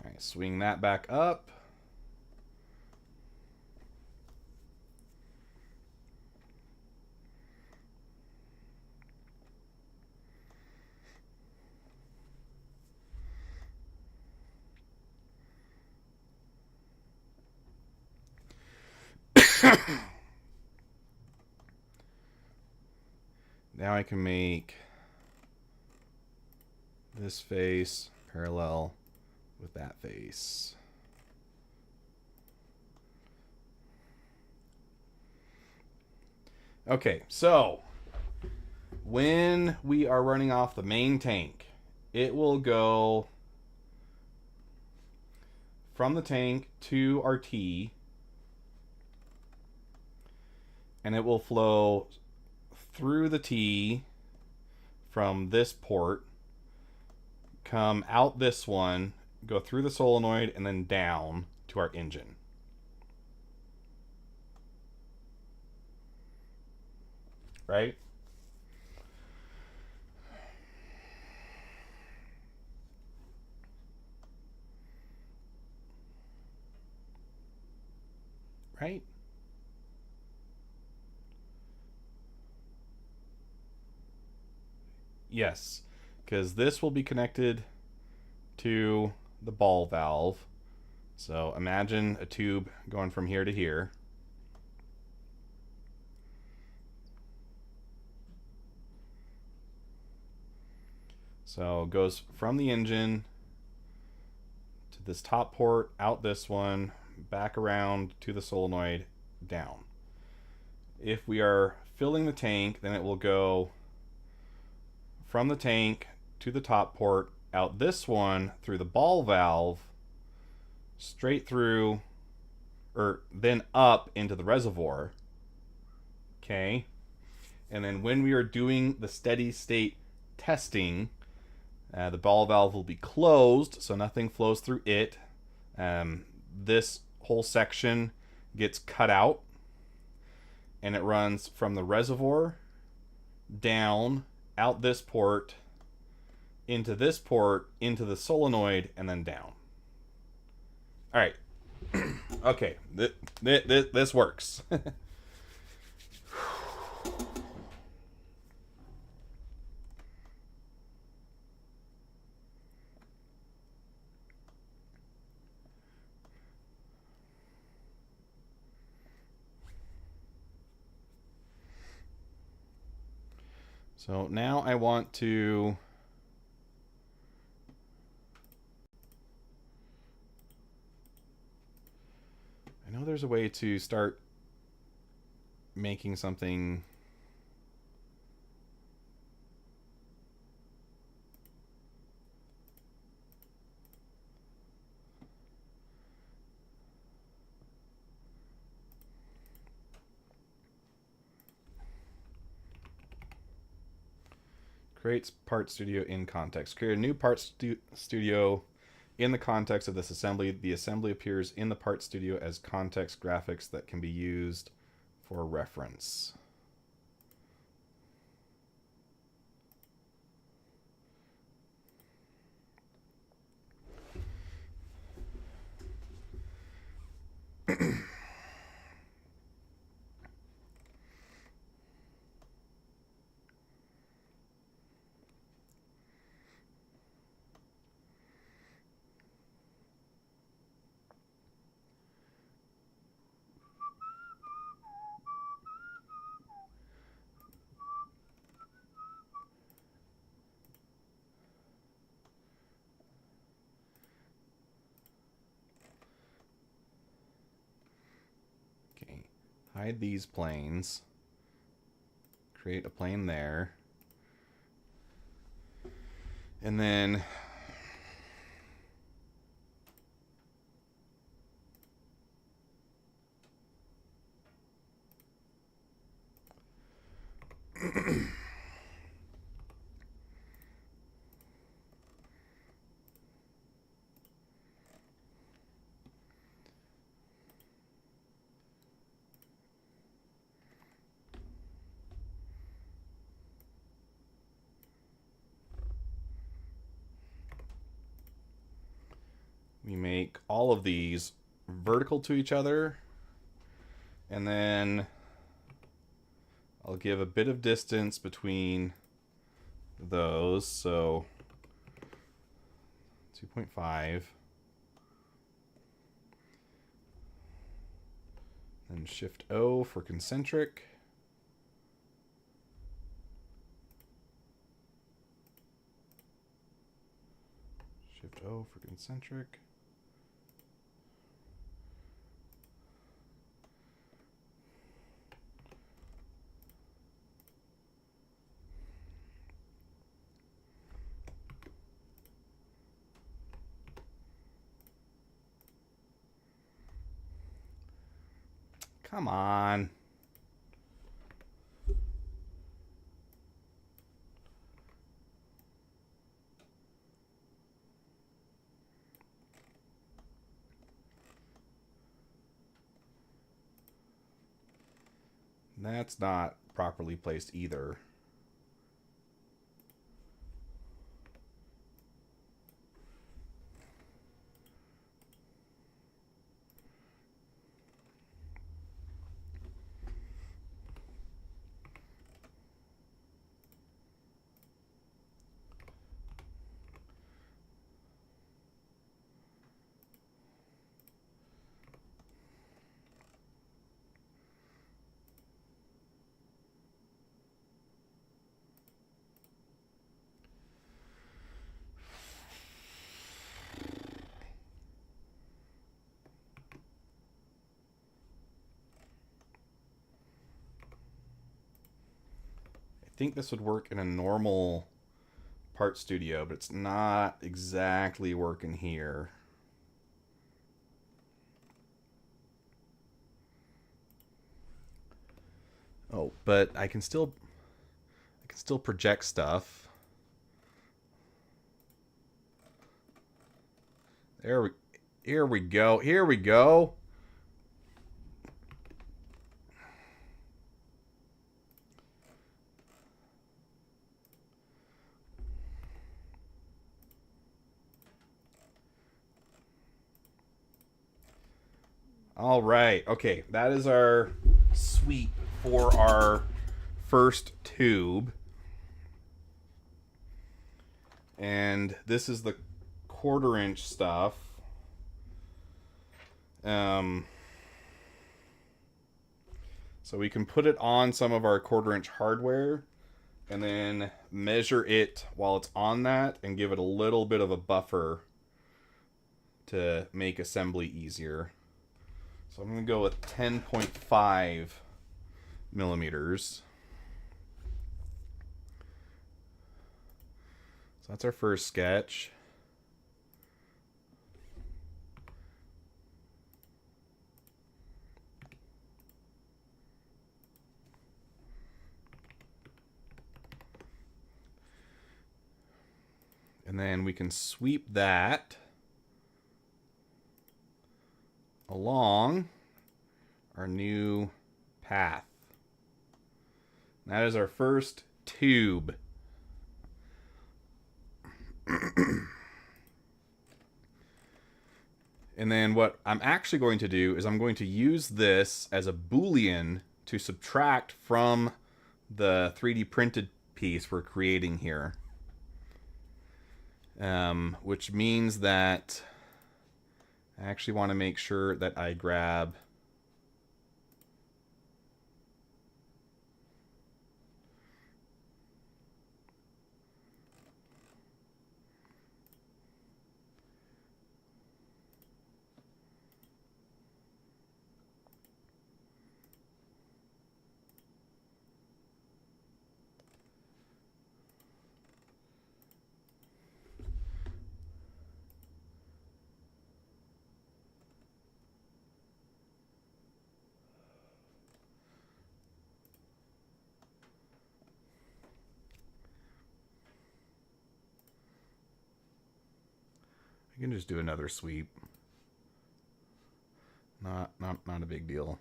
Alright, swing that back up. Now I can make this face parallel with that face. Okay, so when we are running off the main tank, it will go from the tank to our T, and it will flow through the T from this port, come out this one, go through the solenoid, and then down to our engine. Right? Right? Yes, because this will be connected to the ball valve. So imagine a tube going from here to here. So it goes from the engine to this top port, out this one, back around to the solenoid, down. If we are filling the tank, then it will go from the tank to the top port, out this one through the ball valve, straight through, or then up into the reservoir. Okay. And then when we are doing the steady state testing, the ball valve will be closed, so nothing flows through it. This whole section gets cut out, and it runs from the reservoir down, out this port, into this port, into the solenoid, and then down. Alright, Okay, this works. So now I want to I know there's a way to start making something creates part studio in context. Create a new part studio in the context of this assembly. The assembly appears in the part studio as context graphics that can be used for reference. Okay, hide these planes. Create a plane there. And then we make all of these vertical to each other, and then I'll give a bit of distance between those, so 2.5, and Shift O for concentric. Shift O for concentric. Come on. That's not properly placed either. I think this would work in a normal part studio, but it's not exactly working here. Oh, but I can still project stuff. Here we go. Here we go. All right. Okay, that is our sweep for our first tube. And this is the 1/4 inch stuff. So we can put it on some of our 1/4 inch hardware and then measure it while it's on that and give it a little bit of a buffer to make assembly easier. So I'm going to go with 10.5 millimeters. So that's our first sketch. And then we can sweep that along our new path. That is our first tube. And then what I'm actually going to do is I'm going to use this as a Boolean to subtract from the 3D printed piece we're creating here. Which means that I actually want to make sure that I grab I can just do another sweep. Not a big deal.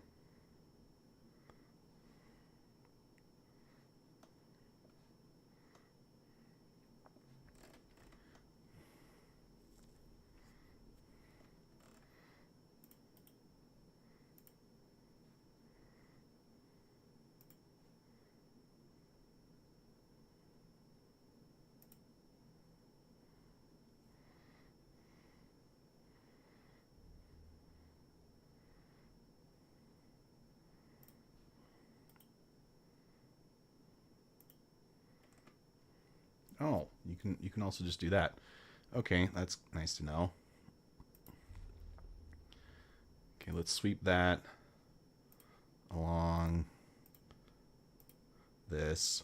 Oh, you can also just do that. Okay, that's nice to know. Okay, let's sweep that along this.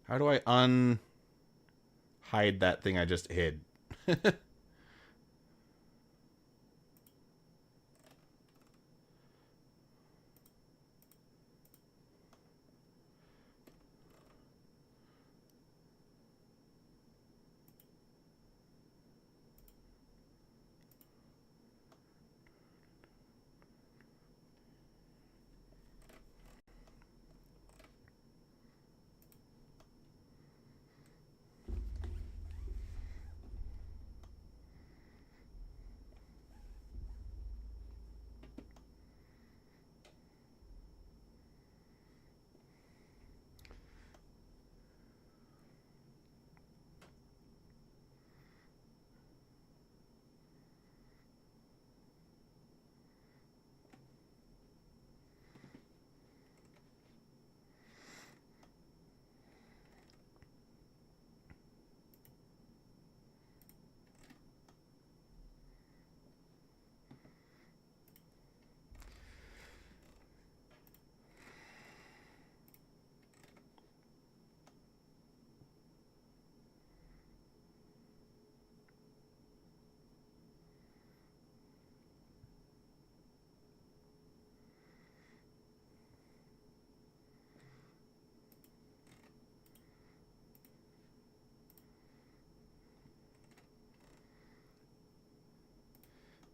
How do I hide that thing I just hid?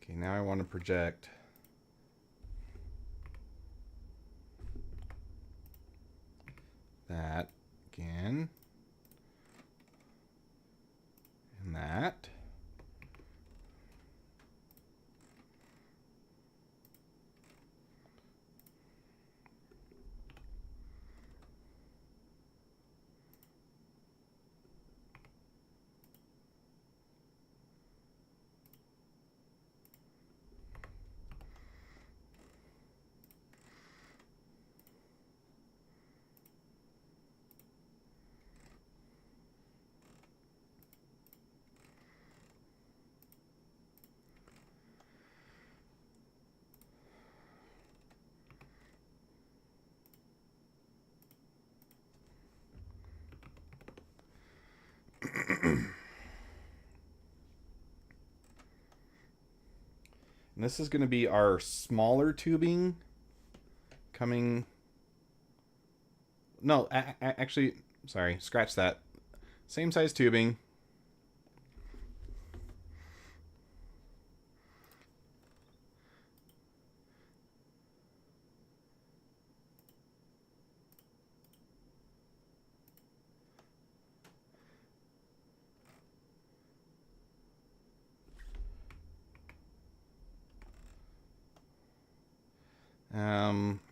Okay, now I want to project that again. And that. And this is going to be our smaller tubing coming. No, actually, sorry, scratch that. Same size tubing.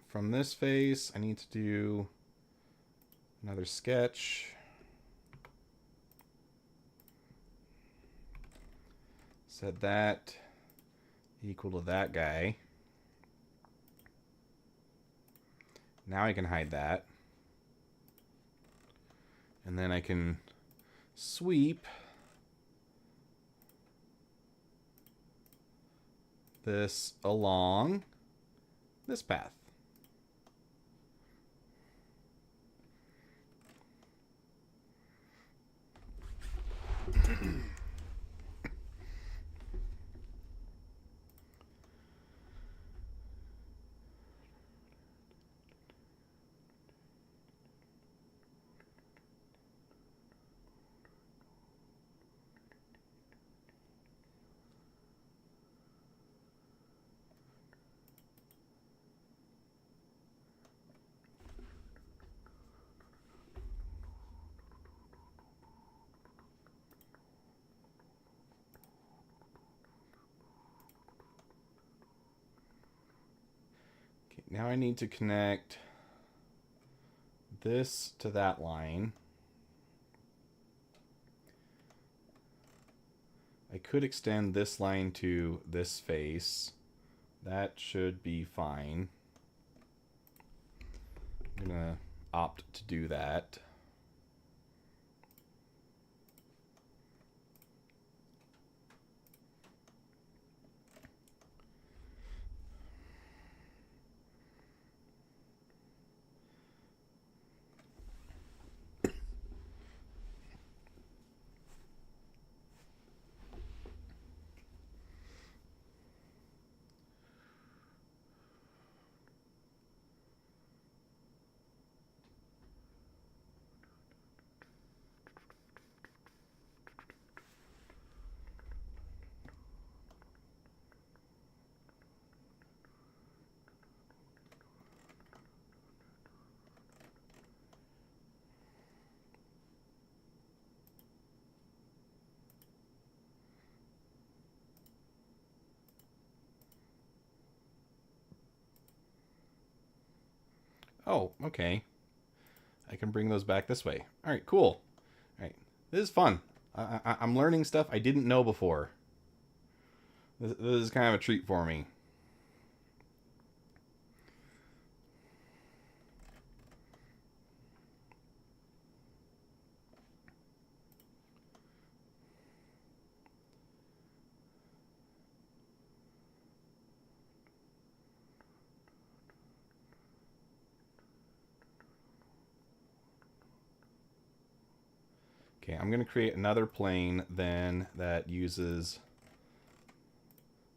From this face, I need to do another sketch. Set that equal to that guy. Now I can hide that. And then I can sweep this along this path. Now I need to connect this to that line. I could extend this line to this face. That should be fine. I'm gonna opt to do that. Oh, okay. I can bring those back this way. All right, cool. All right, this is fun. I'm learning stuff I didn't know before. This is kind of a treat for me. Okay, I'm going to create another plane then that uses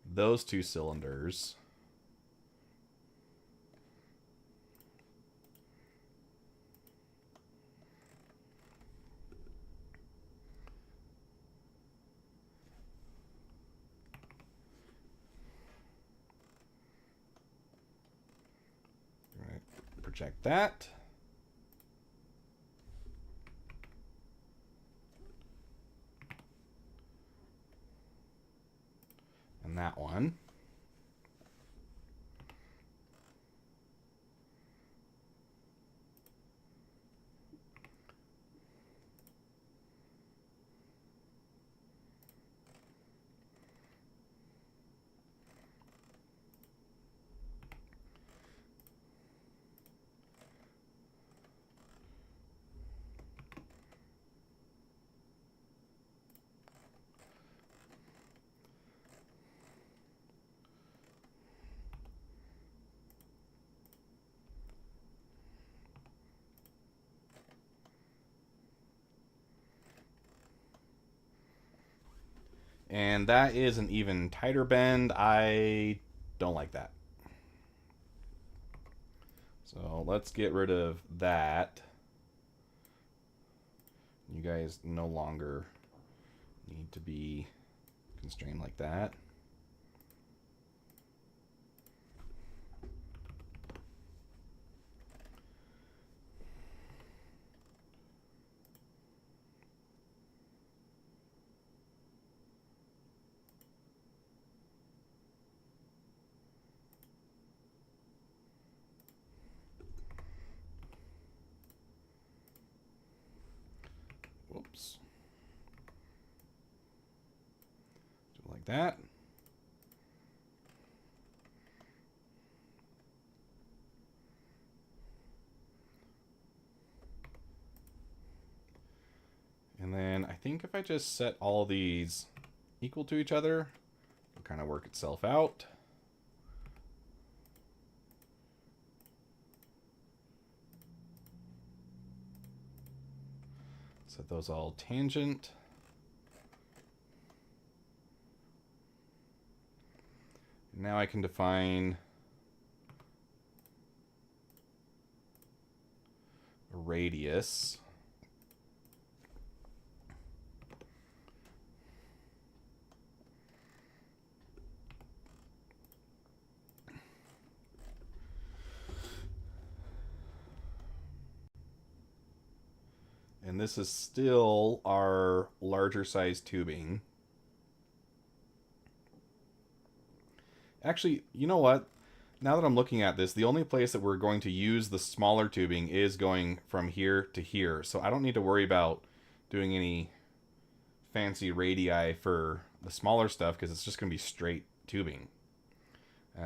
those two cylinders. Reject that. And that one. And that is an even tighter bend. I don't like that. So let's get rid of that. You guys no longer need to be constrained like that. Whoops. Do it like that. And then I think if I just set all these equal to each other, it'll kind of work itself out. Set those all tangent. Now I can define a radius. And this is still our larger size tubing. Actually, you know what? Now that I'm looking at this, the only place that we're going to use the smaller tubing is going from here to here. So I don't need to worry about doing any fancy radii for the smaller stuff because it's just going to be straight tubing.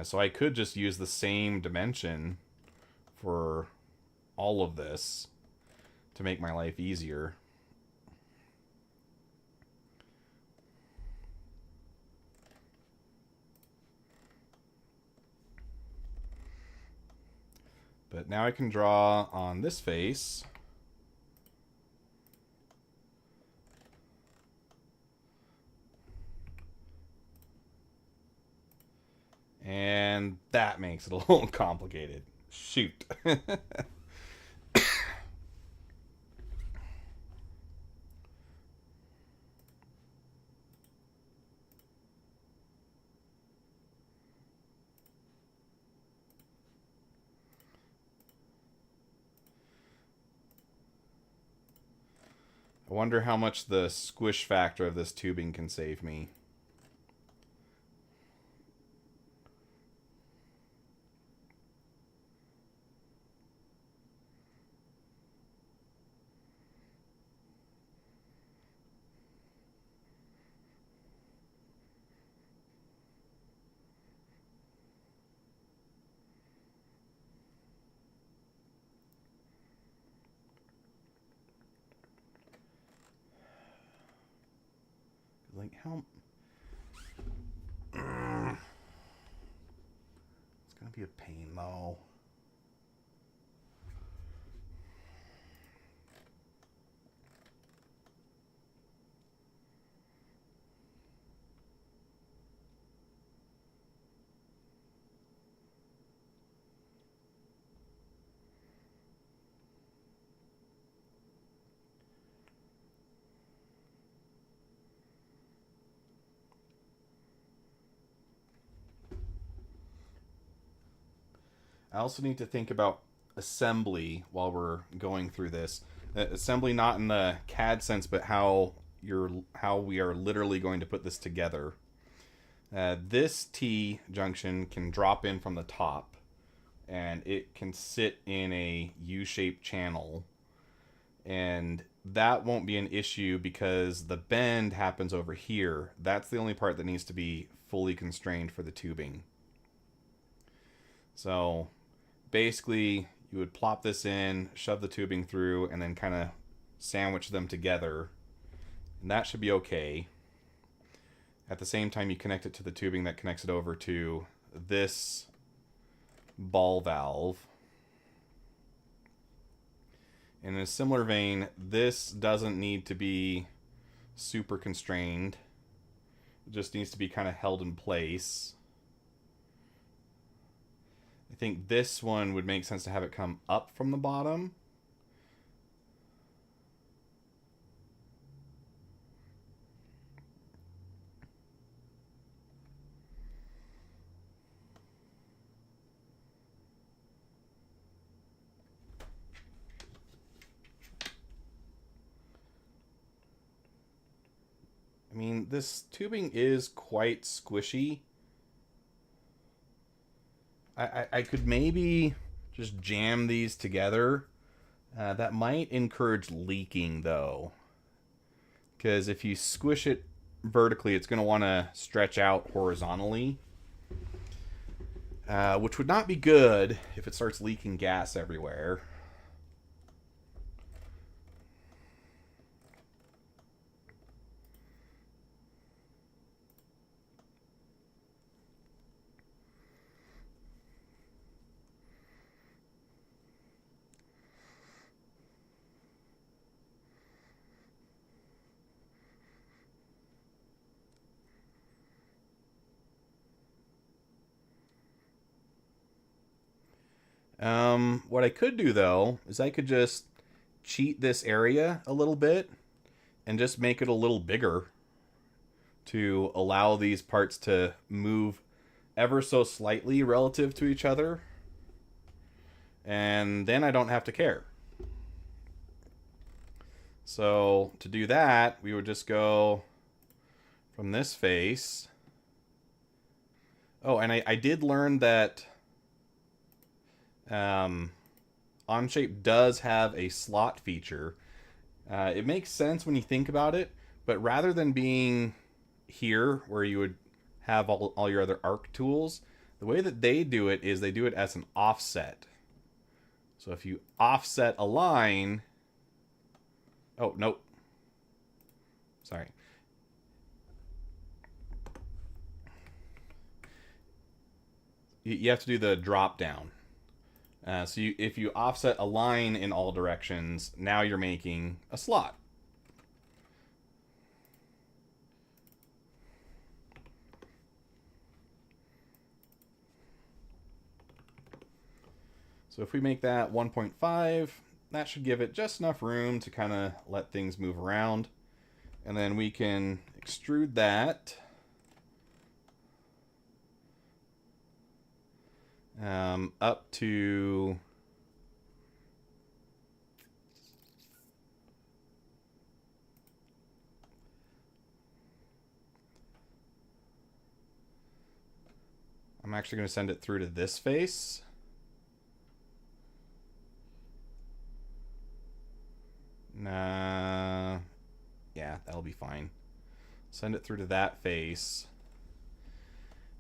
So I could just use the same dimension for all of this to make my life easier. But now I can draw on this face. And that makes it a little complicated. Shoot. I wonder how much the squish factor of this tubing can save me. Like, how... It's gonna be a pain, though. I also need to think about assembly while we're going through this. Assembly not in the CAD sense, but how we are literally going to put this together. This T junction can drop in from the top, and it can sit in a U-shaped channel, and that won't be an issue because the bend happens over here. That's the only part that needs to be fully constrained for the tubing. So basically you would plop this in, shove the tubing through, and then kind of sandwich them together, and that should be okay. At the same time, you connect it to the tubing that connects it over to this ball valve. In a similar vein, this doesn't need to be super constrained. It just needs to be kind of held in place. I think this one would make sense to have it come up from the bottom. I mean, this tubing is quite squishy. I could maybe just jam these together. That might encourage leaking, though. Because if you squish it vertically, it's going to want to stretch out horizontally. Which would not be good if it starts leaking gas everywhere. What I could do, though, is I could just cheat this area a little bit and just make it a little bigger to allow these parts to move ever so slightly relative to each other. And then I don't have to care. So to do that, we would just go from this face. Oh, and I did learn that Onshape does have a slot feature. It makes sense when you think about it, but rather than being here where you would have all your other arc tools, the way that they do it is they do it as an offset. So if you offset a line... Oh, nope. Sorry. You have to do the drop down. So if you offset a line in all directions, now you're making a slot. So if we make that 1.5, that should give it just enough room to kind of let things move around. And then we can extrude that. Up to I'm actually going to send it through to this face. Nah, yeah, that'll be fine. Send it through to that face.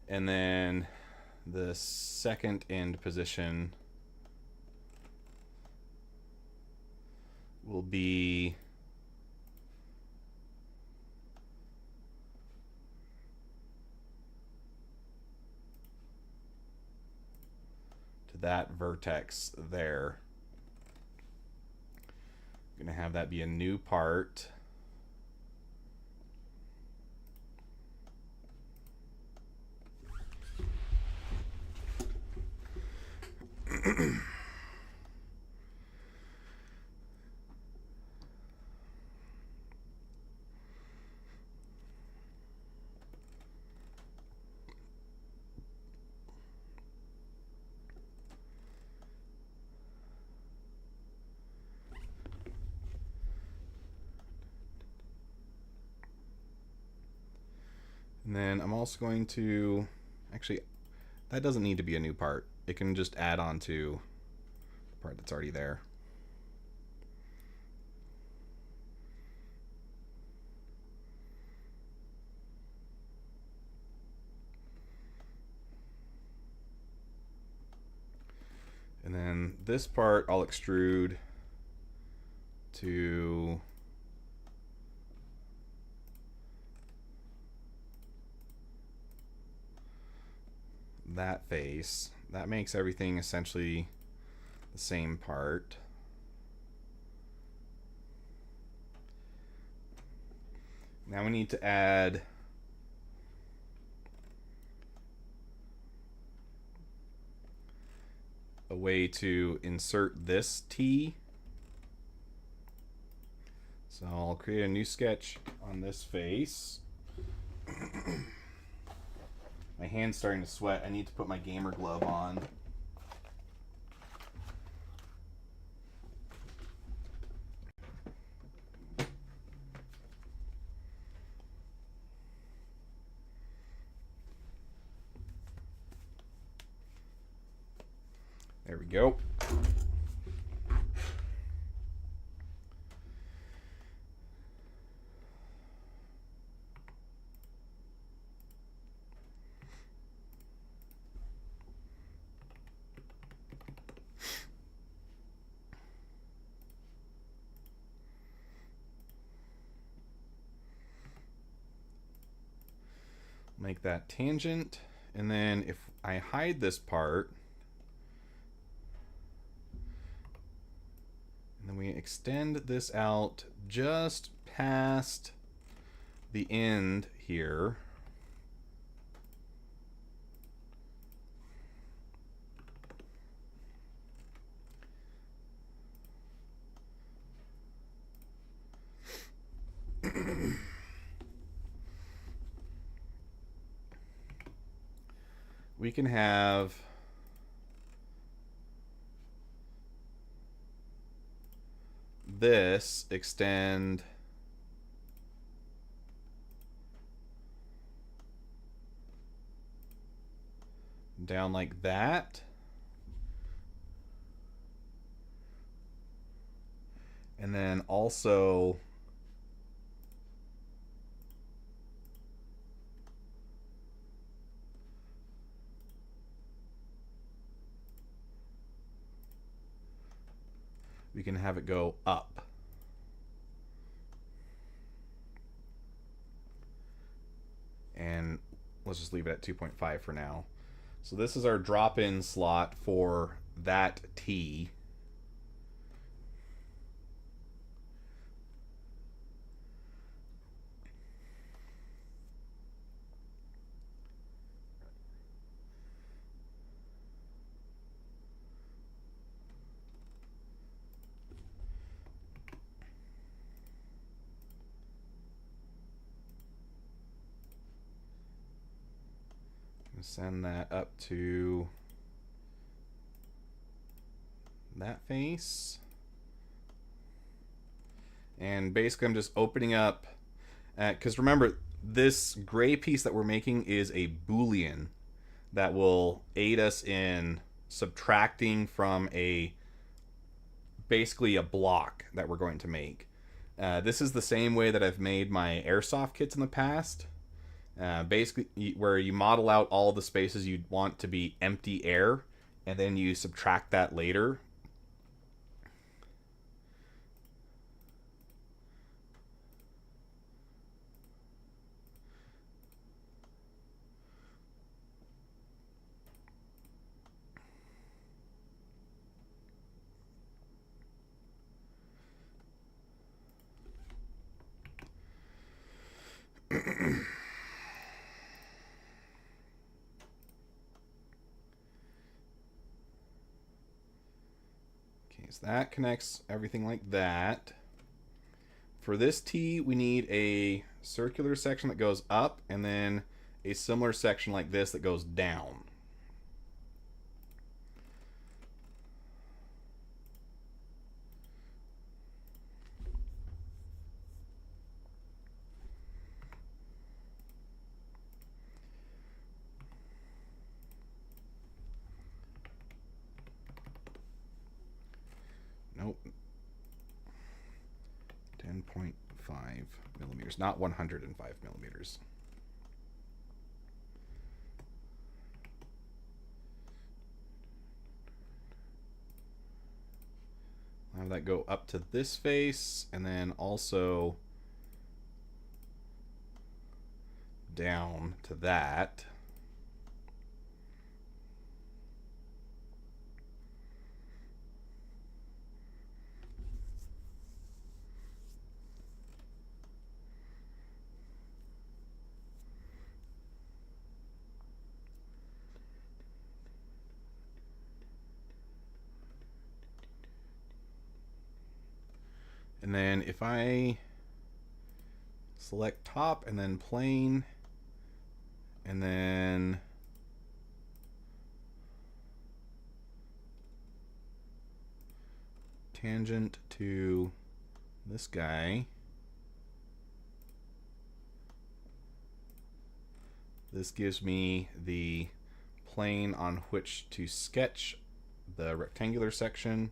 And then the second end position will be to that vertex there. I'm going to have that be a new part. And then I'm also going to, actually, that doesn't need to be a new part. It can just add on to the part that's already there. And then this part I'll extrude to that face. That makes everything essentially the same part. Now we need to add a way to insert this T. So I'll create a new sketch on this face. My hand's starting to sweat. I need to put my gamer glove on. There we go. Make that tangent, and then if I hide this part, and then we extend this out just past the end here. We can have this extend down like that. And then also we can have it go up. And let's just leave it at 2.5 for now. So this is our drop-in slot for that T. Send that up to that face. And basically I'm just opening up, because remember, this gray piece that we're making is a Boolean that will aid us in subtracting from basically a block that we're going to make. This is the same way that I've made my airsoft kits in the past. Basically, where you model out all the spaces you'd want to be empty air, and then you subtract that later. So that connects everything like that. For this T, we need a circular section that goes up, and then a similar section like this that goes down. millimeters, not 105 millimeters. I'll have that go up to this face, and then also down to that. And then if I select top and then plane, and then tangent to this guy, this gives me the plane on which to sketch the rectangular section.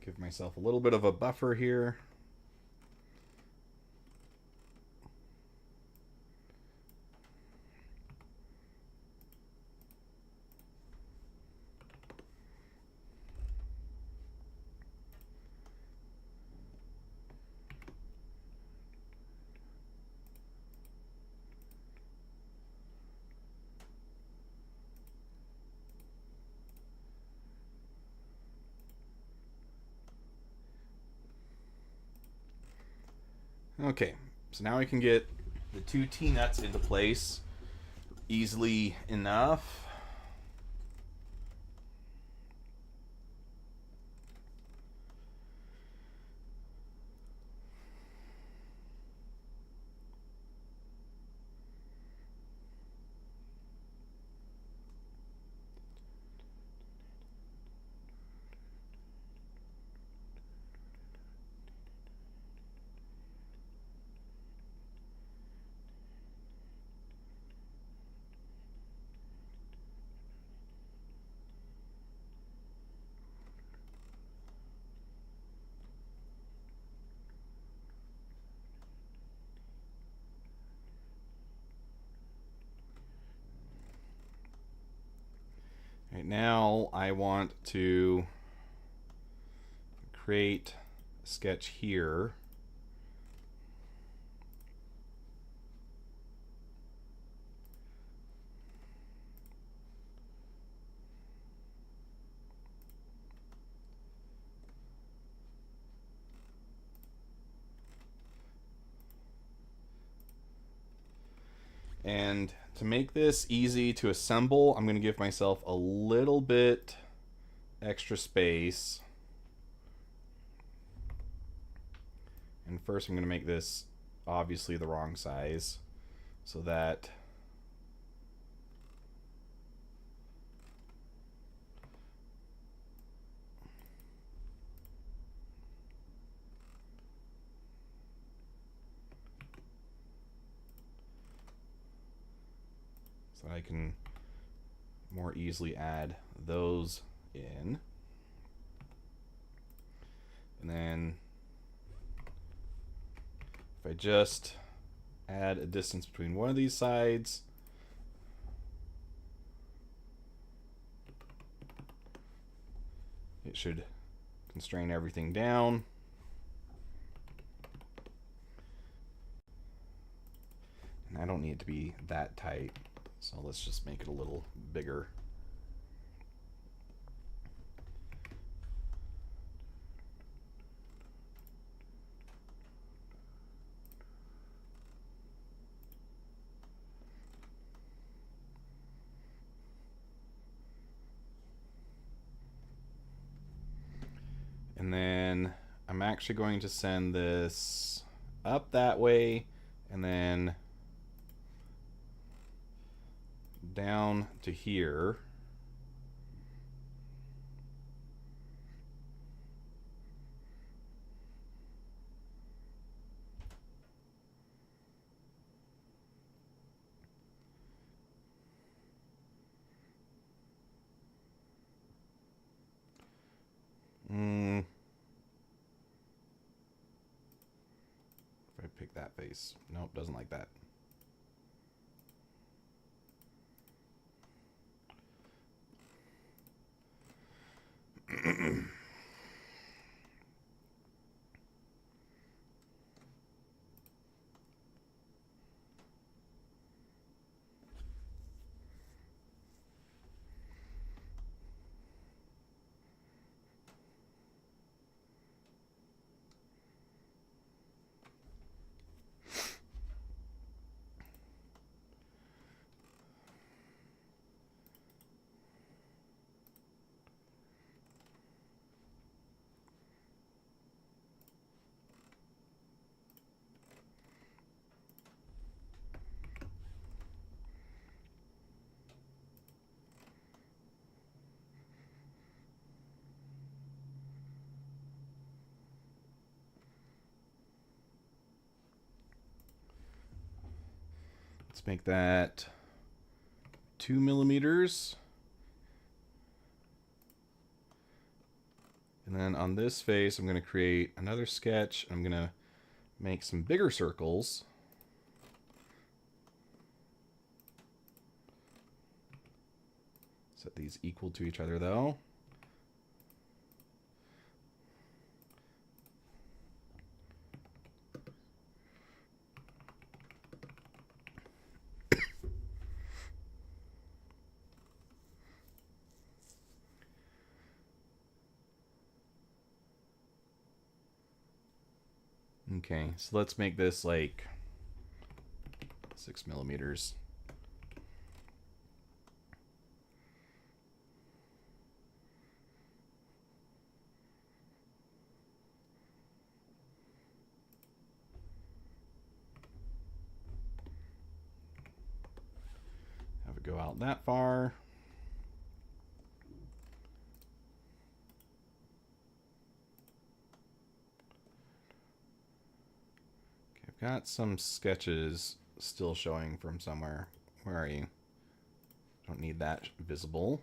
Give myself a little bit of a buffer here. Okay, so now we can get the two T-nuts into place easily enough. Right now, I want to create a sketch here. And to make this easy to assemble, I'm going to give myself a little bit extra space. And first I'm going to make this obviously the wrong size so that I can more easily add those in. And then if I just add a distance between one of these sides, it should constrain everything down. And I don't need it to be that tight. So let's just make it a little bigger. And then I'm actually going to send this up that way and then down to here. If I pick that face. Nope, doesn't like that. Let's make that 2 millimeters. And then on this face, I'm going to create another sketch. I'm going to make some bigger circles. Set these equal to each other, though. Okay, so let's make this like 6 millimeters. Have it go out that far. Got some sketches still showing from somewhere. Where are you? Don't need that visible.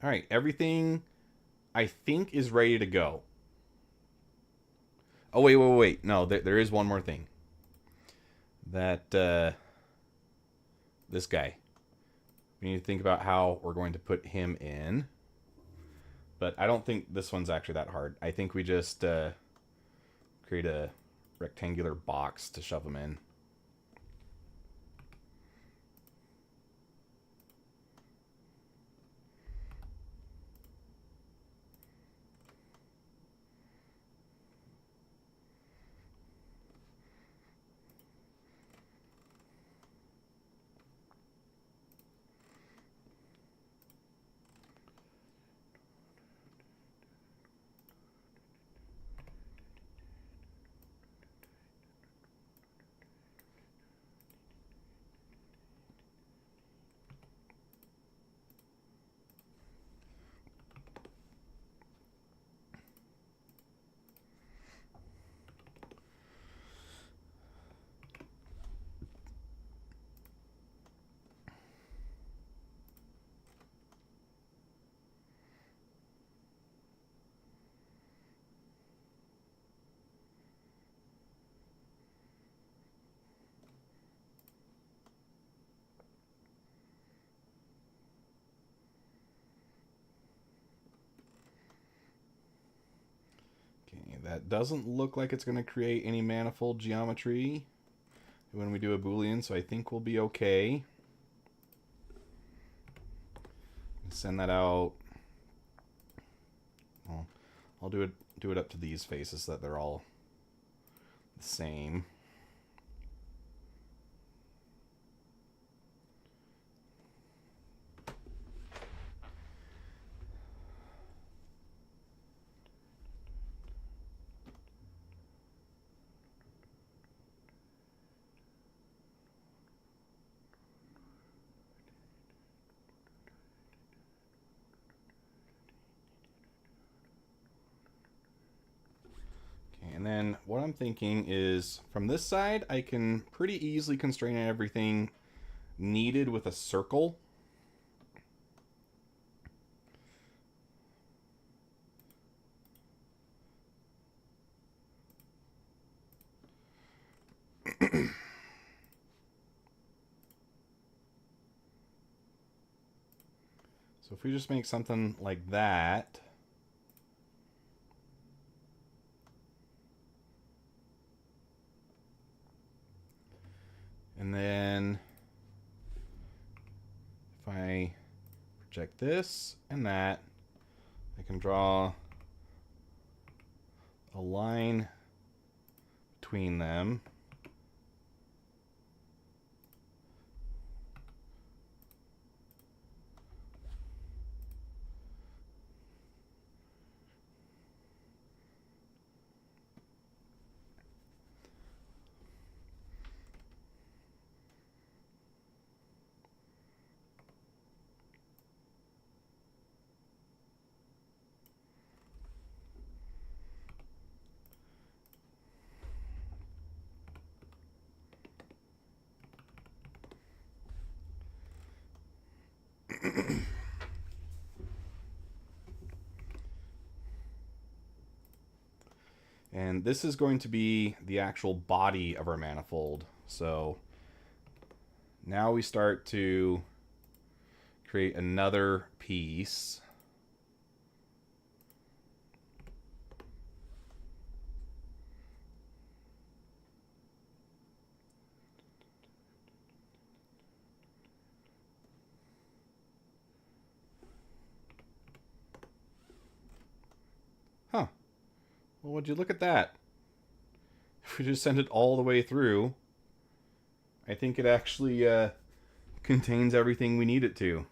All right, everything I think is ready to go. Oh, wait. No, there is one more thing. That, this guy. We need to think about how we're going to put him in. But I don't think this one's actually that hard. I think we just create a rectangular box to shove him in. That doesn't look like it's going to create any manifold geometry when we do a Boolean, so I think we'll be okay. Send that out. Well, I'll do it up to these faces so that they're all the same. And then what I'm thinking is from this side, I can pretty easily constrain everything needed with a circle. So if we just make something like that, and then if I project this and that, I can draw a line between them. And this is going to be the actual body of our manifold. So now we start to create another piece. Huh. Well, would you look at that? If we just send it all the way through, I think it actually contains everything we need it to.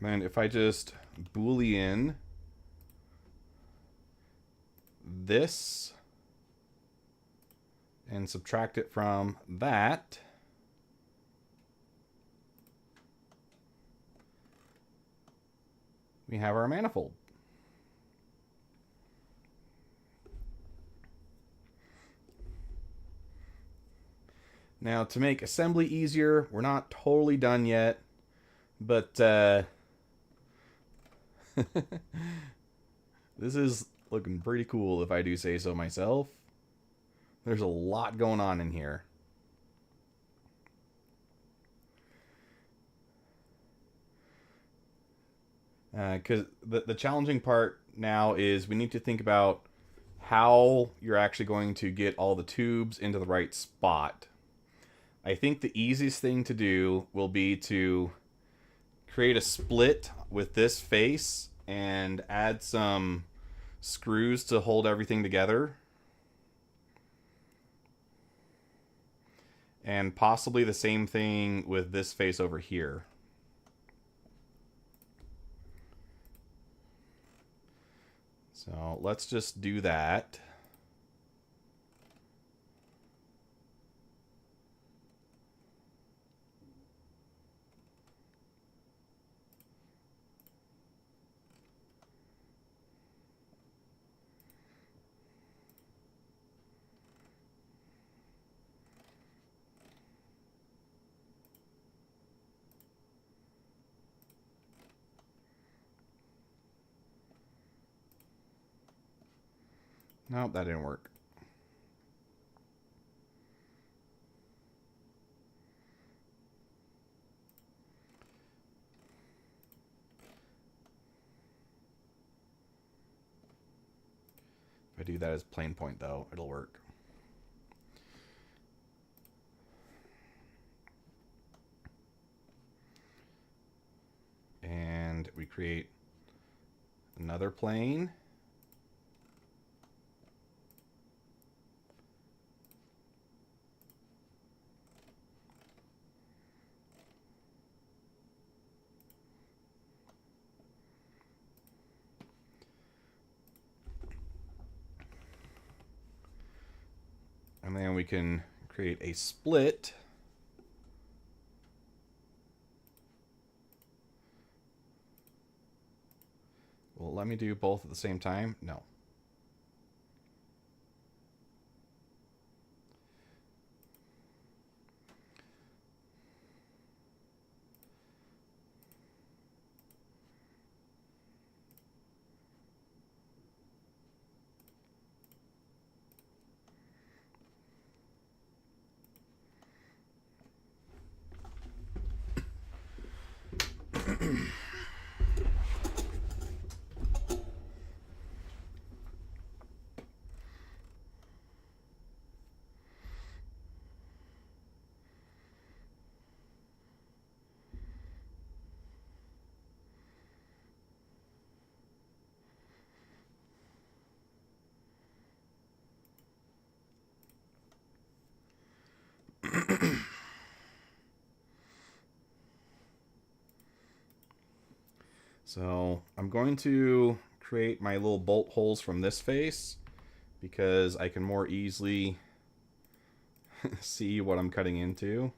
And then if I just Boolean this and subtract it from that, we have our manifold. Now, to make assembly easier, we're not totally done yet, but this is looking pretty cool if I do say so myself. There's a lot going on in here. Because the challenging part now is we need to think about how you're actually going to get all the tubes into the right spot. I think the easiest thing to do will be to create a split with this face and add some screws to hold everything together. And possibly the same thing with this face over here. So let's just do that. Nope, that didn't work. If I do that as plane point, though, it'll work. And we create another plane. And then we can create a split. Well, let me do both at the same time? No. So I'm going to create my little bolt holes from this face because I can more easily see what I'm cutting into.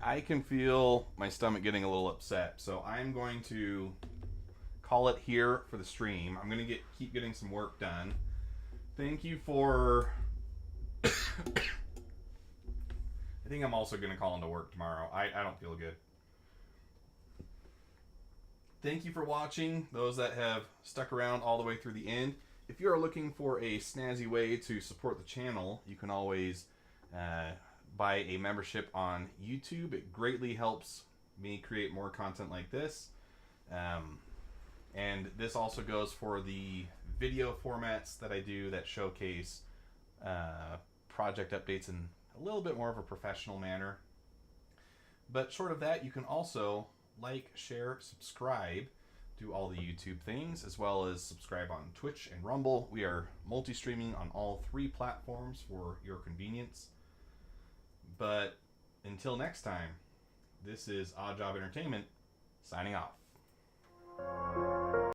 I can feel my stomach getting a little upset, so I'm going to call it here for the stream. I'm going to keep getting some work done. Thank you for... I think I'm also going to call into work tomorrow. I don't feel good. Thank you for watching, those that have stuck around all the way through the end. If you are looking for a snazzy way to support the channel, you can always buy a membership on YouTube. It greatly helps me create more content like this. And this also goes for the video formats that I do that showcase project updates in a little bit more of a professional manner. But short of that, you can also like, share, subscribe, do all the YouTube things, as well as subscribe on Twitch and Rumble. We are multi-streaming on all 3 platforms for your convenience. But until next time, this is Odd Job Entertainment, signing off.